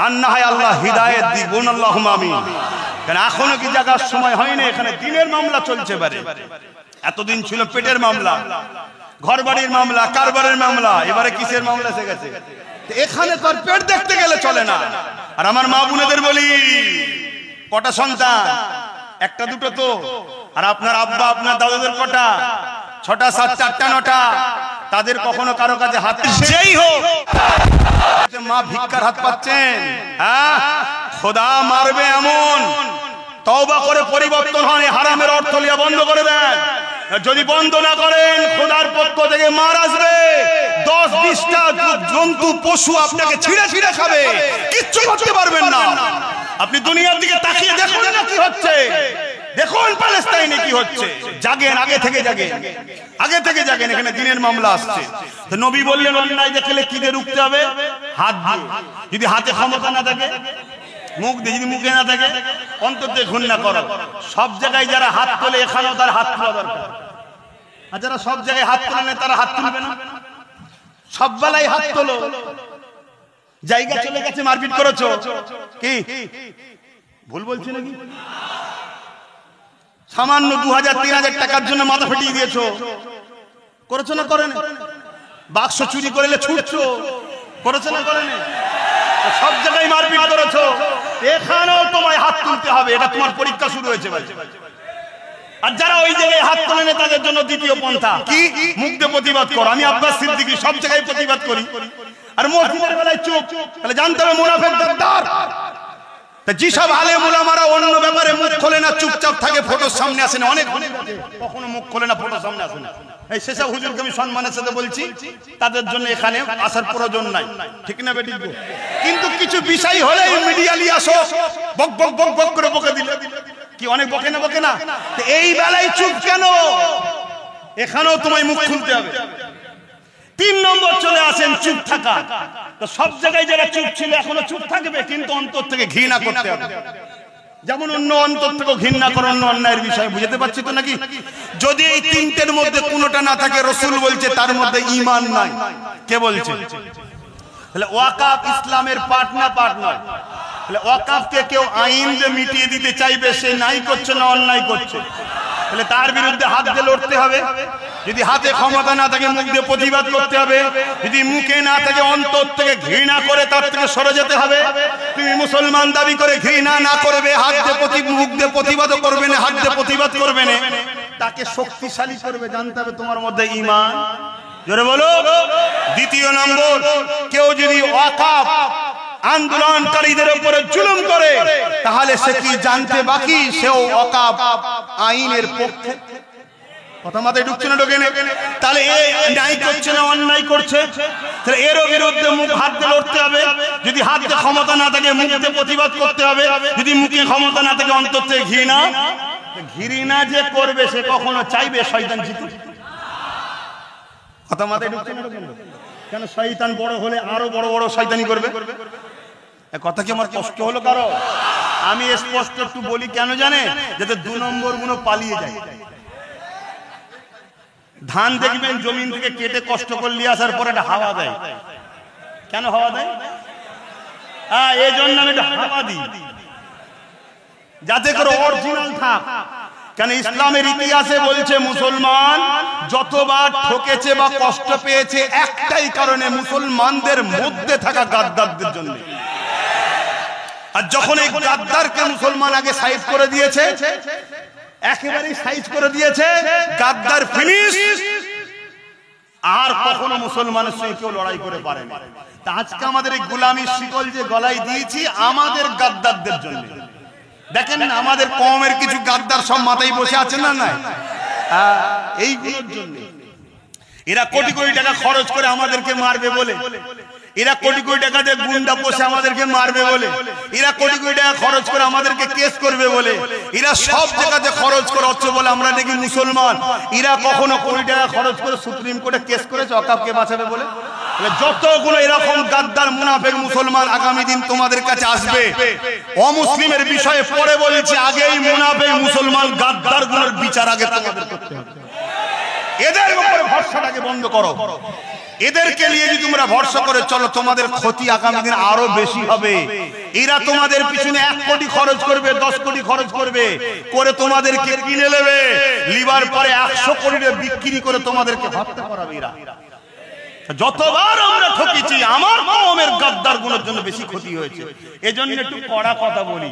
আর না হয় আল্লাহ হিদায়াত দিক, বলুন আল্লাহুম্মা আমিন। কারণ এখনো কি জায়গার সময় হয়নি, এখানে দিনের মামলা চলছে পারে। এতদিন ছিল পেটের মামলা, ঘর বাড়ির মামলা, কারবারের মামলা, এবারে কিসের মামলা এসে গেছে? এখানে তোর পেট দেখতে গেলে চলে না। আর আমার মা বোনেদের বলি, কটা সন্তান? একটা দুটো তো। আর আপনার আব্বা আপনার দাদুদের কটা? 6টা, 7টা, 8টা, 9টা। তাদের কখনো কারো কাছে হাত, যেই হোক মা ভিক্ষার হাত পাচ্ছেন। হ্যাঁ, খোদা মারবে এমন, তওবা করে পরিবর্তন হন, হারামের অর্থ লিয়া বন্ধ করে দেন। যদি বন্ধ না করেন, খোদার পক্ষ থেকে মার আসবে। 10-20টা জন্তু পশু আপনাকে ছিঁড়ে ছিঁড়ে খাবে, কিচ্ছু করতে পারবেন না। আপনি দুনিয়ার দিকে তাকিয়ে দেখুন না কি হচ্ছে, দেখুন প্যালেস্টাইনে কি হচ্ছে। জাগেন, আগে থেকে জাগেন, আগে থেকে জাগেন। এখানে দিনের মামলা আসছে। তো নবী বললেন, অন্যায় দেখলে কি দিয়ে রুখতে হবে? হাত দিয়ে। যদি হাতে ক্ষমতা না থাকে, মুখ দিয়ে। যদি মুখে না থাকে, অন্তর দিয়ে ঘৃণা করো। সব জায়গায় যারা হাত তোলে, এখানেও তার হাত তোলা দরকার। আর যারা সব জায়গায় হাত তোলে না, তারা হাত তুলবে না। সব বেলায় হাত তোলো। জায়গা চলে গেছে, মারপিট করেছো, কি ভুল বলছি নাকি? সামান্য 2000-3000 টাকার জন্য মাথা ফেটিয়ে দিয়েছো, করেছো না করেন? বাক্স চুরি করলে ছুটছো, করেছো না করেন? সব জায়গায় মারপিট করেছো, এখানেও তোমায় হাত তুলতে হবে। এটা তোমার পরীক্ষা শুরু হয়েছে ভাই। আর যারা ওই জায়গায় হাত তোলে না তাদের জন্য দ্বিতীয় পন্থা কি? মুখ দিয়ে প্রতিবাদ করো। আমি আব্বাস সিদ্দিকী সব জায়গায় প্রতিবাদ করি, আর মসজিদের বেলায় চুপ। তাহলে জানতে হবে মুনাফিক গাদ্দার। যেসব আলেম ওলামারা অন্য ব্যাপারে মুখ খোলে না, চুপচাপ থাকে, ফটোর সামনে আসে না, অনেক কখনো মুখ খোলে না, ফটোর সামনে আসে না, এই সেসব হুজুরকে আমি সম্মানের সাথে বলছি, তাদের জন্য এখানে আসার প্রয়োজন নাই, ঠিক না বেটি? কিন্তু কিছু বিষয় হলে মিডিয়া নিয়ে আসো, বক বক বক বক করে বকে দিলে কি অনেক বকে না, বকে না? এই বেলায় চুপ কেন? এখানেও তোমায় মুখ খুলতে হবে। 3 নম্বর চলে আসেন চুপ থাকা। তো সব জায়গায় যারা চুপ ছিল এখনো চুপ থাকবে, কিন্তু অন্তর থেকে ঘৃণা করতে হবে। যেমন অন্য অন্তর থেকে ঘৃণা করো অন্য অন্যায়ের বিষয়, বুঝতে পারছি তো নাকি? যদি এই 3টের মধ্যে কোনোটা না থাকে, রাসূল বলছে তার মধ্যে ঈমান নাই। কে বলছে? তাহলে ওয়াকাফ ইসলামের পার্ট না, পার্ট নয়। তাহলে ওয়াকাফকে কেউ আইন দিয়ে মিটিয়ে দিতে চাইবে, সে নাই করছে না অন্যায় করছে, তাহলে তার বিরুদ্ধে হাত দিয়ে লড়তে হবে। যদি হাতে ক্ষমতা না থাকে মুখ দিয়ে প্রতিবাদ করতে হবে। যদি মুখে না থাকে অন্তর থেকে ঘৃণা করে তার থেকে সরে যেতে হবে। তুমি মুসলমান দাবি করে ঘৃণা না করবে, হাত দিয়ে মুখ দিয়ে প্রতিবাদ করবে না, হাত দিয়ে প্রতিবাদ করবে না, তাকে শক্তিশালী করবে। জানতে হবে তোমার মধ্যে ঈমান। জোরে বলো। দ্বিতীয় নম্বর, কেউ যদি ওয়াকাফ আন্দোলনকারীদের উপরে জুলুম করে, তাহলে সে কি জানতে বাকি সেও ওয়াকাফ আইনের পক্ষে? কথা মাথায় ঢুকছে না, ঢোকে না? তাহলে এই ন্যায় করছে না অন্যায় করছে, তাহলে এর বিরুদ্ধে মুখ হাত দিয়ে লড়তে হবে। যদি হাতে ক্ষমতা না থাকে মুখ দিয়ে প্রতিবাদ করতে হবে। যদি মুখে ক্ষমতা না থাকে অন্তর থেকে ঘৃণা, ঘৃণা যে করবে সে কখনো চাইবে শয়তান জিতুক? কথা মাথায় ঢুকছে না, ঢোকে না? কেন? শয়তান বড় হলে আরো বড় বড় শয়তানি করবে। কথা কি আমার কষ্ট হলো কারো? আমি স্পষ্ট একটু বলি, কেন জানে? যাতে 2 নম্বর গুলো পালিয়ে যায়। ধান দেখবেন জমিন থেকে কেটে কষ্ট করে নিয়ে আসার পরে একটা হাওয়া দেয়। কেন হাওয়া দেয়? এই জন্য আমি একটা হাওয়া দিই, যাতে করে অরিজিনাল থাক। কেন? ইসলামের ইতিহাসে বলছে মুসলমান যতবার ঠকেছে বা কষ্ট পেয়েছে একটাই কারণে, মুসলমানদের মধ্যে থাকা গাদ্দারদের জন্য। আর যখন এই গাদ্দারকে মুসলমান আগে সাইজ করে দিয়েছে, একেবারে সাইজ করে দিয়েছে, গাদ্দার ফিনিশ, আর কখনো মুসলমানের সঙ্গে কেউ লড়াই করে পারে না। তা আজকে আমাদের এই গোলামির শিকল যে গলায় দিয়েছি আমাদের গাদ্দারদের জন্য। দেখেন না, আমাদের কওমের কিছু গাদ্দার সব মাথায় বসে আছে না, নাই? এইগুলোর জন্য এরা কোটি কোটি টাকা খরচ করে আমাদেরকে মারবে বলে, এরা কোটি কোটি টাকা দিয়ে গুন্ডা পোষে আমাদেরকে মারবে বলে, এরা কোটি কোটি টাকা খরচ করে আমাদেরকে কেস করবে বলে, এরা সব জায়গাতে খরচ করে হচ্ছে বলে আমরা নাকি মুসলমান। এরা কখনো কোটি টাকা খরচ করে সুপ্রিম কোর্টে কেস করেছে ওয়াকাফকে বাঁচাবে বলে? যতগুলো এরকম গাদ্দার মুনাফিক মুসলমান আগামী দিন তোমাদের কাছে আসবে, অমুসলিমের বিষয়ে পরে বলছি, আগেই মুনাফিক মুসলমান গাদ্দার গুলোর বিচার আগে তোমাদের করতে হবে। এদের উপরে ভরসাটাকে বন্ধ করো। এদেরকে নিয়ে যদি তোমরা ভরসা করে চলো, তোমাদের ক্ষতি আগামী দিন আরো বেশি হবে। এরা তোমাদের পিছনে 1 কোটি খরচ করবে, 10 কোটি খরচ করবে, করে তোমাদেরকে কিনে নেবে, লিবার পরে 100 কোটি বিক্রি করে তোমাদেরকে হত্যা করাবে। এরা যতবার আমরা ঠকেছি আমার কওমের গাদ্দার গুলোর জন্য বেশি ক্ষতি হয়েছে। এজন্য একটু কড়া কথা বলি,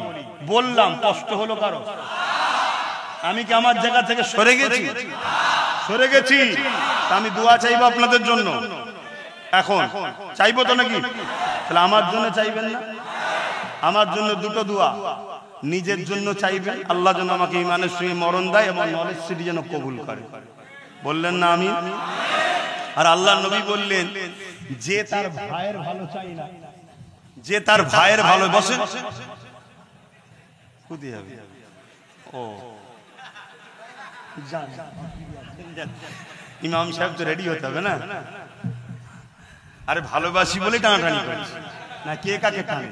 বললাম কষ্ট হলো কারো? আমি কি আমার জায়গা থেকে সরে গেছি? সরে গেছি। আমি দোয়া চাইবো আপনাদের জন্য। এখন চাইবো তো নাকি? তাহলে আমার জন্য চাইবেন না? আমার জন্য 2টো দোয়া। নিজের জন্য চাইবেন, আল্লাহ যেন আমাকে ঈমানের সঙ্গে মরণ দেয় এবং নলেজ সিটি যেন কবুল করে। বললেন না আমি? আর আল্লাহর নবী বললেন, যে তার ভাইয়ের ভালো চাই না, যে তার ভাইয়ের ভালো, বসেন কোথায় যাবে? ও ইমাম সাহেব তো রেডি হতে হবে না? আরে ভালোবাসি বলে টানাটানি করছি না, কে কাকে টানে?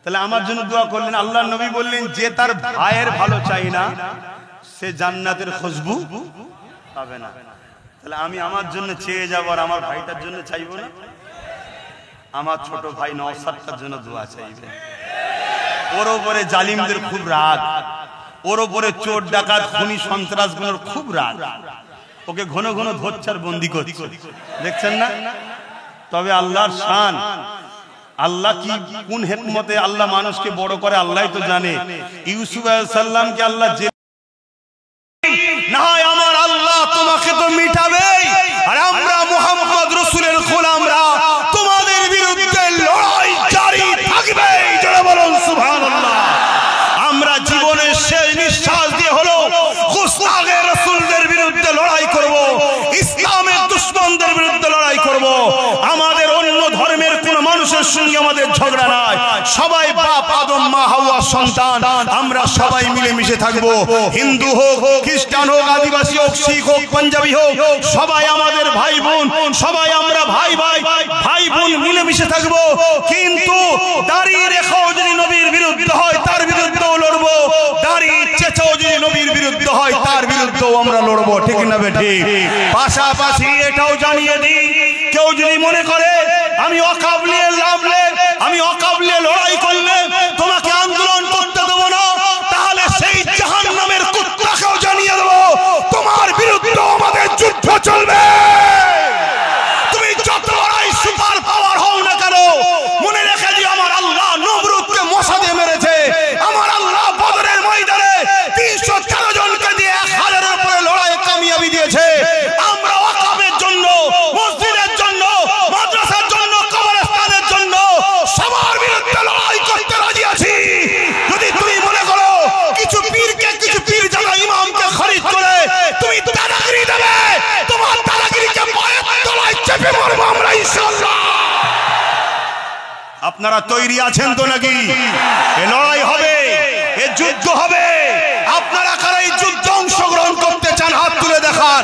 তাহলে আমার জন্য দোয়া করলেন। আল্লাহর নবী বললেন, যে তার ভাইয়ের ভালো চাই না সে জান্নাতের খুশবু পাবে না। তাহলে আমি আমার জন্য চেয়ে যাবো আর আমার ভাইটার জন্য চাইবো না? আমার ছোট ভাই নওশাদটার জন্য দোয়া চাইবে। ওর উপরে জালিমদের খুব রাগ, ওর উপরে চোর ডাকাত খুনি সন্ত্রাসগুলোর খুব রাগ। ওকে ঘন ঘন ধরছে আর বন্দি করছে, দেখছেন না? তবে আল্লাহর শান, আল্লাহ কি কোন হিকমতে আল্লাহ মানুষকে বড় করে আল্লাহই তো জানে। ইউসুফ আলাইহিস সালামকে আল্লাহ যে না হয় আমার আল্লাহ তোমাকে তো মিটাবে, আর আমরা মুহাম্মদ রাসূলের গোলামরা তোমাদের বিরুদ্ধে লড়াই জারি থাকবে। জোরে বলুন সুবহানাল্লাহ। আমরা জীবনের শেষ নিঃশ্বাস দিয়ে হলো গুস্তাখে রাসূলদের বিরুদ্ধে লড়াই করব, ইসলামের দুশমনদের বিরুদ্ধে লড়াই করব। আমাদের অন্য ধর্মের কোন মানুষের সঙ্গে আমাদের ঝগড়া নাই। সবাই বাপ আদম মা হাওয়ার সন্তান, আমরা সবাই মিলেমিশে থাকবো। হিন্দু হোক, খ্রিস্টান হোক, আদিবাসী হোক, শিখ হোক, পাঞ্জাবি হোক, সবাই আমাদের ভাই বোন, সবাই আমরা ভাই ভাই ভাই বোন মিলেমিশে থাকবো। কিন্তু দাড়ি রেখাও যদি নবীর বিরুদ্ধে হয় তার বিরুদ্ধেও লড়বো, দাড়ি চেঁচাও যদি নবীর বিরুদ্ধে হয় তার বিরুদ্ধেও আমরা লড়বো, ঠিক না বেঠি? পাশাপাশি এটাও জানিয়ে দিই, কেউ যদি মনে করে আমি অকাবলিয়ে লাভলে, আমি অকাবলিয়ে লড়াই করলে তোমাকে আন্দোলন করতে দেবো না, তাহলে সেই জাহান্নামের কুত্তাকেও জানিয়ে দেবো তোমার বিরুদ্ধে আমাদের যুদ্ধ চলবে। তুমি যত লড়াই সুপার পাওয়ার হও না কেন, মনে রেখে দিও আমার আল্লাহ নমরুদকে মশা দিয়ে মেরেছে, আমার আল্লাহ বদরের ময়দানে 313 জনকে দিয়ে 1000-এর উপরে লড়াইয়ে কামিয়াবি দিয়েছে। আমরা ওয়াকাফের জন্য, মসজিদের জন্য, মাদ্রাসার জন্য, কবরস্থানের জন্য সবার বিরুদ্ধে লড়াই করতে রাজি আছি। যদি তুমি মনে করো কিছু পীরকে, কিছু পীর জানা ইমামকে খরিদ করে তুমি দাদাগিরি দেবে, তোমার দাদাগিরিকে পায়ের তলায় চেপে মারবো আমরা ইনশাআল্লাহ। আপনারা তৈরি আছেন তো নাকি? এ লড়াই হবে, এ যুদ্ধ হবে। আপনারা কারা এই যুদ্ধে অংশগ্রহণ করতে চান হাত তুলে দেখান।